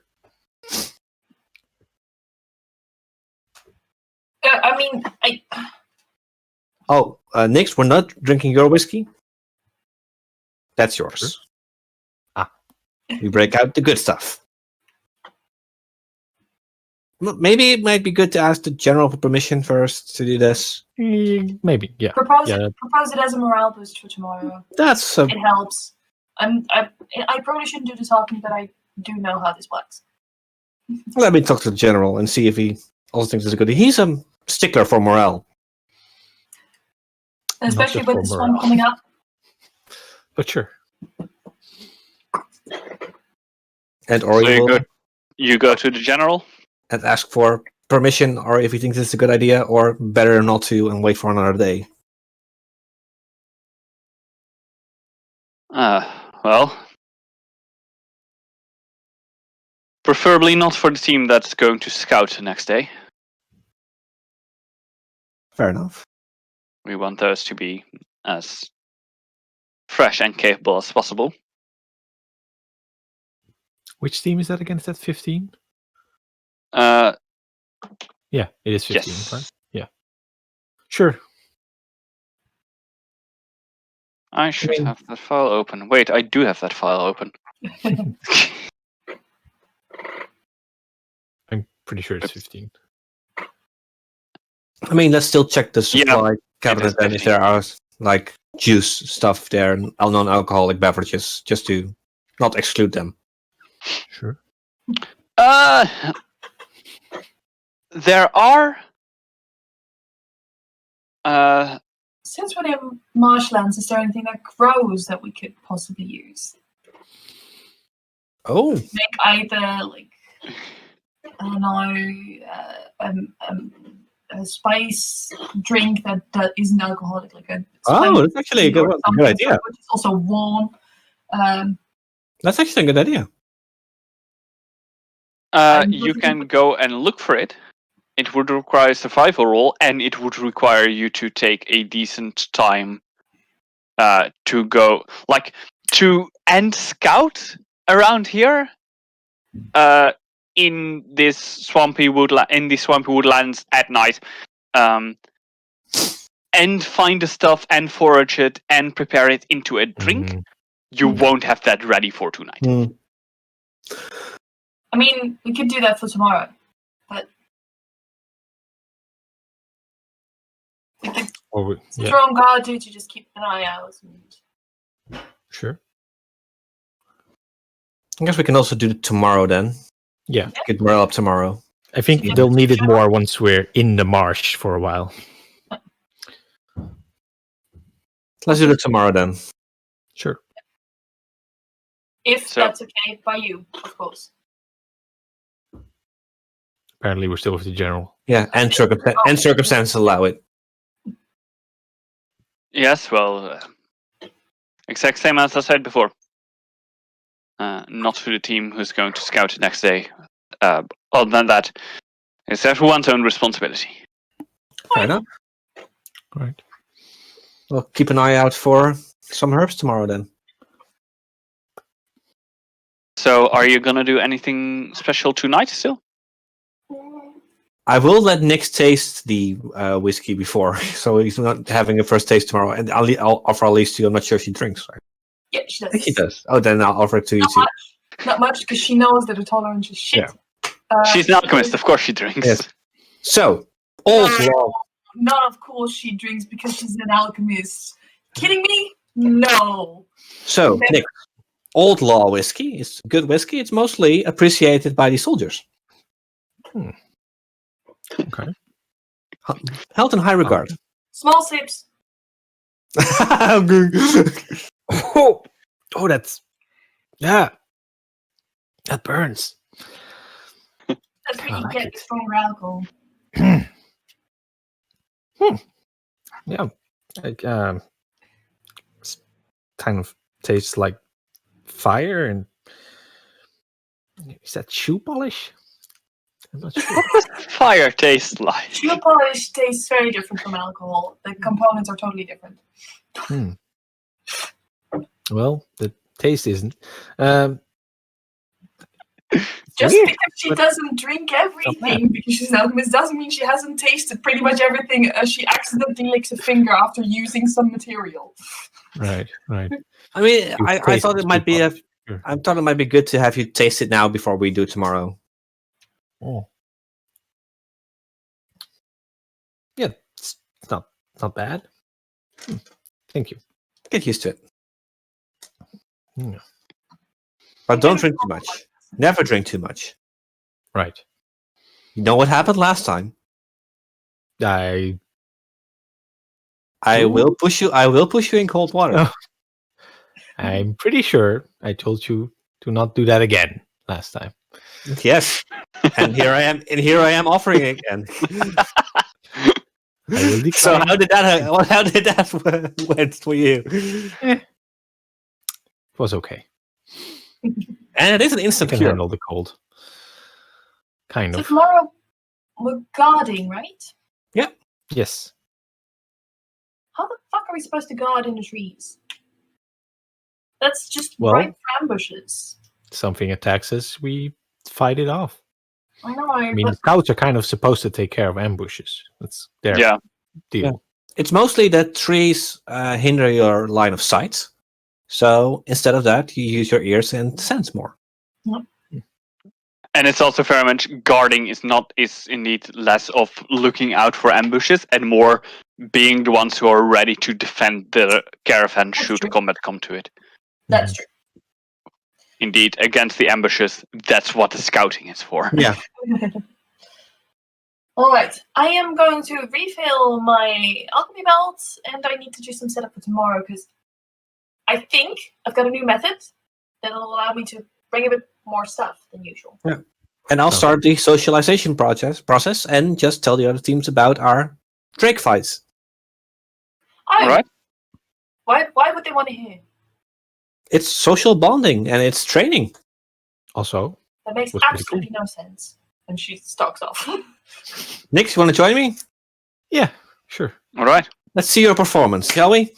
I mean, Oh, Nix, we're not drinking your whiskey. That's yours. Sure. Ah. We break out the good stuff. Maybe it might be good to ask the general for permission first to do this. Maybe, yeah. propose Yeah. it as a morale boost for tomorrow. That's It helps. I probably shouldn't do the talking, but I do know how this works. let me talk to the general and see if he also thinks it's a good idea. He's a stickler for morale. Especially just with for this one morale. coming up. But sure. And or So he will you go to the general. and ask for permission, or if he thinks it's a good idea, or better not to and wait for another day. Well, preferably not for the team that's going to scout the next day. Fair enough. We want those to be as fresh and capable as possible. Which team is that against that 15? Yeah, it is 15, Yes. right? Yeah. Sure. I should mean- have that file open. Wait, I do have that file open. I'm pretty sure it's 15. I mean, let's still check the Yeah, supply cabinet and if 15. there are like juice stuff there, non-alcoholic beverages, just to not exclude them. Sure. There are. Since we're in marshlands, is there anything that grows that we could possibly use? Oh, Make either like I don't know, a spice drink that isn't alcoholic, like a spice that's actually a good, or good something idea. which is also warm. That's actually a good idea. You can go and look for it. It would require a survival roll, and it would require you to take a decent time to go, like, to end scout around here. In this swampy woodlands at night, and find the stuff and forage it and prepare it into a drink. Mhm. You won't have that ready for tonight. I mean, we could do that for tomorrow, but It's your own guard duty, just keep an eye out. Sure. I guess we can also do it tomorrow then. Yeah. Get morale up tomorrow. I think they'll need it more once we're in the marsh for a while. Let's do it tomorrow then. Sure. If that's okay by you, of course. Apparently we're still with the general. Yeah, and circumstances allow it. Yes, well, exact same as I said before. Not for the team who's going to scout the next day. Other than that, it's everyone's own responsibility. Fair enough. Right. Well, keep an eye out for some herbs tomorrow then. So, are you gonna do anything special tonight still? I will let Nick taste the whiskey before, so he's not having a first taste tomorrow. And I'll offer Elise to you. I'm not sure she drinks. Right? Yeah, she does. I think she does. Oh, then I'll offer it to you too. Not much, because she knows that the tolerance is shit. Yeah. She's an alchemist, of course she drinks. Yes. So, old law. Not of course she drinks because she's an alchemist. Kidding me? No. So, Nick, old law whiskey is good whiskey. It's mostly appreciated by the soldiers. Okay. Held in high regard. Small sips. Oh, that's that burns. That's what you get with stronger alcohol. Yeah, like kind of tastes like fire, and is that shoe polish? I'm not sure. What does fire taste like? Shoe polish tastes very different from alcohol. The components are totally different. Well, the taste isn't. Just weird, because she doesn't drink everything because she's an alchemist doesn't mean she hasn't tasted pretty much everything. She accidentally licks a finger after using some material. Right. I mean, I thought it might be I thought it might be good to have you taste it now before we do tomorrow. Oh. Yeah, it's not bad. Thank you. Get used to it. Yeah. But don't drink too much. Never drink too much. Right. You know what happened last time? I will push you in cold water. Oh. I'm pretty sure I told you to not do that again last time. Yes. And here I am offering it again. So how did that went for you? It was okay. And it is an instant I can cure. handle the cold. Kind So of. tomorrow we're guarding, right? Yes. How the fuck are we supposed to guard in the trees? That's just Well- right for ambushes. Something attacks us, we fight it off. I know, I mean, but scouts are kind of supposed to take care of ambushes. That's their Yeah. deal. Yeah. It's mostly that trees hinder your line of sight. So instead of that, you use your ears and sense more. And it's also very much guarding is indeed less of looking out for ambushes and more being the ones who are ready to defend the caravan should true. combat come to it. that's true. Indeed, against the ambushes, that's what the scouting is for. Yeah. All right, I am going to refill my alchemy belt, and I need to do some setup for tomorrow because I think I've got a new method that'll allow me to bring a bit more stuff than usual. Yeah. And I'll start the socialization process and just tell the other teams about our Drake fights. All right. Why would they want to hear? It's social bonding and it's training. Also, That makes was pretty absolutely no sense. And she stalks off. Nick, you want to join me? yeah, sure. All right. Let's see your performance, shall we?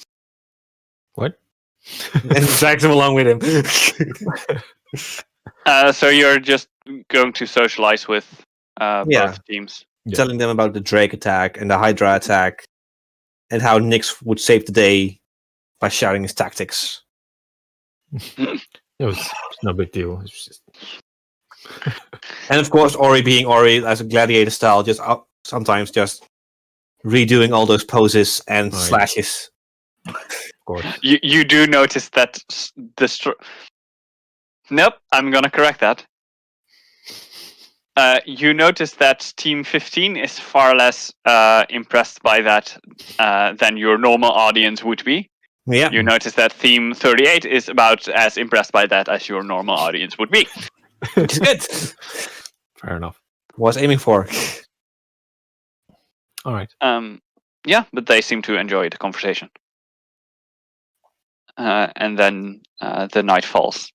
What? And drags him along with him. So you're just going to socialize with both teams. Yeah. Telling them about the Drake attack and the Hydra attack and how Nyx would save the day by shouting his tactics. It was no big deal. It's just... And of course, Ori being Ori as a gladiator style, just sometimes just redoing all those poses and Right. slashes. Of course. You do notice that Nope, I'm gonna correct that. You notice that Team 15 is far less impressed by that than your normal audience would be. Yeah. You notice that Team 38 is about as impressed by that as your normal audience would be. Which is good. Fair enough. Was aiming for. All right. Yeah, but they seem to enjoy the conversation. And then the night falls.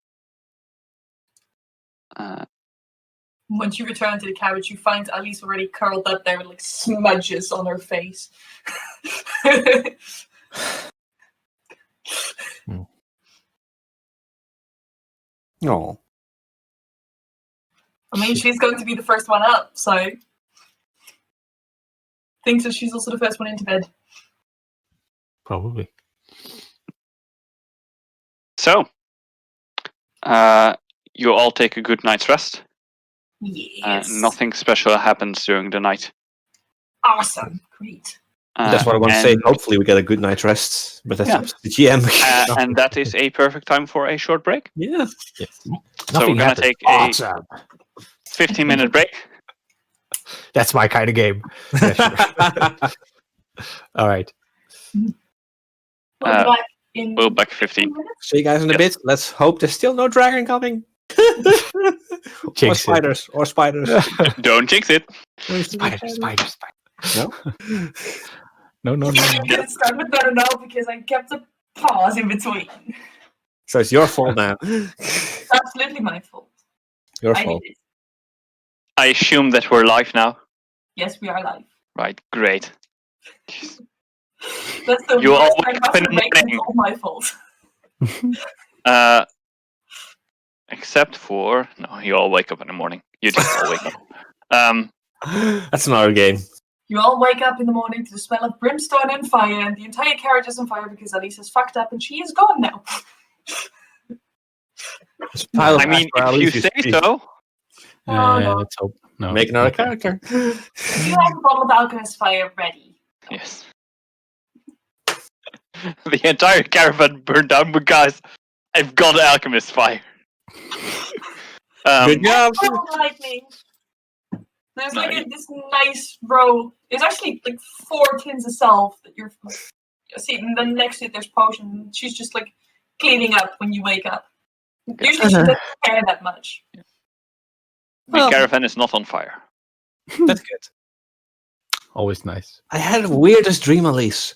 Once you return to the carriage, you find Alice already curled up there with like smudges on her face. No. I mean, she's going to be the first one up, so thinks that she's also the first one into bed. Probably. So, you all take a good night's rest. Yes. Nothing special happens during the night. Awesome. Great. That's what I want to say. Hopefully we get a good night's rest. But that's up to the GM. And that is a perfect time for a short break. Yeah. Yes. So we're Nothing going to happens. take Awesome. a 15-minute break. That's my kind of game. Yeah, sure. All right. We'll be back in We'll back 15. minutes. See you guys in a bit. Let's hope there's still no dragon coming. or Jinx it. spiders. Or spiders. Don't jinx it. Spider. No? No. I didn't start with that now because I kept a pause in between. So it's your fault now. It's absolutely my fault. Your I fault. did it. I assume that we're live now. Yes, we are live. Right, great. That's the You all worst wake time up in the masturbation. morning. It's all my fault. Except for... No, you all wake up in the morning. You just all wake up. That's another game. You all wake up in the morning to the smell of brimstone and fire, and the entire carriage is on fire because Alice is fucked up and she is gone now. I mean, if you say so. no. Let's hope. No. Make another Okay. character. You have a bottle of alchemist fire ready. Yes. The entire caravan burned down because I've got alchemist fire. Good job. Oh, lightning! There's like this nice row. There's actually like 4 tins of salve that you're seeing, and then next to it there's potion. She's just like cleaning up when you wake up. Usually she doesn't care that much. The caravan is not on fire. That's good. Always nice. I had the weirdest dream, Elise.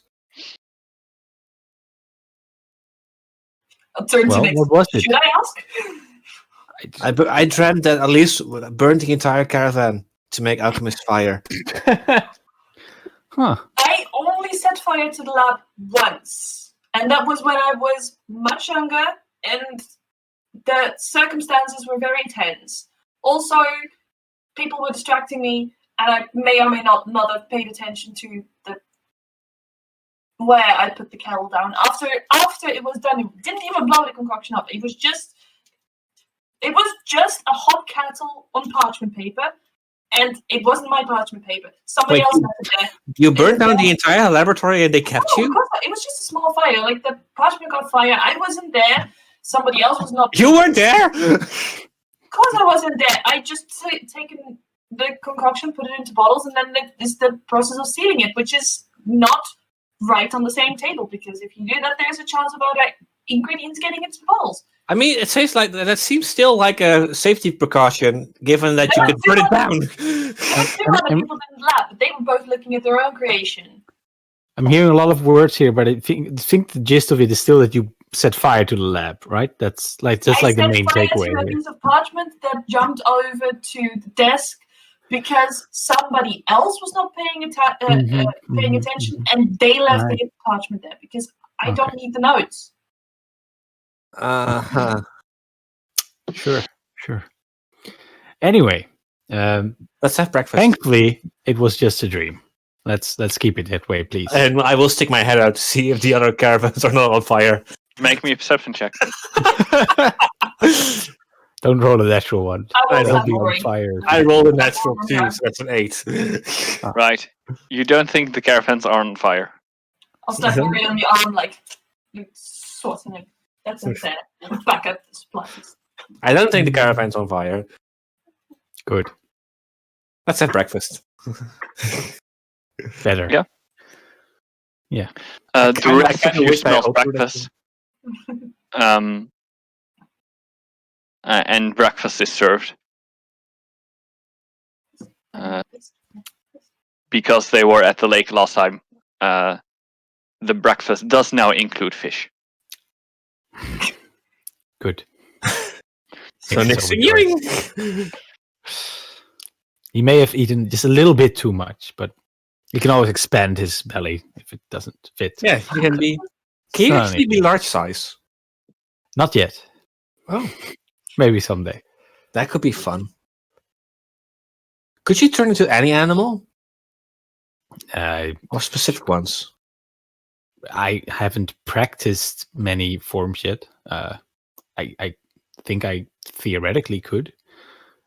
I'll turn Well, to Nick. what was it? Should I ask? I dreamt that Elise burned the entire caravan to make alchemist fire. Huh. I only set fire to the lab once, and that was when I was much younger, and the circumstances were very tense. Also, people were distracting me, and I may or may not have paid attention to where I put the kettle down. After it was done, it didn't even blow the concoction up. It was just a hot kettle on parchment paper, and it wasn't my parchment paper. Somebody else left it there. You burned down the entire laboratory and they kept No, you? of course not. It was just a small fire. Like the parchment got fire. I wasn't there. Somebody else was not. You weren't there? Of course I wasn't there. I just taken the concoction, put it into bottles, and then it's the process of sealing it, which is not right on the same table, because if you do that, there's a chance about ingredients getting into the bottles. I mean, it says like that seems still like a safety precaution, given that you could burn it down. There were 2 other people in the lab, but they were both looking at their own creation. I'm hearing a lot of words here, but I think the gist of it is still that you set fire to the lab, right? That's like the main I set takeaway. fire to a Here. piece of parchment that jumped over to the desk because somebody else was not paying attention, and they left the parchment there because I don't need the notes. Uh-huh. Sure. Anyway, Let's have breakfast. thankfully, it was just a dream. Let's keep it that way, please. And I will stick my head out to see if the other caravans are not on fire. Make me a perception check. Don't roll a natural one. I will I'll stop be on worrying. fire. I rolled a natural 2, so that's an 8. Right. You don't think the caravans are on fire? I'll start worrying on the arm, like sorting it. That's unfair. Back up the supplies. I don't think the caravan's on fire. Good. Let's have breakfast. Better. Yeah. Yeah. The rest of kinda you wish I smells opened it. breakfast. And breakfast is served. Because they were at the lake last time, the breakfast does now include fish. Good. So next thing He may have eaten just a little bit too much, but he can always expand his belly if it doesn't fit. Yeah, he can be. Can you actually be large size? Not yet. Oh, Maybe someday. that could be fun. Could you turn into any animal or specific ones? I haven't practiced many forms yet. I think I theoretically could,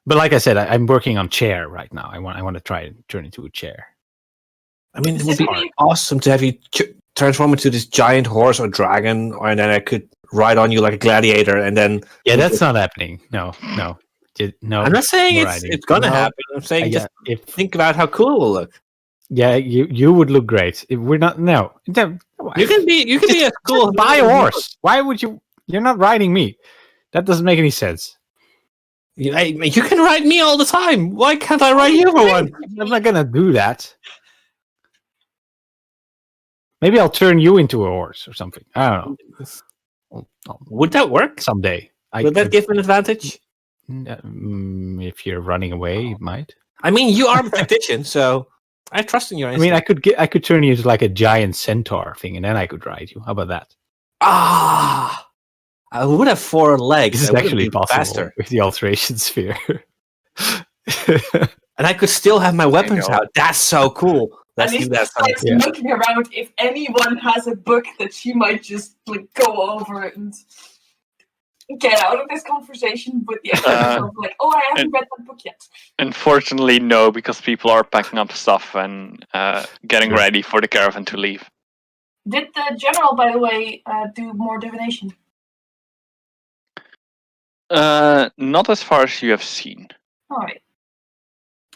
but like I said, I'm working on chair right now. I want to try and turn into a chair. I mean, it would be awesome to have you transform into this giant horse or dragon, and then I could ride on you like a gladiator, and then that's not happening. No. I'm not saying it's gonna happen. I'm saying just think about how cool it will look. Yeah, you would look great. If we're not. No, you can be as cool. Buy a horse. Why would you? You're not riding me. That doesn't make any sense. You can ride me all the time. Why can't I ride you for one? I'm not gonna do that. Maybe I'll turn you into a horse or something. I don't know. Would that work someday? Would that give an advantage? If you're running away, it might. I mean, you are a tactician, so I trust in your instinct. I mean, I could turn you into like a giant centaur thing, and then I could ride you. How about that? I would have 4 legs. This is actually possible faster with the alteration sphere. And I could still have my weapons out. That's so cool. Let's do that. Looking around if anyone has a book that she might just go over and get out of this conversation with the exception of I haven't read that book yet. Unfortunately, no, because people are packing up stuff and getting ready for the caravan to leave. Did the general, by the way, do more divination? Not as far as you have seen. All right.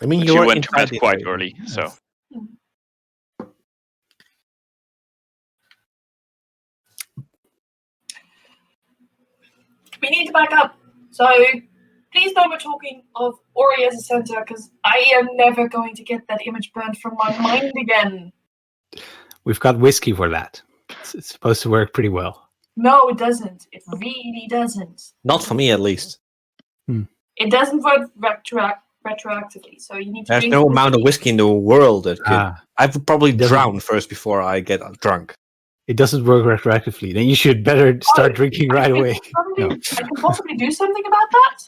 I mean, you went to bed quite early, so. We need to back up. So please don't be talking of Ori as a center, because I am never going to get that image burned from my mind again. We've got whiskey for that. It's supposed to work pretty well. No, it doesn't. It really doesn't. Not for me, at least. It doesn't work retroactively, so you need to. There's no amount of whiskey in the world that could. I would probably drown first before I get drunk. It doesn't work retroactively. Then you should better start drinking right away. I can possibly do something about that.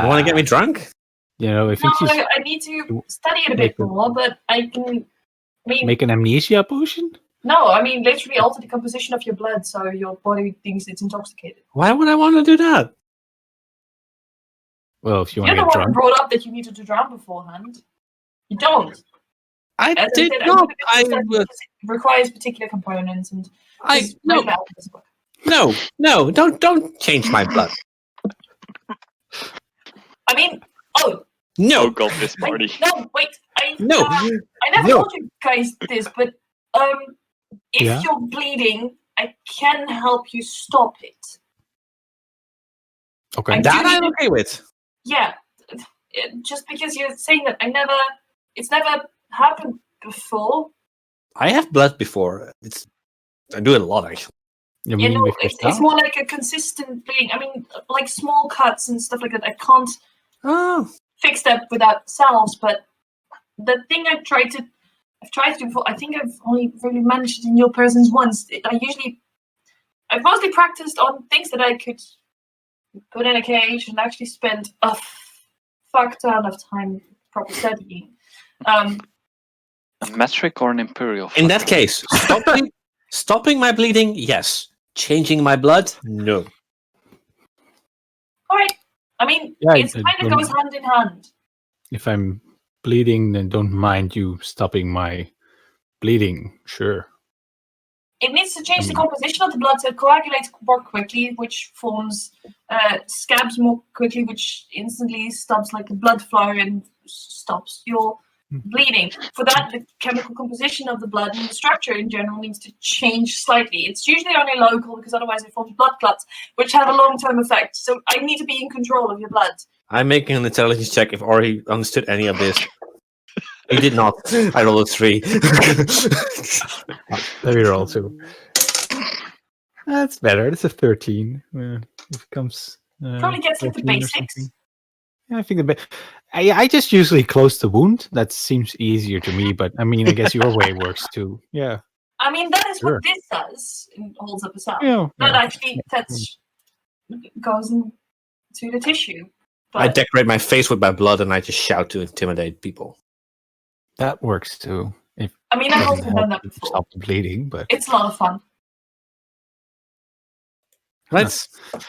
You want to get me drunk? I think I need to study it a bit more, but I can. Make an amnesia potion? No, I mean literally alter the composition of your blood so your body thinks it's intoxicated. Why would I want to do that? Well, if you want to get drunk. You're the one who brought up that you needed to drown beforehand. You don't. I did not. It requires particular components, and no, don't change my blood. I mean, no. Oh god, this party. I never told you guys this, but if you're bleeding, I can help you stop it. Okay, that I'm okay with. Yeah, just because you're saying that it's never happened before. I have blood before. I do it a lot actually. It's more like a consistent bleeding. I mean, like small cuts and stuff like that. I can't fix that without salves. But the thing I've tried to do before, I think I've only really managed it in your presence once. I've mostly practiced on things that I could put in a cage and actually spend a fuck ton of time probably studying. A metric or an imperial? In that case, stopping my bleeding, yes. Changing my blood, no. All right. I mean, Yeah, it kind of goes hand in hand. If I'm bleeding, then don't mind you stopping my bleeding. Sure. It needs to change the composition of the blood so it coagulates more quickly, which forms scabs more quickly, which instantly stops like the blood flow and stops your bleeding. For that, the chemical composition of the blood and the structure in general needs to change slightly. It's usually only local because otherwise it forms blood clots, which have a long-term effect. So I need to be in control of your blood. I'm making an intelligence check if Ori understood any of this. He did not. I rolled a 3. Let me roll too. That's better. That's a 13. If it comes, Probably gets like the 14 or basics. something. Yeah, I think I just usually close the wound. That seems easier to me, but I mean, I guess your way works too. Yeah. I mean, that is Sure. what this does. It holds up a sound. Yeah, That yeah. actually goes into the tissue. But I decorate my face with my blood and I just shout to intimidate people. That works too. If I mean, I've doesn't also help done that to before. stop the bleeding, but It's a lot of fun. Let's We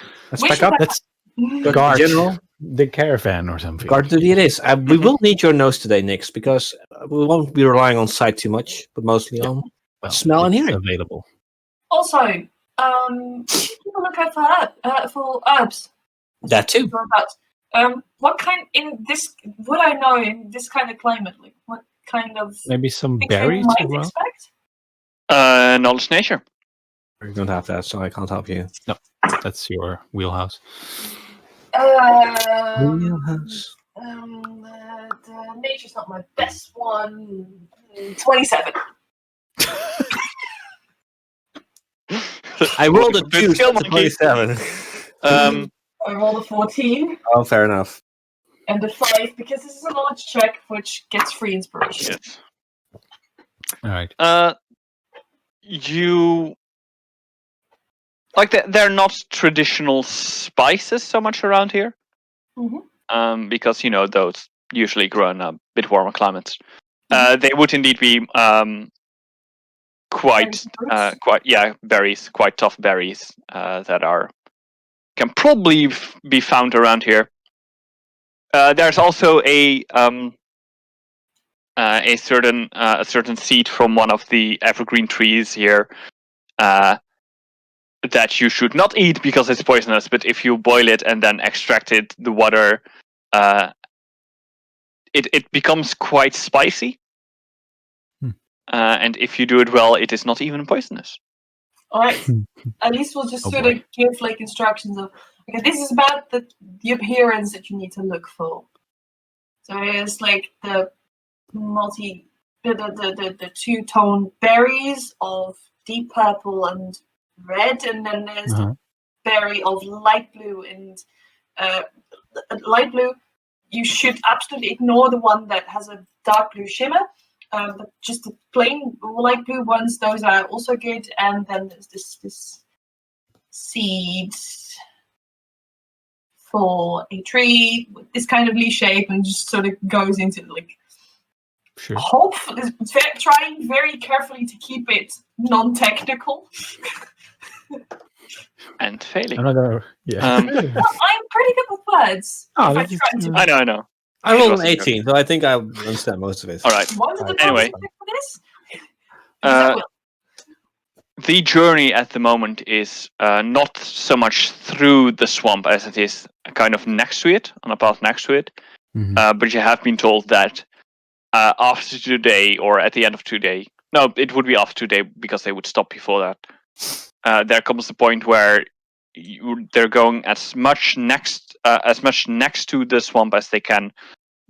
back should up. have- let's Go to guard General. the caravan or something. Guard duty it is. We will need your nose today, Nix, because we won't be relying on sight too much, but mostly on Well, smell and it's hearing. available. Also, we should keep a lookout for herbs. That too. What kind in this? Would I know in this kind of climate? Like, what kind of Maybe some things I berries might as well. expect? Knowledge nature. We don't have that, so I can't help you. That's your wheelhouse. Wheelhouse. The nature's not my best one. 27. I rolled a But 2, still so monkey. 27. I rolled a 14 Oh, fair enough. and a 5 because this is a knowledge check, which gets free inspiration. Yes. All right. You like they're not traditional spices so much around here, because those usually grow in a bit warmer climates. They would indeed be quite berries, quite tough berries that can probably be found around here. There's also a certain seed from one of the evergreen trees here that you should not eat because it's poisonous. But if you boil it and then extract it, the water, it becomes quite spicy. And if you do it well, it is not even poisonous. All right. At least we'll just sort of give like instructions of, okay, this is about the appearance that you need to look for. So there's like the two-tone berries of deep purple and red, and then there's the berry of light blue and light blue. You should absolutely ignore the one that has a dark blue shimmer. But just the plain light blue ones, those are also good. And then there's this seed for a tree with this kind of leaf shape and just sort of goes into like trying very carefully to keep it non-technical. And failing. Another, I'm pretty good with words. I know. I rolled an 18, so I think I understand most of it. All right. Anyway, for this? the journey at the moment is not so much through the swamp as it is kind of next to it, on a path next to it. But you have been told that after today, or at the end of today, no, it would be after today because they would stop before that. There comes the point where they're going as much next to the swamp as they can.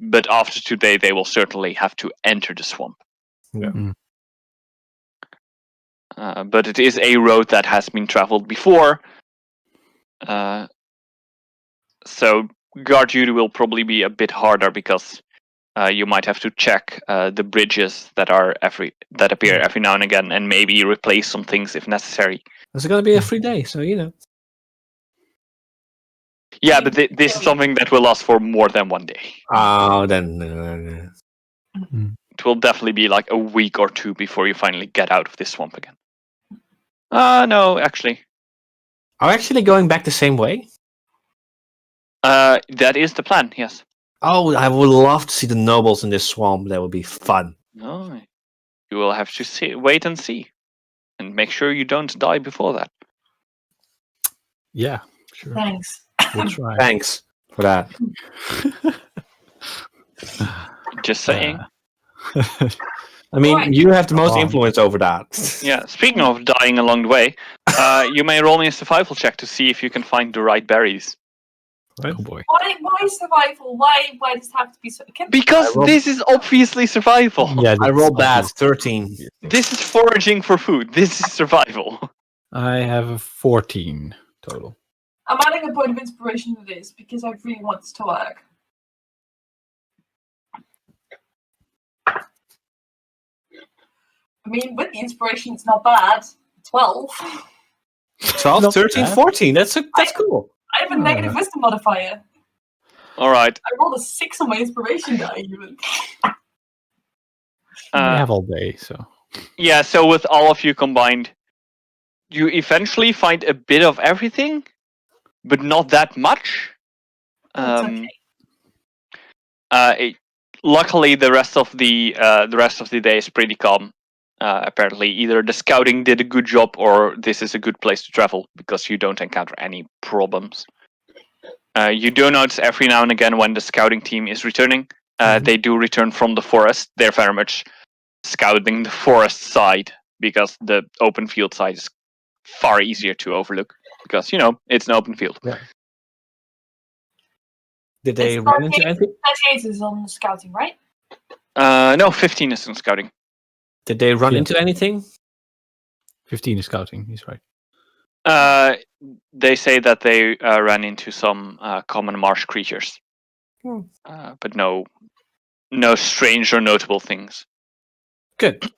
But after today, they will certainly have to enter the swamp. Yeah. But it is a road that has been traveled before. So guard duty will probably be a bit harder because you might have to check the bridges that appear every now and again, and maybe replace some things if necessary. It's going to be a free day, so Yeah, but this is something that will last for more than one day. Oh, then. It will definitely be like a week or two before you finally get out of this swamp again. No, actually. Are we actually going back the same way? That is the plan. Yes. Oh, I would love to see the nobles in this swamp. That would be fun. No, you will have to wait and see, and make sure you don't die before that. Yeah, sure. Thanks. We'll try. Thanks for that. Just saying. I mean, Right. you have the most Oh. influence over that. Yeah. Speaking of dying along the way, you may roll me a survival check to see if you can find the right berries. Oh boy. Why survival? Why does it have to be so? Because this is obviously survival. Yeah, I rolled bad. obvious. 13. This is foraging for food. This is survival. I have a 14 total. I'm adding a point of inspiration to this because I really want this to work. I mean, with the inspiration, it's not bad. 12. 12, Not 13, bad. 14. That's cool. I have a negative wisdom modifier. All right. I rolled a 6 on my inspiration die, even. We have all day, so. Yeah. So with all of you combined, you eventually find a bit of everything, but not that much. It's okay. Luckily, the rest of the day is pretty calm. Apparently, either the scouting did a good job, or this is a good place to travel because you don't encounter any problems. You do notice every now and again when the scouting team is returning. They do return from the forest. They're very much scouting the forest side because the open field side is far easier to overlook because it's an open field. Yeah. Did they It's run into anything? 38 is on scouting, right? No, 15 is on scouting. Did they run Yeah. into anything? 15 is scouting, he's right. They say that they ran into some common marsh creatures, but no strange or notable things. Good.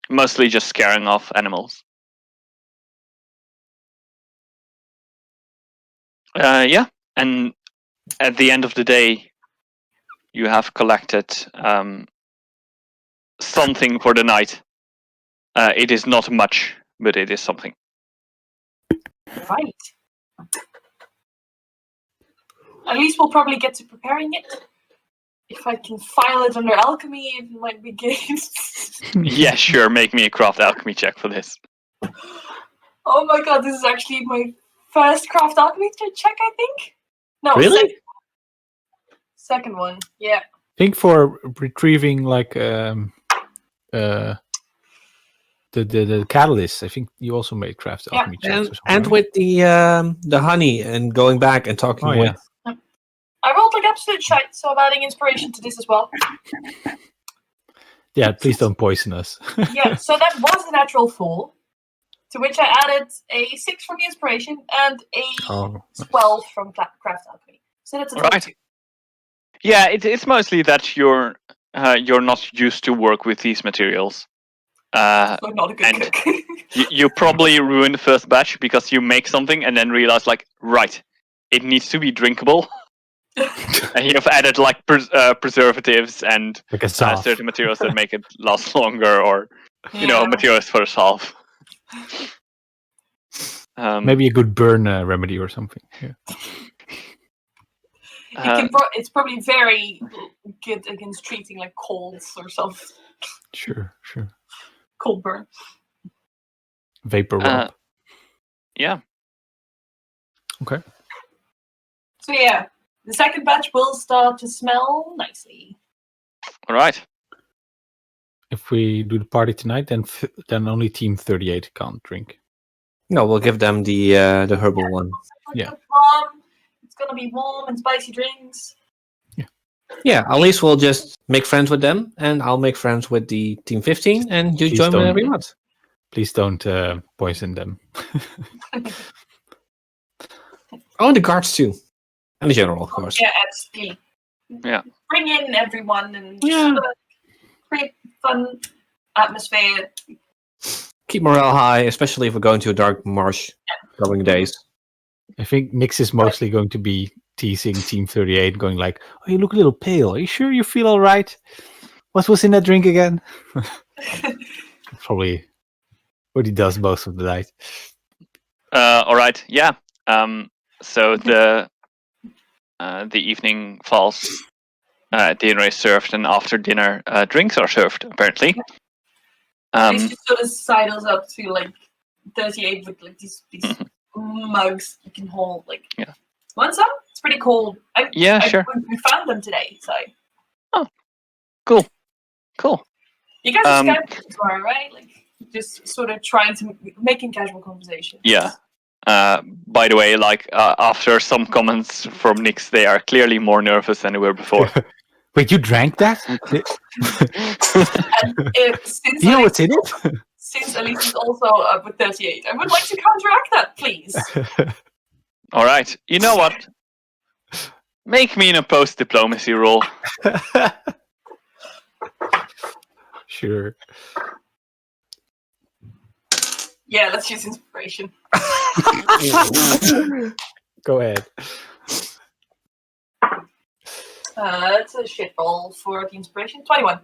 Mostly just scaring off animals. Yeah, and at the end of the day, you have collected something for the night. It is not much, but it is something. Right. At least we'll probably get to preparing it. If I can file it under alchemy, it might be good. Yeah, sure. Make me a craft alchemy check for this. Oh my god, this is actually my first craft alchemy check, I think? No, Really? second one, yeah. I think for retrieving like the catalyst, I think you also made craft alchemy checks or something. And right? with the honey and going back and talking Oh, with... yeah. I rolled like absolute shite, so I'm adding inspiration to this as well. Yeah, please don't poison us. Yeah, so that was a natural 4, to which I added a 6 from the inspiration and a 12 from craft alchemy. So that's a total Right. 2. Yeah, it's mostly that you're not used to work with these materials. So I'm not a good and cook. you probably ruin the first batch because you make something and then realize like, right, it needs to be drinkable. And you've added like preservatives and Like a salve. certain materials that make it last longer, or materials for a salve. Maybe a good burn remedy or something. Yeah. It's probably very good against treating like colds or something. Sure. Cold burn. Vapor rub. Yeah. Okay. So yeah, the second batch will start to smell nicely. All right. If we do the party tonight, then only Team 38 can't drink. No, we'll give them the herbal one. Yeah. It's gonna be warm and spicy drinks. Yeah, at least we'll just make friends with them, and I'll make friends with the Team 15, and you Please join don't. whenever you want. Please don't poison them. Oh, and the guards too. And the general, of course. Yeah, absolutely. Yeah. Bring in everyone and Yeah. create fun atmosphere. Keep morale high, especially if we're going to a dark marsh coming days. I think Nix is mostly going to be teasing Team 38, going like, "Oh, you look a little pale. Are you sure you feel all right? What was in that drink again?" Probably what he does most of the night. All right. Yeah. So the the evening falls, dinner is served, and after dinner, drinks are served. Apparently, This just sort of sidles up to like 38 with like these mugs you can hold. Like, want some? It's pretty cool. Sure. We found them today, so. Oh, cool. You guys are Skype tomorrow, right? Like, just sort of trying to making casual conversation. Yeah. By the way, like after some comments from Nix, they are clearly more nervous than they were before. Wait, you drank that? Since You know what's in it? Since Elise is also up with 38, I would like to counteract that, please. All right. You know what? Make me an opposed diplomacy roll. Sure. Yeah, let's use inspiration. Go ahead. It's a shit roll for the inspiration. 21.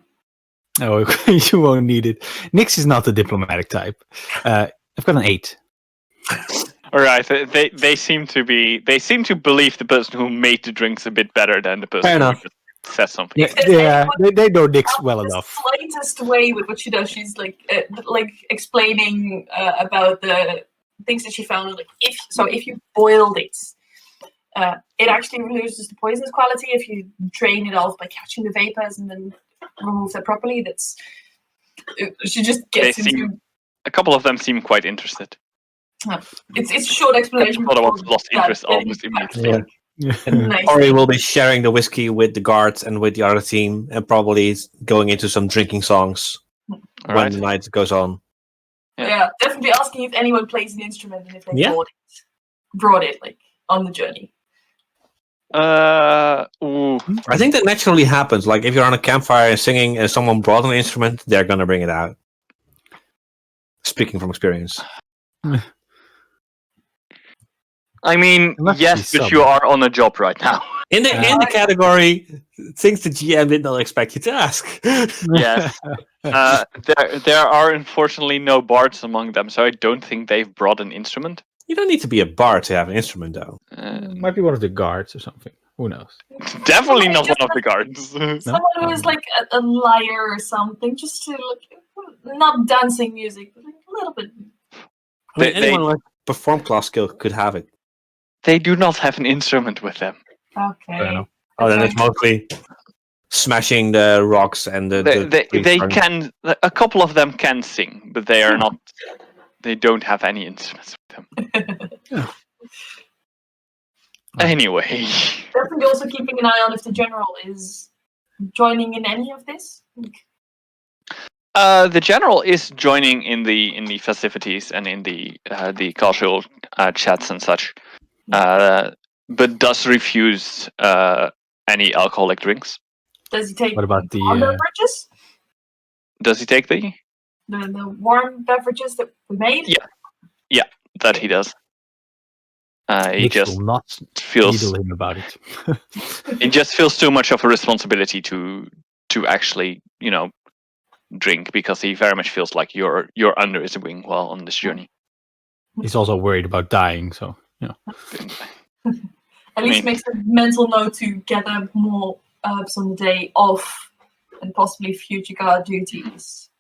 Oh, you won't need it. Nix is not the diplomatic type. I've got an 8. All right. They seem to believe the person who made the drinks a bit better than the person who just said something. Yeah, they know Nix well enough. The slightest way with what she does, she's like explaining about the things that she found. Like if you boiled it, it actually loses the poisonous quality. If you drain it off by catching the vapors and then remove that properly, she just gets into. A couple of them seem quite interested. It's a short explanation. I thought I was lost interest almost immediately. Nice. Ori will be sharing the whiskey with the guards and with the other team, and probably going into some drinking songs when the night goes on. Yeah, definitely asking if anyone plays an instrument and if they brought it like on the journey. I think that naturally happens. Like if you're on a campfire and singing and someone brought an instrument, they're gonna bring it out. Speaking from experience. I mean, yes, but you are on a job right now. In the category, things the GM did not expect you to ask. Yes. There are unfortunately no bards among them, so I don't think they've brought an instrument. You don't need to be a bard to have an instrument, though. Might be one of the guards or something. Who knows? Definitely not one of the guards. Someone who is like a lyre or something, just to not dancing music, but like a little bit. I mean, anyone with perform class skill could have it. They do not have an instrument with them. Okay. Oh, then it's mostly smashing the rocks and they can. A couple of them can sing, but they are not. They don't have any instruments with them. Anyway, definitely also keeping an eye on if the general is joining in any of this. The general is joining in the festivities and in the casual chats and such, but does refuse any alcoholic drinks. Does he take what about the warm beverages? Does he take the warm beverages that we made? Yeah, that he does. He Nick just will not feels needle him about it. It just feels too much of a responsibility to actually, drink, because he very much feels like you're under his wing while on this journey. He's also worried about dying, so At least makes a mental note to gather more herbs on the day off and possibly future guard duties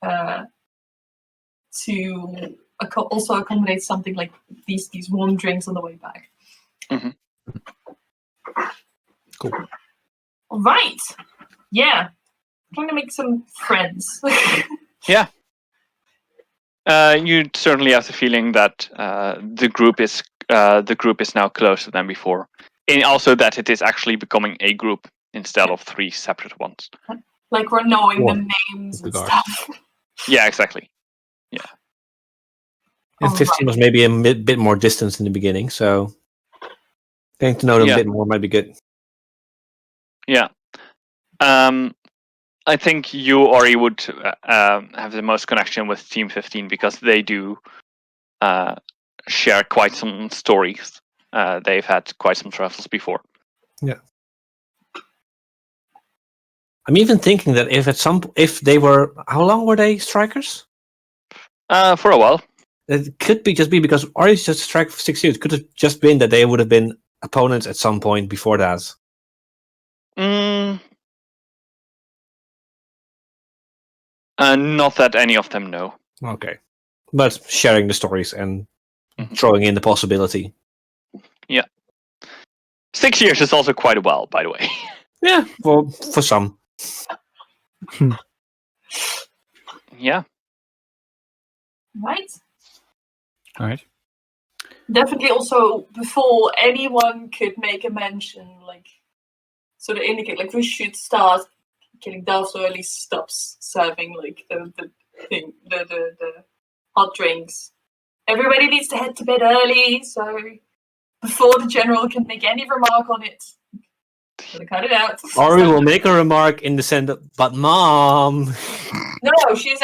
to also accommodate something like these warm drinks on the way back. Mm-hmm. Cool. All right. Yeah. I'm trying to make some friends. Yeah. You certainly have the feeling that the group is now closer than before, and also that it is actually becoming a group instead of 3 separate ones. Like we're knowing the names and stuff. Yeah, exactly. Yeah. And 15 was maybe a bit more distance in the beginning, so getting to know them a bit more might be good. Yeah. I think you, Ori, would have the most connection with Team 15 because they do share quite some stories. They've had quite some travels before. Yeah. I'm even thinking that if they were, how long were they strikers? For a while. It could be because Ori's just strike for 6 years. Could have just been that they would have been opponents at some point before that. Not that any of them know. Okay. But sharing the stories and Mhm. throwing in the possibility. 6 years is also quite a while, by the way. Yeah, well, for some. Yeah. Right? All right. Definitely also, before anyone could make a mention, like, sort of indicate, like, we should start killing doves or at least stops serving, like, the thing, the hot drinks. Everybody needs to head to bed early, so before the general can make any remark on it, gotta cut it out. Or we will make a remark in the sense of, but Mom! No, she's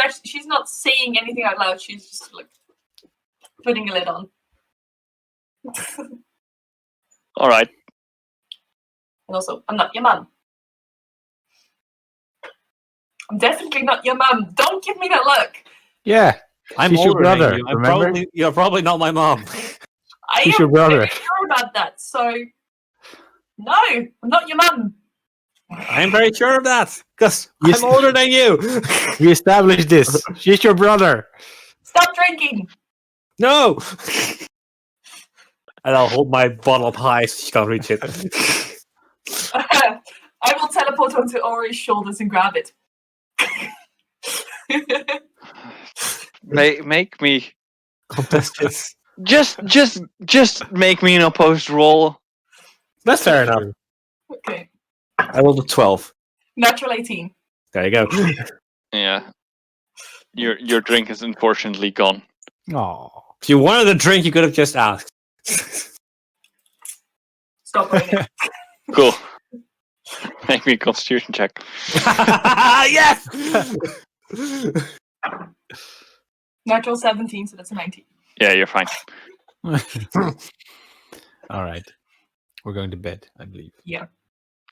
not saying anything out loud. She's just like putting a lid on. All right. And also, I'm not your mum. I'm definitely not your mum. Don't give me that look. Yeah. I'm She's your older than brother, you. remember? You're probably not my mom. I She's am your brother. very sure about that. So, no, I'm not your mum. I'm very sure of that. Because Yes. I'm older than you. We established this. She's your brother. Stop drinking. No! And I'll hold my bottle up high so she can't reach it. I will teleport onto Ori's shoulders and grab it. Make me Contest. just make me an opposed roll. That's fair enough. Okay. I rolled a 12. Natural 18. There you go. Yeah. Your drink is unfortunately gone. Oh. If you wanted a drink, you could have just asked. Stop raining. Cool. Make me a constitution check. Yes! Natural 17, so that's a 19. Yeah, you're fine. All right. We're going to bed, I believe. Yeah.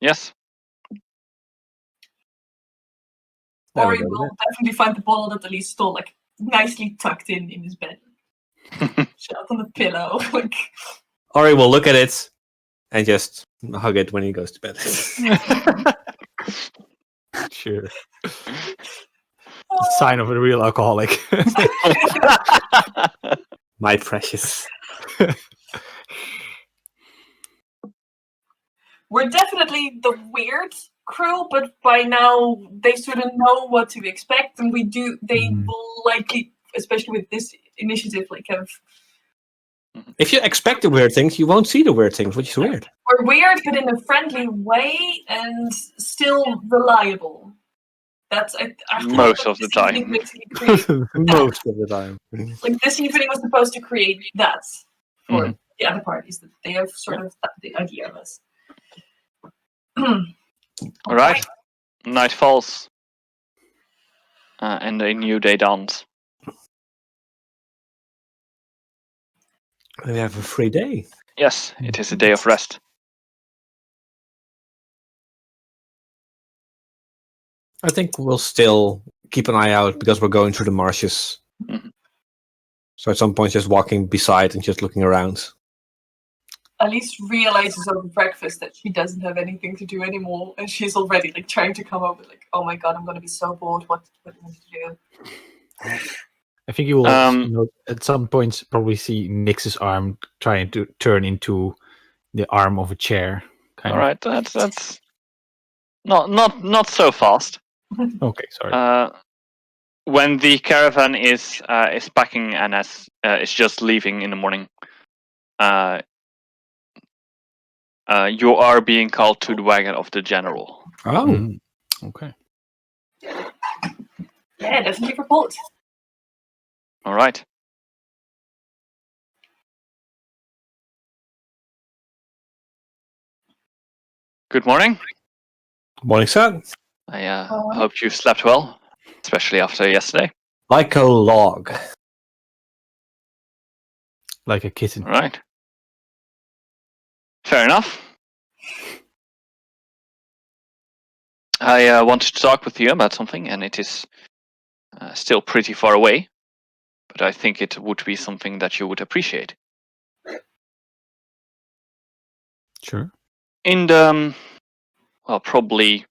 Yes. Ori will definitely find the bottle that Elise stole, like, nicely tucked in his bed. Shut up on the pillow. Like, Ori will look at it and just hug it when he goes to bed. Sure. Sign of a real alcoholic. My precious. we're definitely the weird crew, but by now they sort of know what to expect, and they will likely, especially with this initiative, like have. If you expect the weird things, you won't see the weird things, which is weird. We're weird, but in a friendly way, and still reliable. That's I Most of the time. Most of the time. Like this evening was supposed to create that for the other parties, that they have sort of the idea of us. All right. Night falls. And a new day dawns. We have a free day. Yes, it is a day of rest. I think we'll still keep an eye out because we're going through the marshes. So at some point, just walking beside and just looking around. Elise realizes over breakfast that she doesn't have anything to do anymore, and she's already like trying to come up with like, "Oh my god, I'm going to be so bored. What do I need to do?" I think you will at some points probably see Nix's arm trying to turn into the arm of a chair. All right, that's not so fast. Okay, sorry. When the caravan is packing and is just leaving in the morning, you are being called to the wagon of the general. Oh, okay. Yeah, definitely report. All right. Good morning. morning, sir. I hope you slept well, especially after yesterday. Like a log. Like a kitten. All right. Fair enough. I wanted to talk with you about something, and it is still pretty far away, but I think it would be something that you would appreciate. Sure. In the probably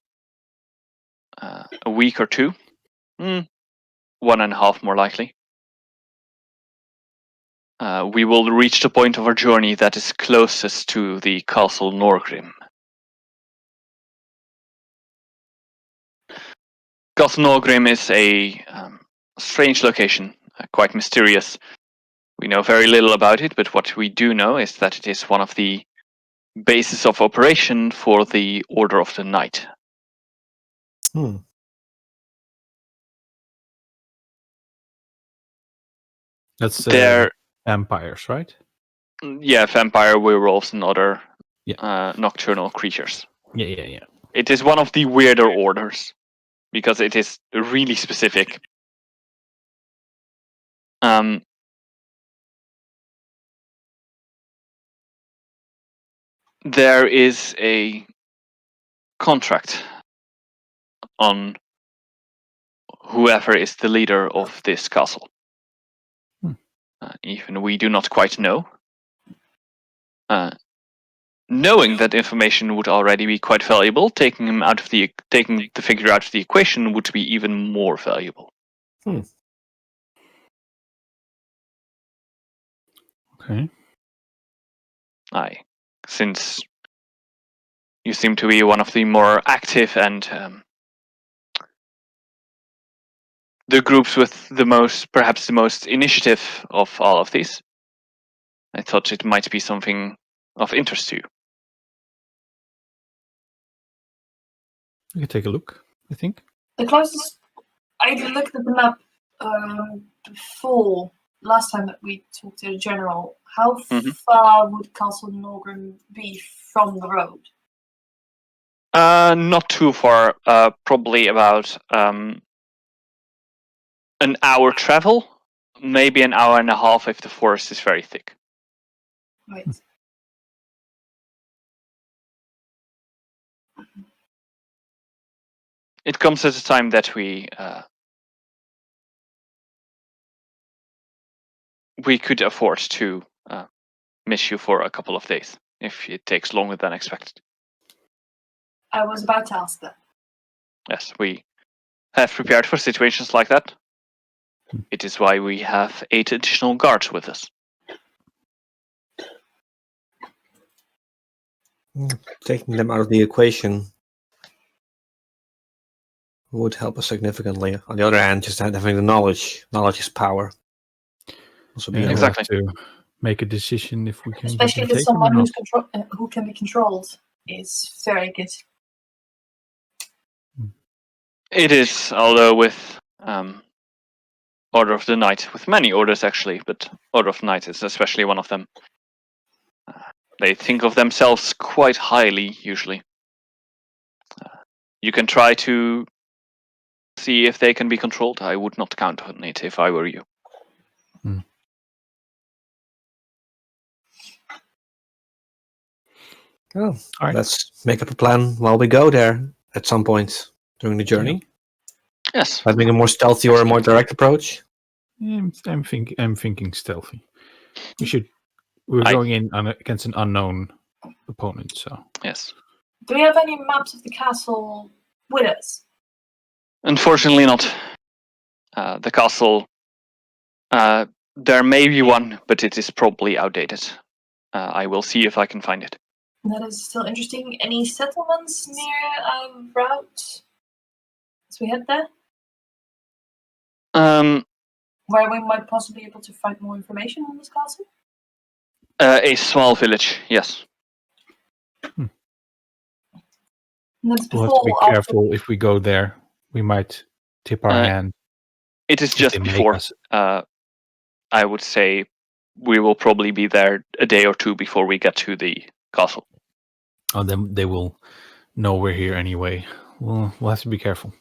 a week or two. 1.5 more likely. We will reach the point of our journey that is closest to the Castle Norgrim. Castle Norgrim is a strange location, quite mysterious. We know very little about it, but what we do know is that it is one of the bases of operation for the Order of the Night. That's They're vampires, right? Yeah, vampire, werewolves, and other nocturnal creatures. Yeah. It is one of the weirder orders because it is really specific. There is a contract on whoever is the leader of this castle. Even we do not quite know. Knowing that information would already be quite valuable, taking the figure out of the equation would be even more valuable. Okay. Since you seem to be one of the more active and the groups with perhaps the most initiative of all of these, I thought it might be something of interest to you. We can take a look, I think. The closest, I looked at the map before, last time that we talked to the general. How far would Castle Norgrim be from the road? Not too far, probably about an hour travel, maybe an hour and a half if the forest is very thick. Right. It comes at a time that we could afford to miss you for a couple of days if it takes longer than expected. I was about to ask that. Yes, we have prepared for situations like that. It is why we have 8 additional guards with us. Taking them out of the equation would help us significantly. On the other hand, just having the knowledge is power. Also, Yeah, exactly. we'll have to make a decision if we can. Especially if it's someone who can be controlled is very good. It is, although with Order of the Night, with many orders actually, but Order of the Night is especially one of them. They think of themselves quite highly, usually. You can try to see if they can be controlled. I would not count on it if I were you. Oh, all right. Let's make up a plan while we go there at some point during the journey. Yes. Having a more stealthy or a more direct approach. I'm thinking stealthy. We're going in against an unknown opponent, so Yes. Do we have any maps of the castle with us? Unfortunately not. The castle, there may be one, but it is probably outdated. I will see if I can find it. That is still interesting. Any settlements near route as we head there? Where we might possibly be able to find more information on this castle? A small village, yes. We'll have to be careful if we go there. We might tip our hand. It is just before. I would say we will probably be there a day or two before we get to the castle. Oh, then they will know we're here anyway. We'll have to be careful.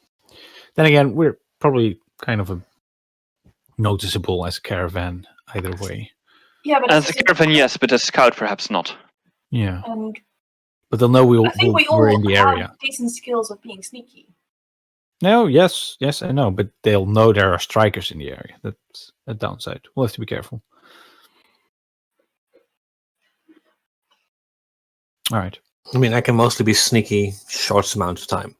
Then again, we're probably kind of noticeable as a caravan either way. Yeah, but as a caravan, yes, but as a scout, perhaps not. Yeah, but they'll know we're in the area. Have decent skills of being sneaky. No, yes, I know, but they'll know there are strikers in the area. That's a downside. We'll have to be careful. All right. I mean, I can mostly be sneaky short amount of time.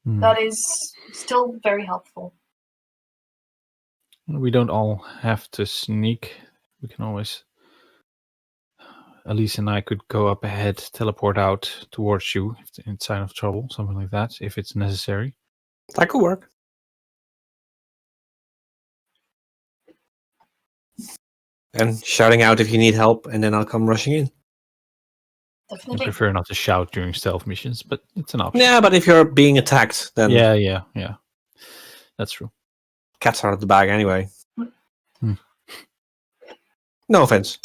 That is still very helpful. We don't all have to sneak. We can always... Elise and I could go up ahead, teleport out towards you if in sign of trouble, something like that, if it's necessary. That could work. And shouting out if you need help, and then I'll come rushing in. I Definitely. prefer not to shout during stealth missions, but it's an option. Yeah, but if you're being attacked, then Yeah. That's true. cat's out of the bag anyway. Hmm. No offense.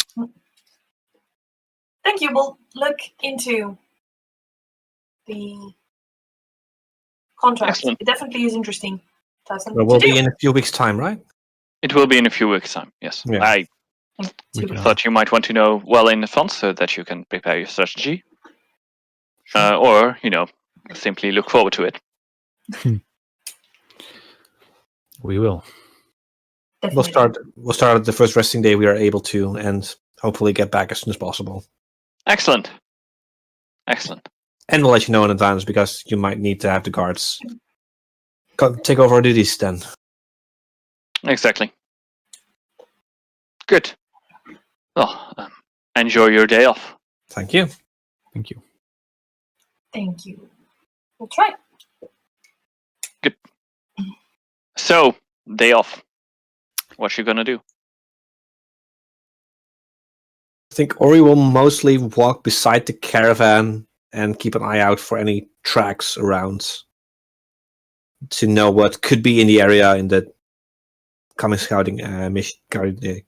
Thank you. We'll look into the contract. Excellent. It definitely is interesting. Well, we'll be in a few weeks' time, right? It will be in a few weeks' time. Yes, Yeah. I We can- thought you might want to know well in advance so that you can prepare your strategy, or simply look forward to it. We will. Definitely. We'll start at the first resting day we are able to, and hopefully get back as soon as possible. Excellent. And we'll let you know in advance because you might need to have the guards take over our duties then. Exactly. Good. Well, enjoy your day off. Thank you. Thank you. Thank you. We'll try. So, day off. What you gonna do? I think Ori will mostly walk beside the caravan and keep an eye out for any tracks around to know what could be in the area in the coming scouting mission. Day.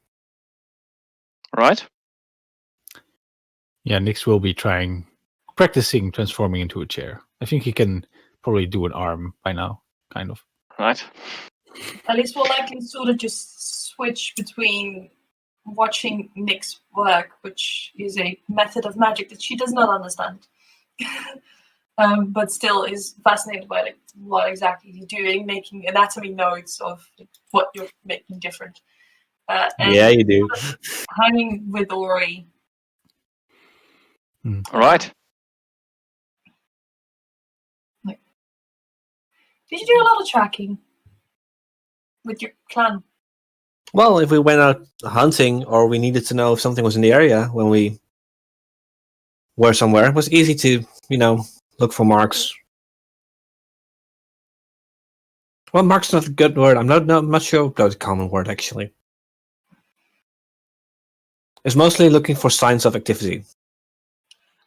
Right? Yeah, Nix will be practicing transforming into a chair. I think he can probably do an arm by now, kind of. Right. At least we'll likely sort of just switch between watching Nick's work, which is a method of magic that she does not understand. But still is fascinated by what exactly he's doing, making anatomy notes of what you're making different. And Yeah, you do. hanging with Ori. All right. Did you do a lot of tracking with your clan? Well, if we went out hunting or we needed to know if something was in the area when we were somewhere, it was easy to, look for marks. Well, mark's not a good word. I'm not sure about the common word, actually. It's mostly looking for signs of activity.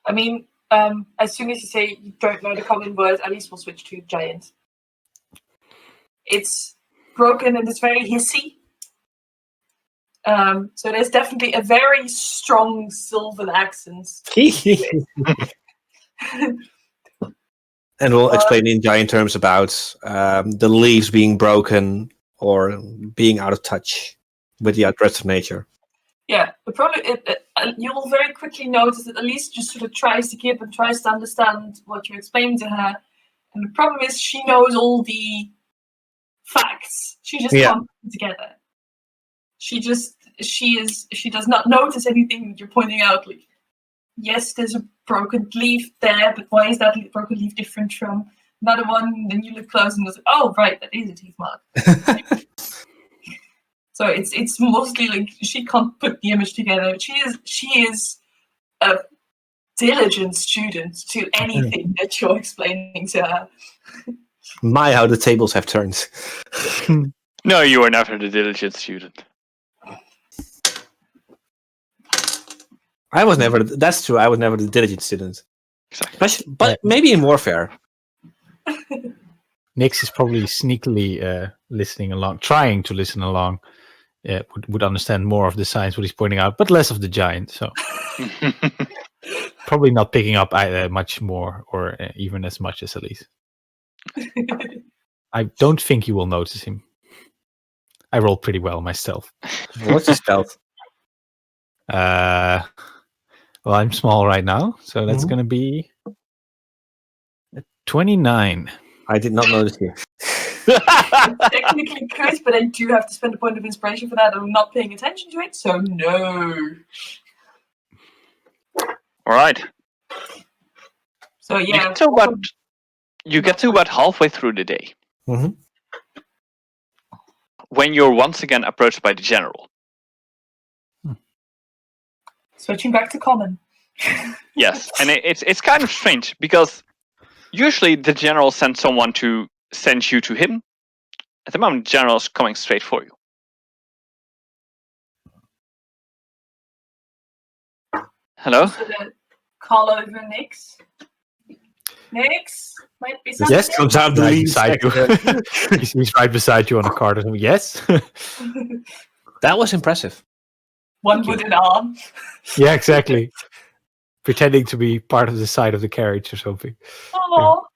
I mean, as soon as you say you don't know the common words, at least we'll switch to giant. It's broken and it's very hissy. So there's definitely a very strong Sylvan accent. And we'll explain in giant terms about the leaves being broken or being out of touch with the rest of nature. Yeah, the problem you will very quickly notice that Elise just sort of tries to keep and tries to understand what you're explaining to her. And the problem is she knows all the facts. She just can't put them together. She does not notice anything that you're pointing out. Like, yes, there's a broken leaf there, but why is that broken leaf different from another one? And then you look close and it's like, oh, right, that is a teeth mark. So it's mostly like she can't put the image together. She is a diligent student to anything that you're explaining to her. My, how the tables have turned. No, you are never the diligent student. That's true, I was never the diligent student. Exactly. But maybe in warfare. Nix is probably sneakily listening along, trying to listen along. Would understand more of the signs what he's pointing out, but less of the giant. So probably not picking up much more or even as much as Elise. I don't think you will notice him. I rolled pretty well myself. What's his stealth? Well, I'm small right now, so that's going to be 29. I did not notice you. Technically good, but I do have to spend a point of inspiration for that. I'm not paying attention to it, so no. All right. So You yeah. get to about halfway through the day Mhm. when you're once again approached by the general. Switching back to common. Yes, and it's kind of strange because usually the general sends someone to send you to him. At the moment, the general is coming straight for you. Hello? Should I call over Nix? Nix? Might be something. Yes, comes out the Right lead beside you. sector. He's right beside you on a cart. Yes. That was impressive. One Thank you. with an arm. Yeah, exactly. Pretending to be part of the side of the carriage or something. Oh.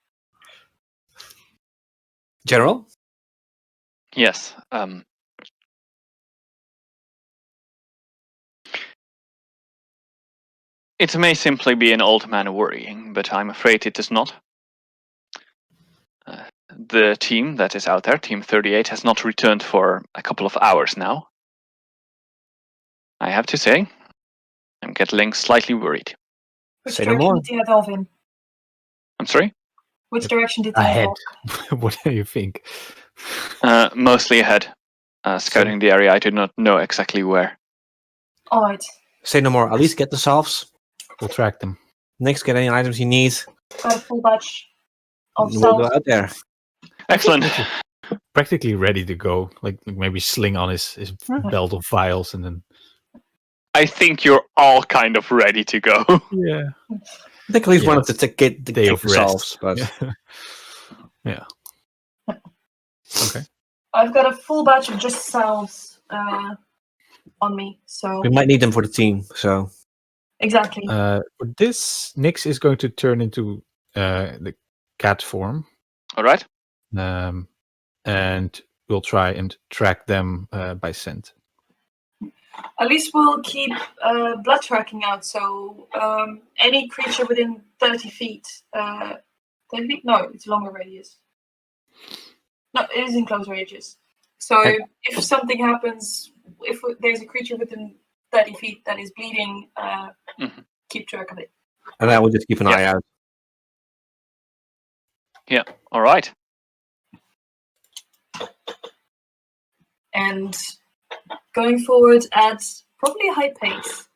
General? Yes. It may simply be an old man worrying, but I'm afraid it is not. The team that is out there, Team 38, has not returned for a couple of hours now. I have to say, I'm getting slightly worried. Which Say no direction more. did he head off in? I'm sorry? Which direction did he head Ahead. off? What do you think? Mostly ahead. Scouting the area, I do not know exactly where. Alright. Say no more. At least get the salves. We'll track them. Next, get any items you need. Got a full batch of We'll stuff. go out there. Excellent. Practically ready to go. Like maybe sling on his belt of vials and then. I think you're all kind of ready to go. Yeah. I think at least Yeah, one of the get the Day take of the rest. salves, but Yeah. Okay. I've got a full batch of just salves on me, so we might need them for the team. So exactly. For this, Nyx is going to turn into the cat form. All right. And we'll try and track them by scent. At least we'll keep blood tracking out, so any creature within 30 feet. 30 feet? No, it's a longer radius. No, it is in close radius. So if something happens, if there's a creature within 30 feet that is bleeding, keep track of it. and I will just keep an eye out. Yeah. All right. And going forward at probably a high pace.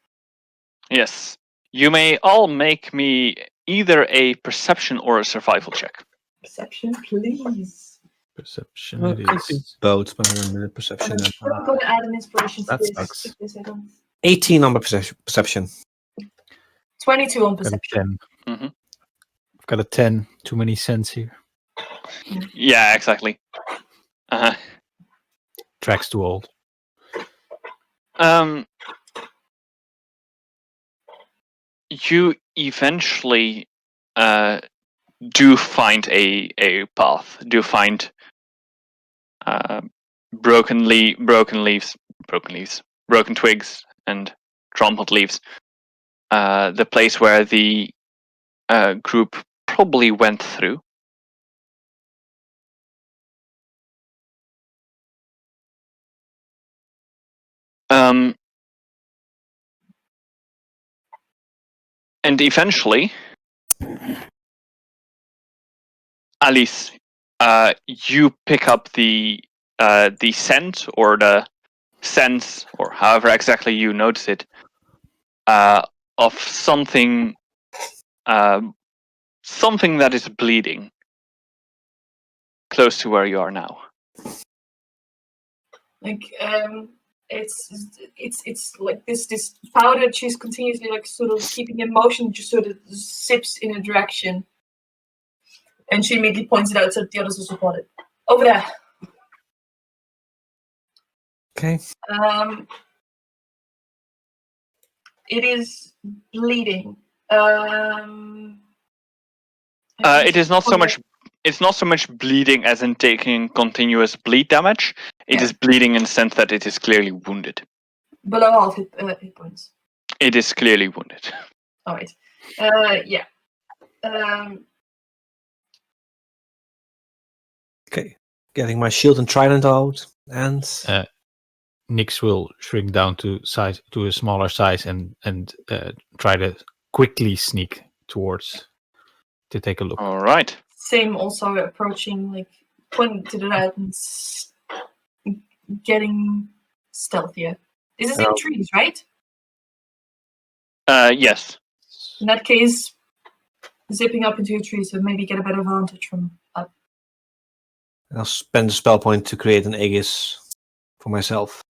Yes. You may all make me either a perception or a survival check. Perception, please. Perception it is. Both, but the perception. I'm going to add an inspiration to That this. sucks. If this I don't. 18 on the perception. 22 on Got a perception. 10. Mhm. I've got a 10. Too many cents here. Yeah, exactly. Uh-huh. Track's too old. You eventually do find a path. Do find broken twigs, and trampled leaves. The place where the group probably went through. And eventually, Alice, you pick up the scent or the sense, or however exactly you notice it, of something that is bleeding close to where you are now. Like it's like this powder that she's continuously like sort of keeping in motion, just sort of sips in a direction, and she immediately points it out so that the others also spot it. Over there. Okay. It is bleeding. It is not so much. It's not so much bleeding as in taking continuous bleed damage. It is bleeding in the sense that it is clearly wounded. Below half hit points. It is clearly wounded. All right. Yeah. Okay. Getting my shield and trident out, and Nyx will shrink down to a smaller size and try to quickly sneak towards to take a look. All right. Same, also approaching, like pointing to the red and getting stealthier. This is in trees, right? Yes. In that case, zipping up into a tree, so maybe get a better vantage from up. I'll spend a spell point to create an Aegis for myself.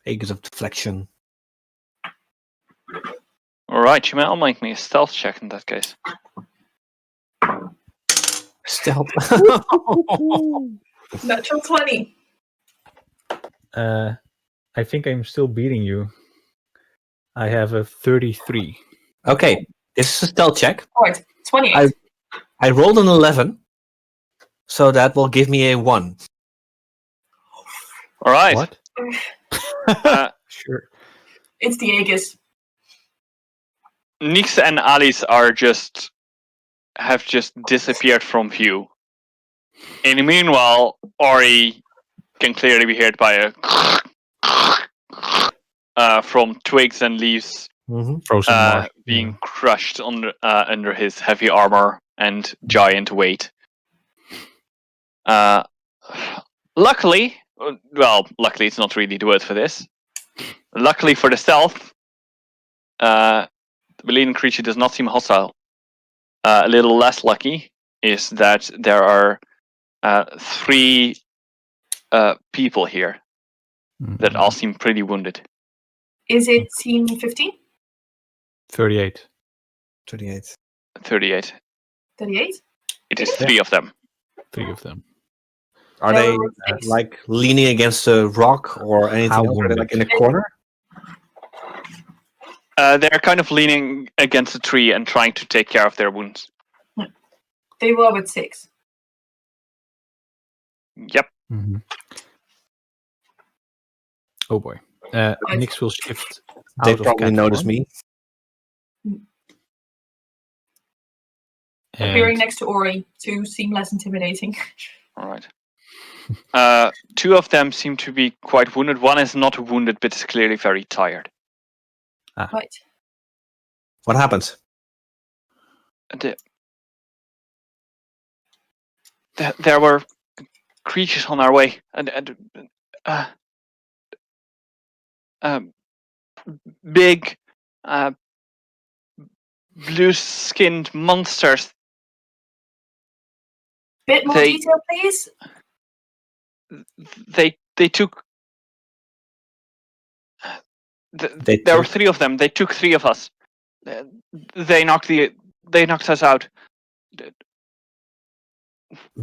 Aegis of deflection. All right. You may all make me a stealth check in that case. Stealth. Natural 20. I think I'm still beating you. I have a 33. Okay, this is a stealth check. Alright, 28. I rolled an 11, so that will give me a 1. All right. What? Sure. It's the Aegis. Nix and Alice have just disappeared from view. In the meanwhile, Ori can clearly be heard by a from twigs and leaves Frozen marsh. being crushed under his heavy armor and giant weight. Luckily it's not really the word for this. Luckily for the stealth, the bleeding creature does not seem hostile. A little less lucky is that there are 3 people here that all seem pretty wounded. Is it team 15? 38. 38. 38. 38? It is 3 of them. 3 of them. Are No, they six. like leaning against a rock or anything How else? Are they like in a wounded? corner? They're kind of leaning against a tree and trying to take care of their wounds. They were with 6. Yep. Mm-hmm. Oh boy. Nix will shift. They out of probably cat notice form me. Appearing and- next to Ori to seem less intimidating. All right. 2 of them seem to be quite wounded. One is not wounded, but is clearly very tired. Right. What happens? There were creatures on our way, and big, blue-skinned monsters. Bit more detail, please. They took. There were 3 of them. They took 3 of us. They knocked us out.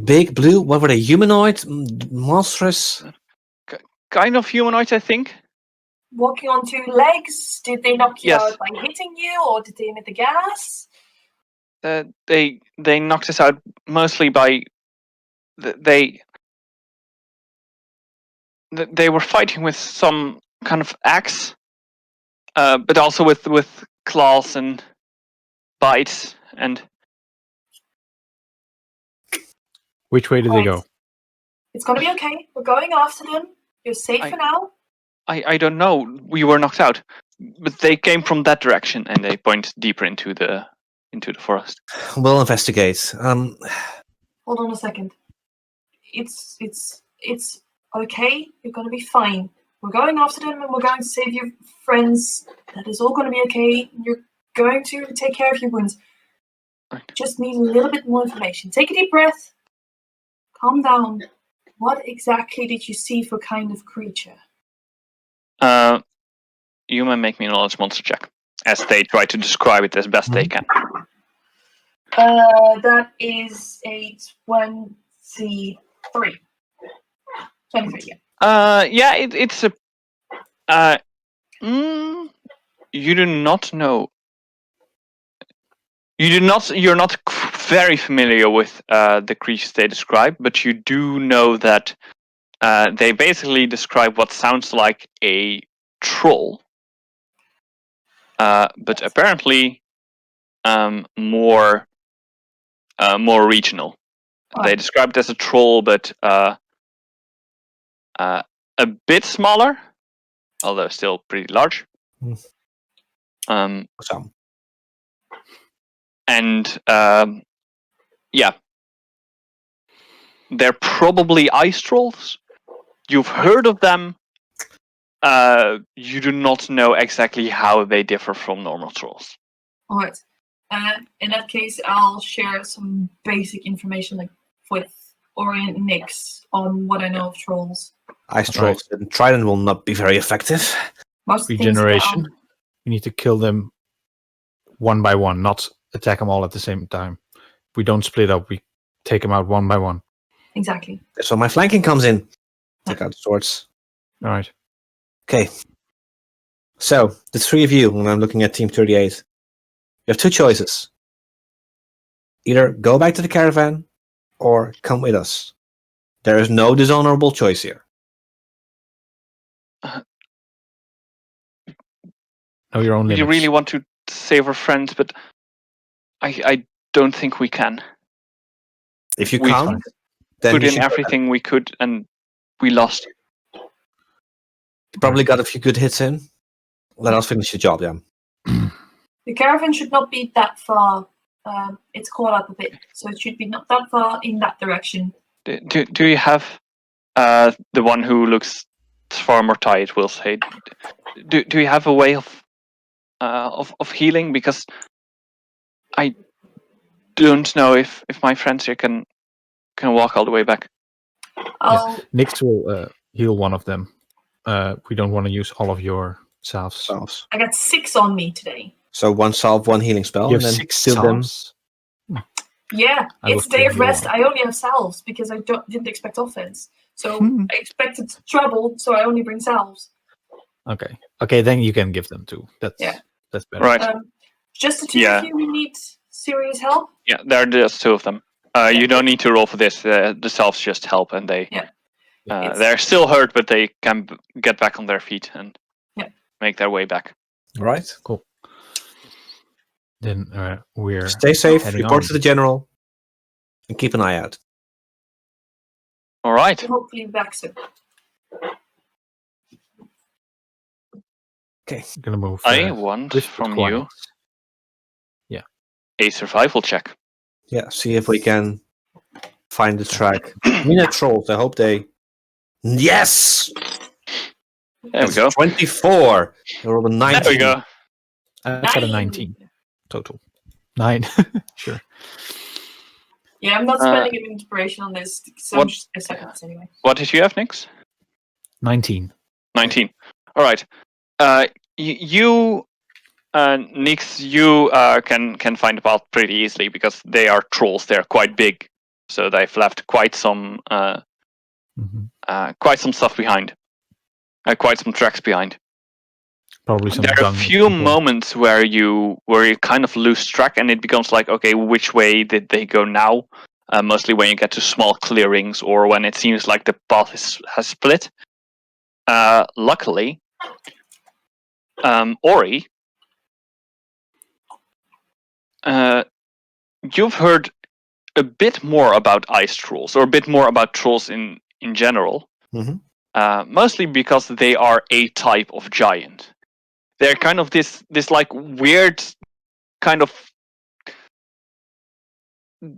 Big blue? What were they? Humanoid? Monstrous? Kind of humanoids, I think. Walking on 2 legs. Did they knock you Yes. out by hitting you, or did they emit the gas? They knocked us out mostly by they were fighting with some kind of axe, but also with claws and bites and. Which way did they go? It's gonna be okay. We're going after them. You're safe for now. I don't know. We were knocked out, but they came from that direction, and they point deeper into the forest. We'll investigate. Hold on a second. It's okay. You're gonna be fine. We're going after them, and we're going to save your friends. That is all gonna be okay. You're going to take care of your wounds. Right. Just need a little bit more information. Take a deep breath. Calm down. What exactly did you see for kind of creature? You may make me a knowledge monster check, as they try to describe it as best they can. That is a 23. 23, yeah. Yeah, it's a. You do not know. You're not very familiar with the creatures they describe, but you do know that they basically describe what sounds like a troll, but apparently more regional. Oh. They describe it as a troll, but a bit smaller, although still pretty large. Some. And yeah, they're probably ice trolls. You've heard of them. You do not know exactly how they differ from normal trolls. All right. In that case, I'll share some basic information with Ori and Nix on what I know of trolls. Ice trolls and Trident will not be very effective. Most Regeneration. We need to kill them one by one, not attack them all at the same time. If we don't split up, we take them out one by one. Exactly. That's where my flanking comes in. Take out the swords. All right. Okay. So, the three of you, when I'm looking at Team 38, you have two choices. Either go back to the caravan, or come with us. There is no dishonorable choice here. Know your own limits. You really want to save our friends, but I don't think we can. If you We can't, then put you in should everything we could, and we lost. probably got a few good hits in. Let us finish the job, then. The caravan should not be that far. It's caught up a bit, so it should be not that far in that direction. Do you have the one who looks far more tired? Will say. Do you have a way of healing? Because I don't know if my friends here can walk all the way back. I'll Nix will heal one of them. We don't want to use all of your salves. I got 6 on me today. So one salve, one healing spell, You and have then 6 steal them. salves? Yeah, I will it's day of still heal rest. one. I only have salves because I didn't expect offense. So I expected trouble, so I only bring salves. Okay. Okay, then you can give them too. That's better. Right. Just the two of you, we need serious help. Yeah, there are just 2 of them. You don't need to roll for this. The selves just help, and they they're still hurt, but they can get back on their feet and make their way back. Right. Cool. Then we're Stay safe, heading report on. to the general, and keep an eye out. All right. Hopefully back soon. Okay. Gonna move. I want with from quiet. you Yeah. a survival check. Yeah, see if we can find the track. Mina trolls, I hope they... Yes! There we go. 24! I rolled a 19. There we go. I got a 19 total. 9. Sure. Yeah, I'm not spending an inspiration on this, so I'm just going to second this anyway. What did you have, Nix? 19. 19. All right. You, Nix, you can find the path pretty easily because they are trolls. They're quite big, so they've left quite some stuff behind. Quite some tracks behind. Probably some. There are a few moments where you kind of lose track, and it becomes like, okay, which way did they go now? Mostly when you get to small clearings or when it seems like the path has split. Luckily, Ori, you've heard a bit more about ice trolls, or a bit more about trolls in general. Mm-hmm. Mostly because they are a type of giant. They're kind of this like weird kind of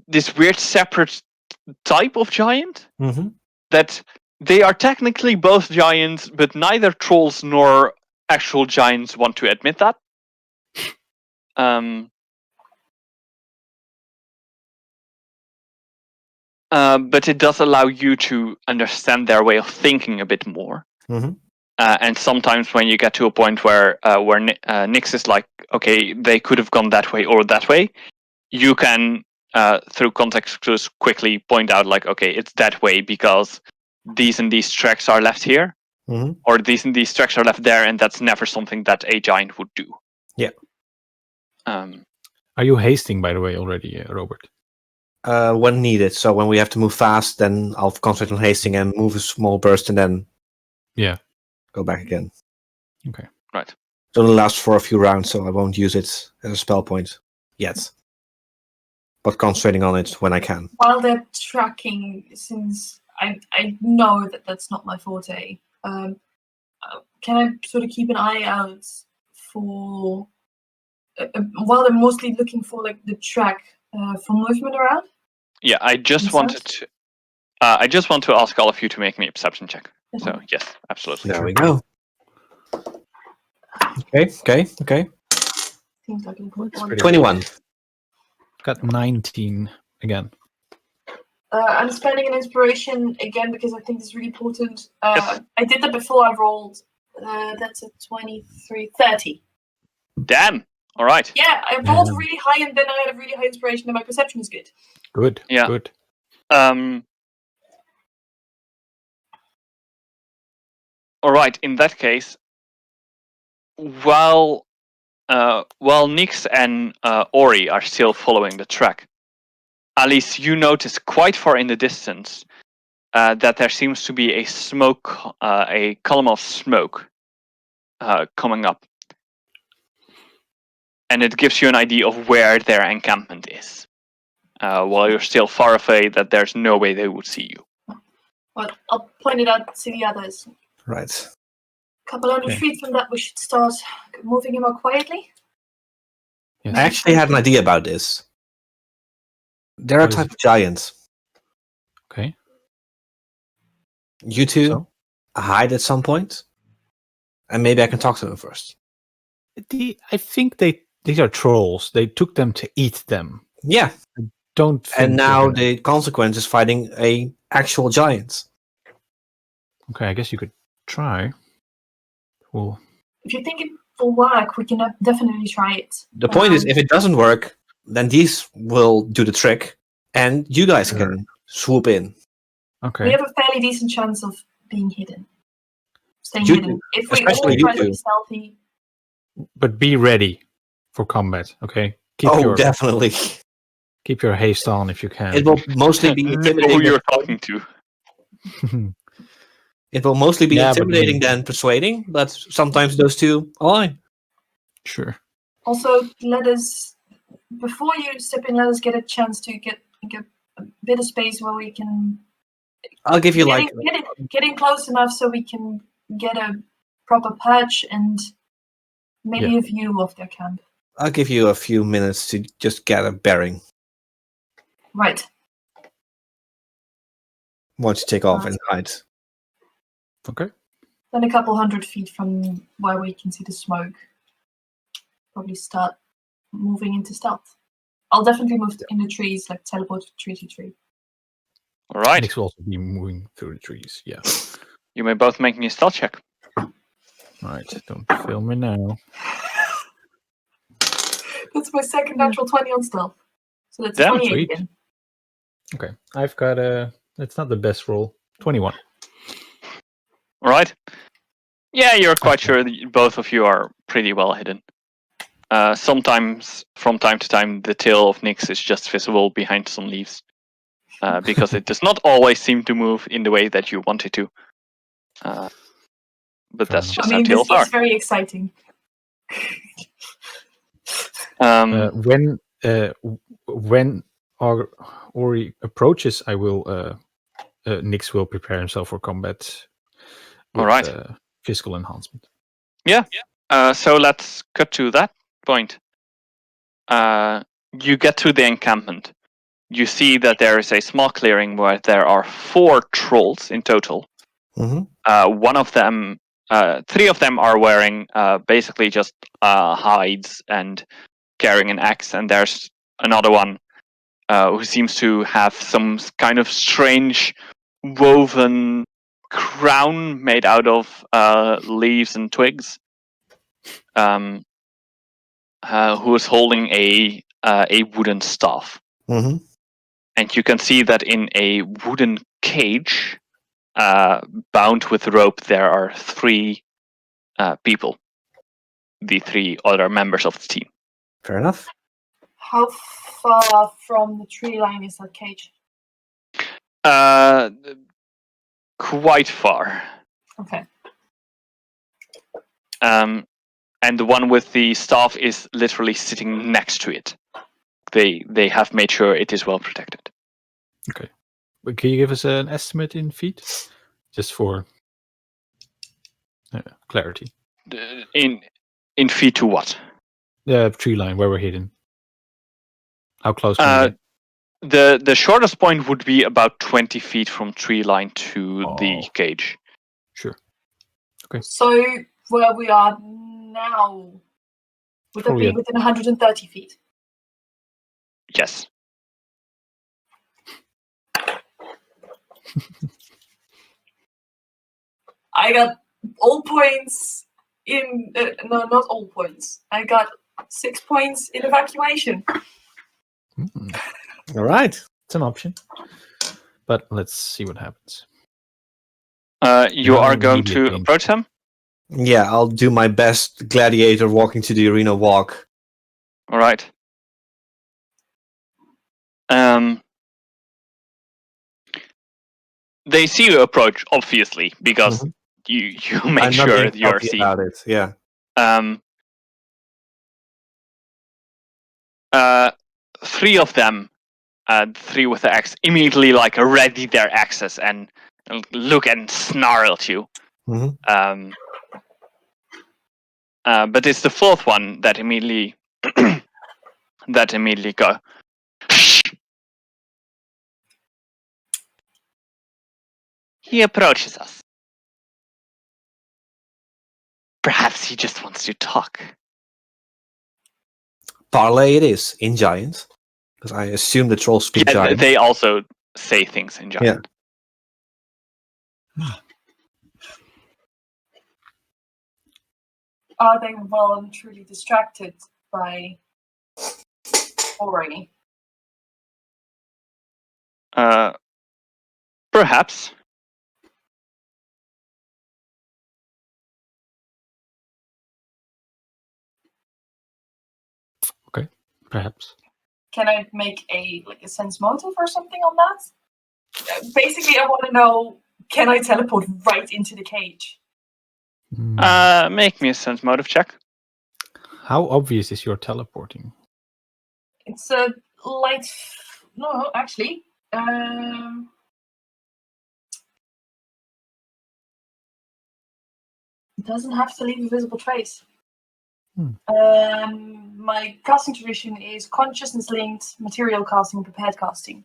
this weird separate type of giant that they are technically both giants, but neither trolls nor actual giants want to admit that. But it does allow you to understand their way of thinking a bit more. And sometimes when you get to a point where Nix is like, okay, they could have gone that way or that way, you can, through context clues, quickly point out, like, okay, it's that way because these and these tracks are left here, or these and these tracks are left there, and that's never something that a giant would do. Yeah. Are you hasting, by the way, already, Robert? When needed. So when we have to move fast, then I'll concentrate on hasting and move a small burst and then go back again. Okay. Right. It only lasts for a few rounds, so I won't use it as a spell point yet. But concentrating on it when I can. While they're tracking, since I know that that's not my forte, can I sort of keep an eye out for while they're mostly looking for like the track for movement around. Yeah, I just want to ask all of you to make me a perception check. So yes, absolutely. There we go. Okay. Seems like a good Looks one. pretty 21. Got 19 again. I'm spending an inspiration again because I think it's really important. Yes. I did that before I rolled. That's a 23, 30. Damn. All right. Yeah, I rolled really high and then I had a really high inspiration and my perception is good. Good. Yeah. Good. All right. In that case, while Nyx and Ori are still following the track, Alice, you notice quite far in the distance that there seems to be a column of smoke coming up, and it gives you an idea of where their encampment is. While you're still far away, that there's no way they would see you. Well, I'll point it out to the others. Right. A couple hundred feet from that, we should start moving more quietly. Yes. I actually had an idea about this. There are What is type of giants. Okay. You two So? hide at some point, and maybe I can talk to them first. I think these are trolls. They took them to eat them. Yeah. Don't. Think And now they're gonna- the consequence is fighting a actual giant. Okay, I guess you could try. Well, If you think it will work, we can definitely try it. The point is, if it doesn't work, then these will do the trick, and you guys can swoop in. okay. We have a fairly decent chance of being hidden. Staying You hidden. do, If we especially all you try to two. be stealthy, But be ready for combat. Okay. Definitely. Keep your haste on if you can. It will mostly be Know intimidating. who you're talking to. It will mostly be Yeah, but intimidating we- than persuading, but sometimes those two align. Sure. also let us, before you step in, let us get a chance to get a bit of space where we can I'll give you getting close enough so we can get a proper perch and maybe a view of their camp. I'll give you a few minutes to just get a bearing. Right. Once you take off and hide. Okay. Then a couple hundred feet from where we can see the smoke, probably start moving into stealth. I'll definitely move in the trees, like teleport tree to tree. All right. Nix will also be moving through the trees. Yeah. You may both make me a stealth check. Right. Don't film me now. That's my second natural 20 on stealth. So that's Damn, 28 sweet. again. Okay. I've got it's not the best roll. 21. All right. Yeah, you're quite sure that both of you are pretty well hidden. Sometimes, from time to time, the tail of Nyx is just visible behind some leaves. Because it does not always seem to move in the way that you want it to. But that's just how this tails are. is very exciting. When Ori approaches, I will. Nyx will prepare himself for combat. All right. Physical enhancement. Yeah. So let's cut to that point. You get to the encampment. You see that there is a small clearing where there are 4 trolls in total. Mm-hmm. One of them, 3 of them are wearing basically just hides and carrying an axe, and there's another one who seems to have some kind of strange woven crown made out of leaves and twigs. Who is holding a wooden staff. Mm-hmm. And you can see that in a wooden cage, bound with rope, there are 3 people. The 3 other members of the team. Fair enough. How far from the tree line is that cage? Quite far. Okay. And the one with the staff is literally sitting next to it. They have made sure it is well protected. Okay. But can you give us an estimate in feet? Just for clarity. In feet to what? The tree line where we're hidden. How close can we get? The shortest point would be about 20 feet from tree line to the cage. Sure. So where we are now, would that Probably be within 130 feet? Yes. I got all points in... no, not all points. I got 6 points in evacuation. All right. It's an option. But let's see what happens. You are going immediate to danger. approach him? Yeah, I'll do my best gladiator walking to the arena walk. All right. They see you approach, obviously, because you make I'm not sure being that you're salty seen. about it. Yeah. Three of them, three with the axe, immediately ready their axes and look and snarl at you. Mm-hmm. But it's the fourth one that immediately go. He approaches us. Perhaps he just wants to talk. Parlay it is in giant, because I assume the trolls speak giant. They also say things in giant. Are they well and truly distracted by Ori? Perhaps. Okay, perhaps. Can I make a sense motive or something on that? Basically, I want to know, can I teleport right into the cage? Make me a sense motive check. How obvious is your teleporting? It's a light... No, actually. It doesn't have to leave a visible trace. My casting tradition is consciousness-linked material casting and prepared casting.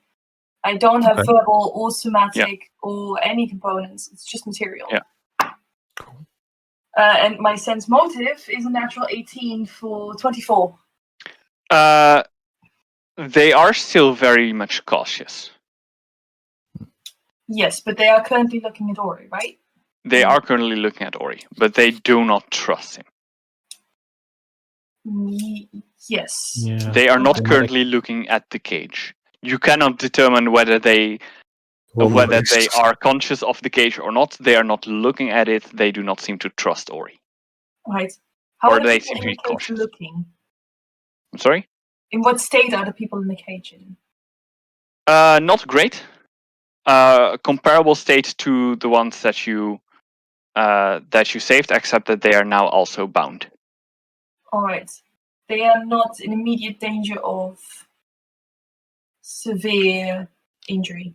I don't have verbal or somatic or any components. It's just material. Yeah. Cool. And my sense motive is a natural 18 for 24. They are still very much cautious. Yes, but they are currently looking at Ori, right? They are currently looking at Ori, but they do not trust him. Yes. Yeah. They are not currently looking at the cage. You cannot determine whether they are conscious of the cage or not. They are not looking at it. They do not seem to trust Ori. Right. How Or are the they people seem in to be the cage cautious. looking? I'm sorry? In what state are the people in the cage in? Not great. Comparable state to the ones that you saved, except that they are now also bound. All right. They are not in immediate danger of severe injury.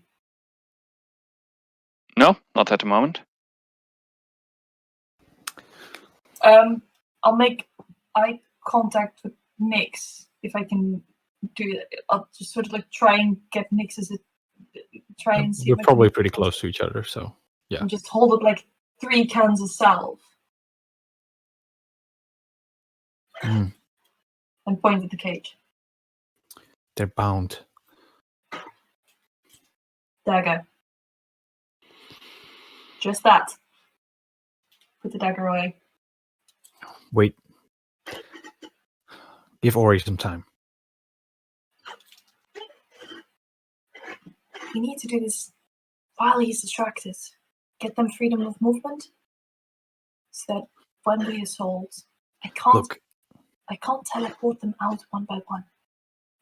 No, not at the moment. I'll make eye contact with Nyx if I can do it. I'll just sort of try and get Nyx as a try and see. You're probably pretty close to each other, so yeah. And just hold up 3 cans of salve and point at the cage. They're bound. Dagger. Just that. Put the dagger away. Wait. Give Ori some time. We need to do this while he's distracted. Get them freedom of movement. So that when we assault, I can't teleport them out one by one.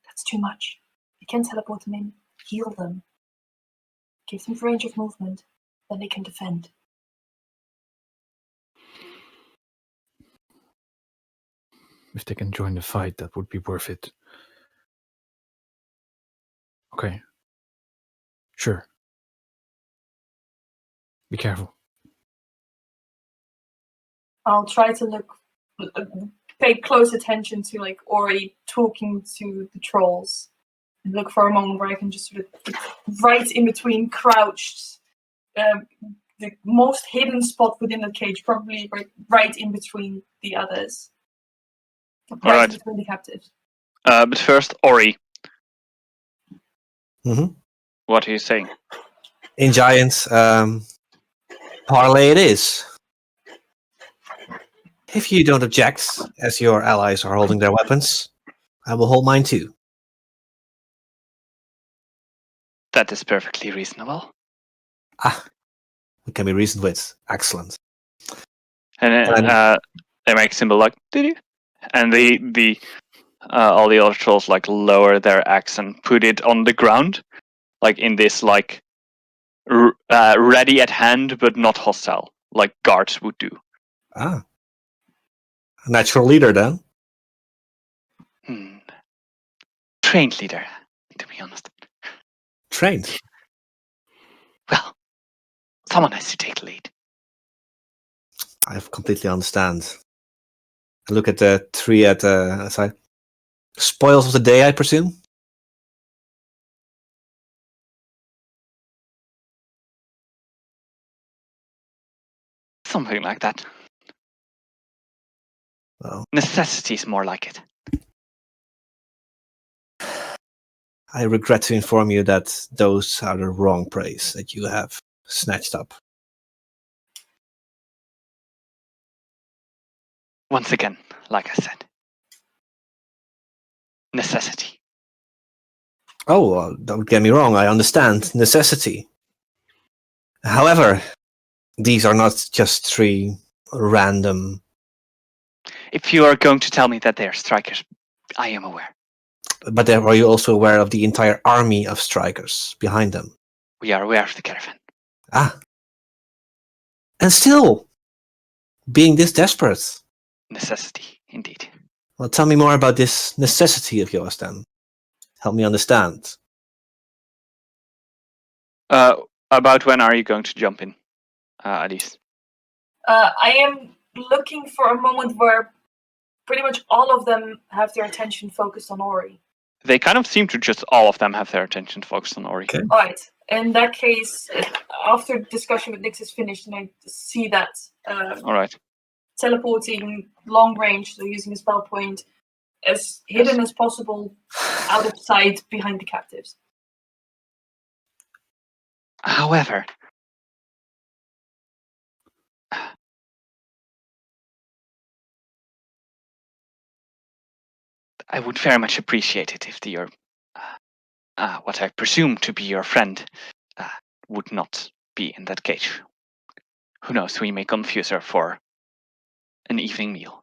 That's too much. I can teleport them in, heal them, give them range of movement, then they can defend. If they can join the fight, that would be worth it. Okay. Sure. Be careful. I'll try to look pay close attention to like Ori talking to the trolls. And look for a moment where I can just sort of get right in between, crouched, the most hidden spot within the cage, probably right in between the others. Right in between the captives. But first, Ori. Mm-hmm. What are you saying? In Giant, parlay it is. If you don't object, as your allies are holding their weapons, I will hold mine too. That is perfectly reasonable. It can be reasoned with. Excellent. And then they make a symbol like doo. And the all the other trolls like lower their axe and put it on the ground, like in this like ready at hand but not hostile, like guards would do. A natural leader then. Trained leader, to be honest. Trained. Well, someone has to take the lead. I completely understand. I look at the tree at the side. Spoils of the day, I presume? Something like that. Well, Necessity is more like it. I regret to inform you that those are the wrong praise that you have snatched up. Once again, like I said. Necessity. Oh, well, don't get me wrong, I understand necessity. However, these are not just 3 random... If you are going to tell me that they are strikers, I am aware. But are you also aware of the entire army of strikers behind them? We are aware of the caravan. And still, being this desperate. Necessity, indeed. Well, tell me more about this necessity of yours then. Help me understand. About when are you going to jump in, Alice? I am looking for a moment where pretty much all of them have their attention focused on Ori. They kind of seem to just all of them have their attention focused on Ori. Okay. Alright, in that case, after discussion with Nyx is finished and I see that Alright. teleporting long range, so using a spell point, as hidden as possible, out of sight behind the captives. However, I would very much appreciate it if your, what I presume to be your friend, would not be in that cage. Who knows, we may confuse her for an evening meal.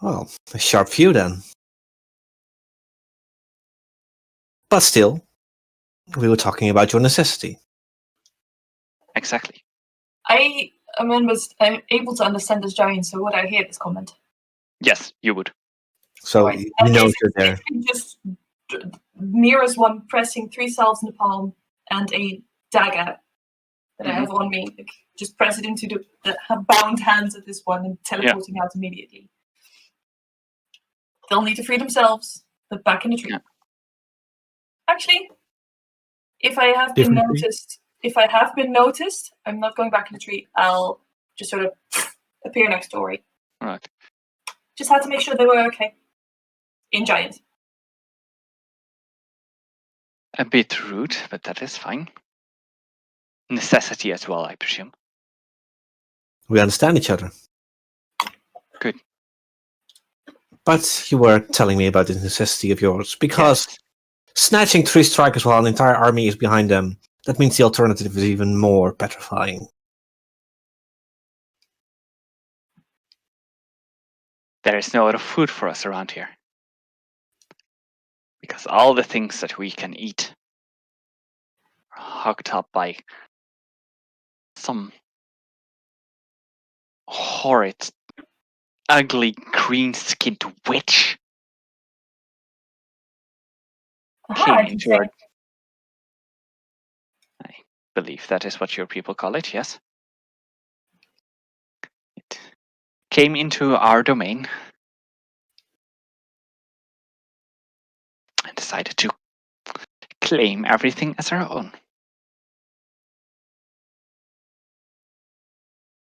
Well, a sharp view then. But still, we were talking about your necessity. Exactly. I'm able to understand this giant, so would I hear this comment? Yes, you would. So Right. you know you're there. Just nearest one pressing 3 salves in the palm and a dagger that I have on me. Like, just press it into the bound hands of this one and teleporting out immediately. They'll need to free themselves, but back in the tree. Yeah. Actually, if I have been noticed, I'm not going back in the tree. I'll just sort of appear next to Ori. Right. Just had to make sure they were okay. In giant. A bit rude, but that is fine. Necessity as well, I presume. We understand each other. Good. But you were telling me about this necessity of yours, because Yes. snatching 3 strikers while an entire army is behind them, that means the alternative is even more petrifying. There is no other food for us around here. Because all the things that we can eat are hooked up by some horrid, ugly, green-skinned witch. Aha, Came into our... I believe that is what your people call it, yes? It came into our domain and decided to claim everything as our own.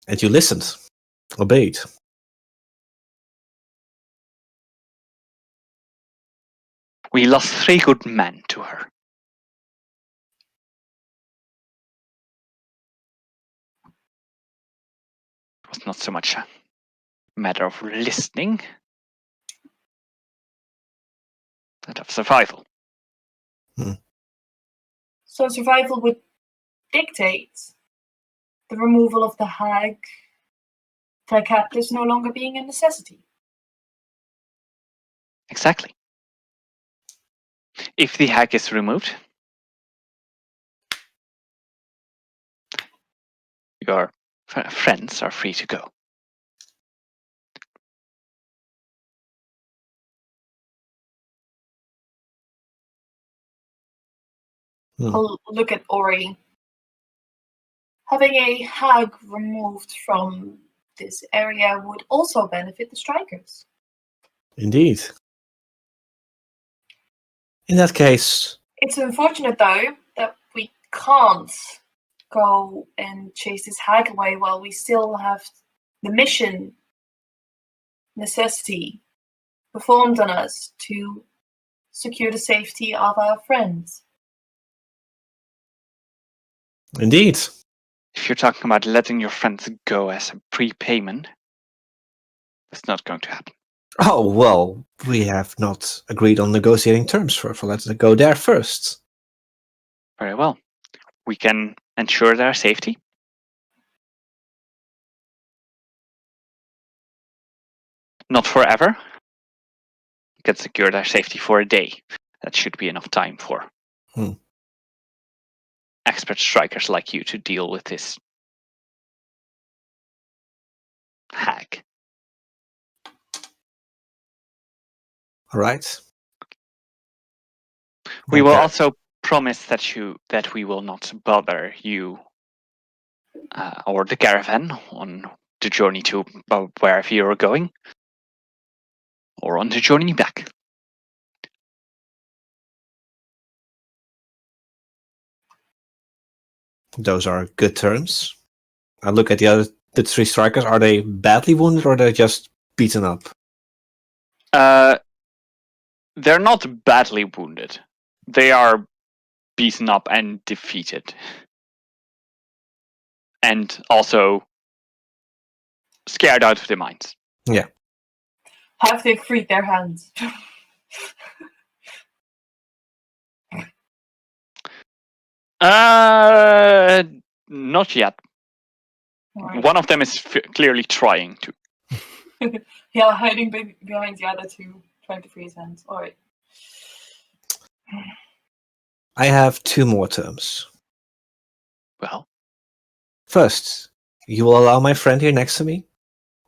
And you listened, obeyed. We lost 3 good men to her. It was not so much a matter of listening, but of survival. So survival would dictate the removal of the hag, the captives no longer being a necessity. Exactly. If the hag is removed, your friends are free to go. I'll look at Ori. Having a hag removed from this area would also benefit the strikers. Indeed. In that case, It's unfortunate, though, that we can't go and chase this hag away while we still have the mission necessity performed on us to secure the safety of our friends. indeed. If you're talking about letting your friends go as a prepayment, that's not going to happen. Oh, well, we have not agreed on negotiating terms for letting it go there first. Very well. We can ensure their safety. Not forever. We can secure their safety for a day. That should be enough time for expert strikers like you to deal with this hag. All right. We will Okay. also promise that we will not bother you or the caravan on the journey to wherever you're going, or on the journey back. Those are good terms. I look at the 3 strikers. Are they badly wounded or are they just beaten up? They're not badly wounded. They are beaten up and defeated. And also scared out of their minds. Yeah. Have they freed their hands? Not yet. Right. One of them is clearly trying to. Yeah, hiding behind the other 2, trying to free his hands. Alright. I have 2 more terms. Well, First, you will allow my friend here next to me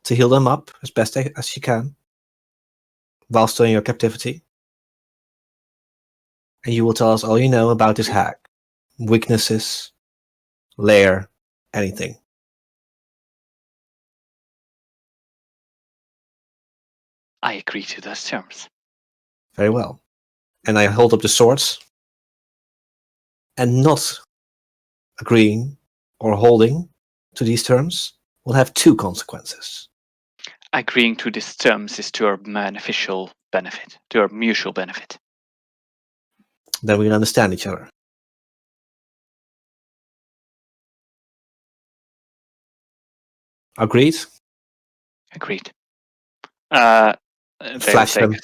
to heal them up as best as she can while still in your captivity. And you will tell us all you know about this hag. Weaknesses, lair, anything. I agree to those terms. Very well. And I hold up the swords. And not agreeing or holding to these terms will have 2 consequences. Agreeing to these terms is to our beneficial benefit, to our mutual benefit. Then we can understand each other. Agreed? Agreed. They will Flash take them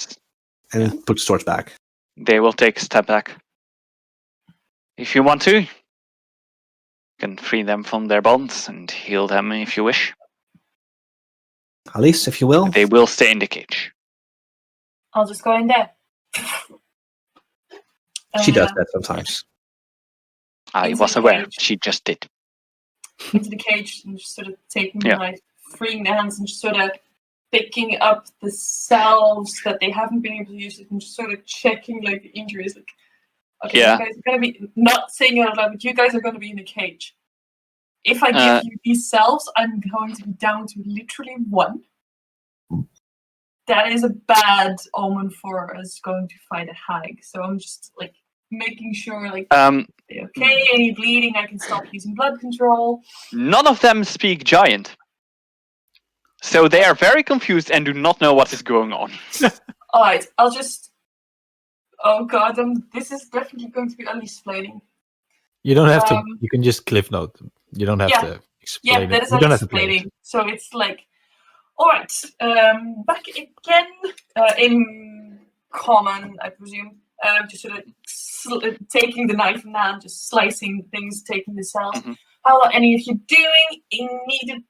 and put the swords back. They will take a step back. If you want to, you can free them from their bonds and heal them if you wish. Alice, if you will. They will stay in the cage. I'll just go in there. She does that sometimes. I Into was the aware. cage. She just did. Into the cage and just sort of taking Yeah. the knife, freeing their hands and just sort of picking up the salves that they haven't been able to use and just sort of checking like the injuries. Like, okay, Yeah. you guys are gonna be not saying it out loud, but you guys are gonna be in a cage. If I give you these salves, I'm going to be down to literally 1. that is a bad omen for us going to fight a hag. So I'm just like making sure, like, okay, any bleeding, I can stop using blood control. None of them speak giant. So they are very confused and do not know what is going on. Alright, I'll just... Oh god, this is definitely going to be unexplaining. You don't have to. You can just cliff note them. You don't have to explain Yeah, that it. is You don't have to play it. unexplaining. So it's like... Alright, back again in common, I presume. Just sort of taking the knife in hand, just slicing things, taking the cells. Mhm. How are any of you doing? Immediate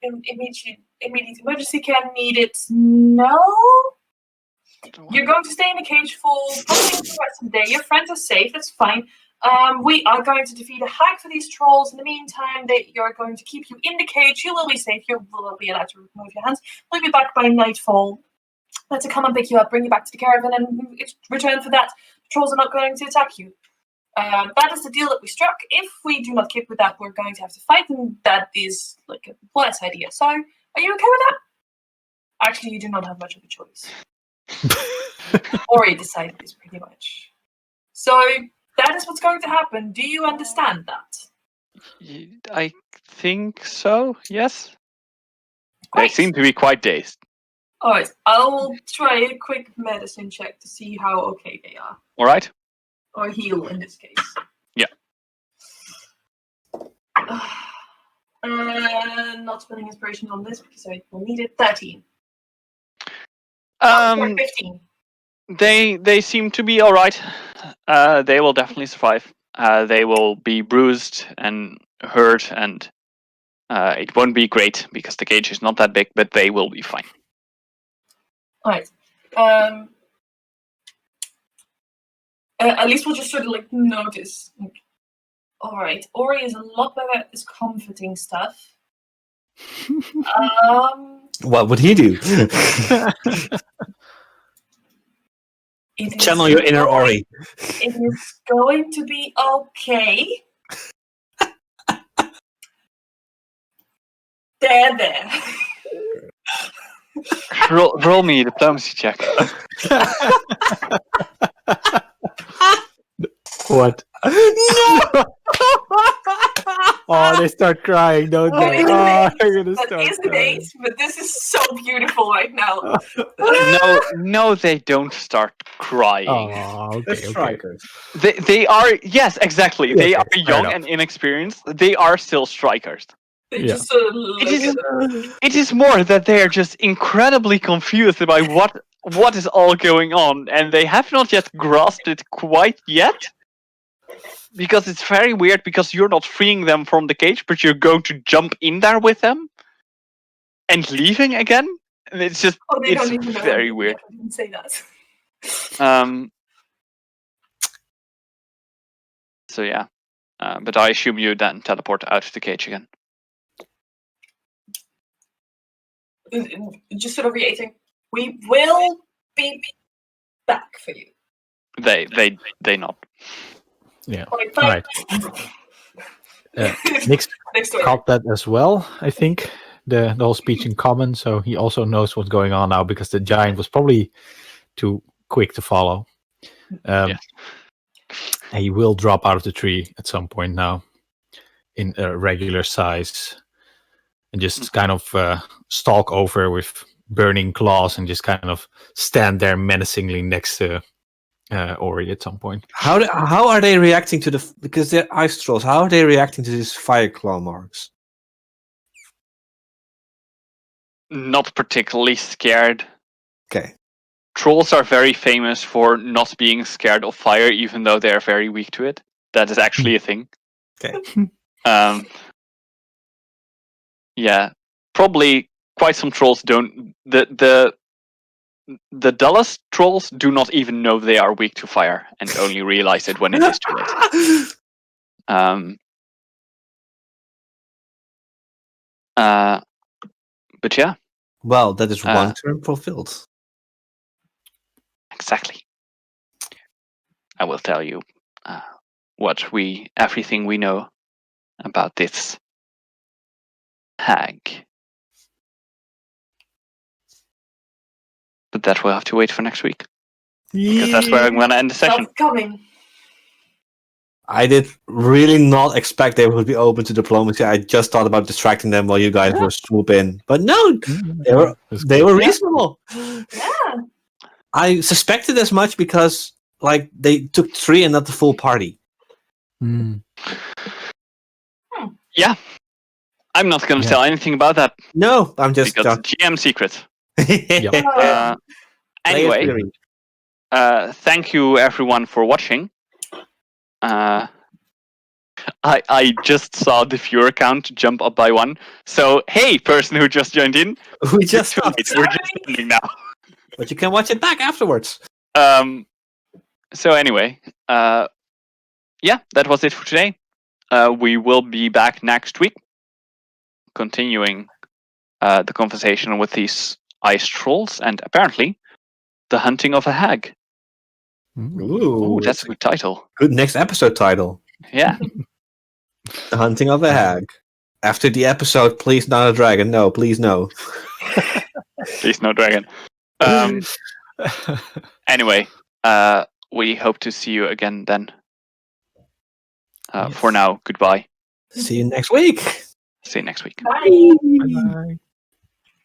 emergency care needed? No? You're going to stay in the cage for probably the rest of the day. Your friends are safe, that's fine. We are going to defeat a hag for these trolls. In the meantime, you're going to keep you in the cage. You will be safe. You will be allowed to remove your hands. We'll be back by nightfall. Let's come and pick you up, bring you back to the caravan, and in return for that, the trolls are not going to attack you. That is the deal that we struck. If we do not keep with that, we're going to have to fight, and that is like a polite idea. So, are you okay with that? Actually, you do not have much of a choice. Ori decided this pretty much. So, that is what's going to happen. Do you understand that? I think so, yes. Great. They seem to be quite dazed. Alright, I'll try a quick medicine check to see how okay they are. Alright? Or heal in this case. Yeah. Not spending inspiration on this because I will need it. 13. 15. They seem to be alright. They will definitely survive. They will be bruised and hurt, and it won't be great because the cage is not that big, but they will be fine. Alright. At least we'll just sort of like notice. Like, alright, Ori is a lot better at this comforting stuff. What would he do? Channel your inner Ori. It is going to be okay. There. Roll me a diplomacy check. What? No! Oh, they start crying, don't they? Oh, they're gonna That start is an crying. 8, but this is so beautiful right now. No, they don't start crying. Oh, The okay. strikers. They are, yes, exactly. Yeah, they okay, are fair young enough. and inexperienced. They are still strikers. They Yeah. just sort of look It is- at it. It is more that they are just incredibly confused about what is all going on, and they have not yet grasped it quite yet. Because it's very weird, because you're not freeing them from the cage, but you're going to jump in there with them and leaving again. And it's just, Oh, they it's don't even know. very weird. I didn't say that. So yeah, but I assume you then teleport out of the cage again. Just sort of reiterating, we will be back for you. They not. Yeah. Alright, All bye. right. Nick's Next story. caught that as well, I think. The whole speech in common, so he also knows what's going on now because the giant was probably too quick to follow. Yes. He will drop out of the tree at some point now in a regular size and just kind of stalk over with burning claws and just kind of stand there menacingly next to Ori at some point. How are they reacting to because they're ice trolls? How are they reacting to these fire claw marks? Not particularly scared. Okay. Trolls are very famous for not being scared of fire, even though they are very weak to it. That is actually a thing. Okay. Yeah, probably quite some trolls don't. The dullest trolls do not even know they are weak to fire and only realize it when it is too late. But yeah, Well, that is one term fulfilled. exactly. I will tell you everything we know about this hag. But that will have to wait for next week. Because that's where I'm going to end the session. Not coming. I did really not expect they would be open to diplomacy. I just thought about distracting them while you guys were swoop in. But no, they were reasonable. Yeah. I suspected as much because like they took 3 and not the full party. Yeah. I'm not going to tell anything about that. No, I'm just because it's GM secret. Yep. Anyway, thank you everyone for watching. I just saw the viewer count jump up by 1. So hey, person who just joined in, we just we're just ending now. But you can watch it back afterwards. So anyway, yeah, that was it for today. We will be back next week, continuing the conversation with these ice trolls and apparently the hunting of a hag. Ooh, that's a good title. Good next episode title. Yeah. The hunting of a hag. After the episode, please not a dragon. No, please no. Please no dragon. Anyway, we hope to see you again then. For now, goodbye. See you next week. See you next week. Bye. Bye.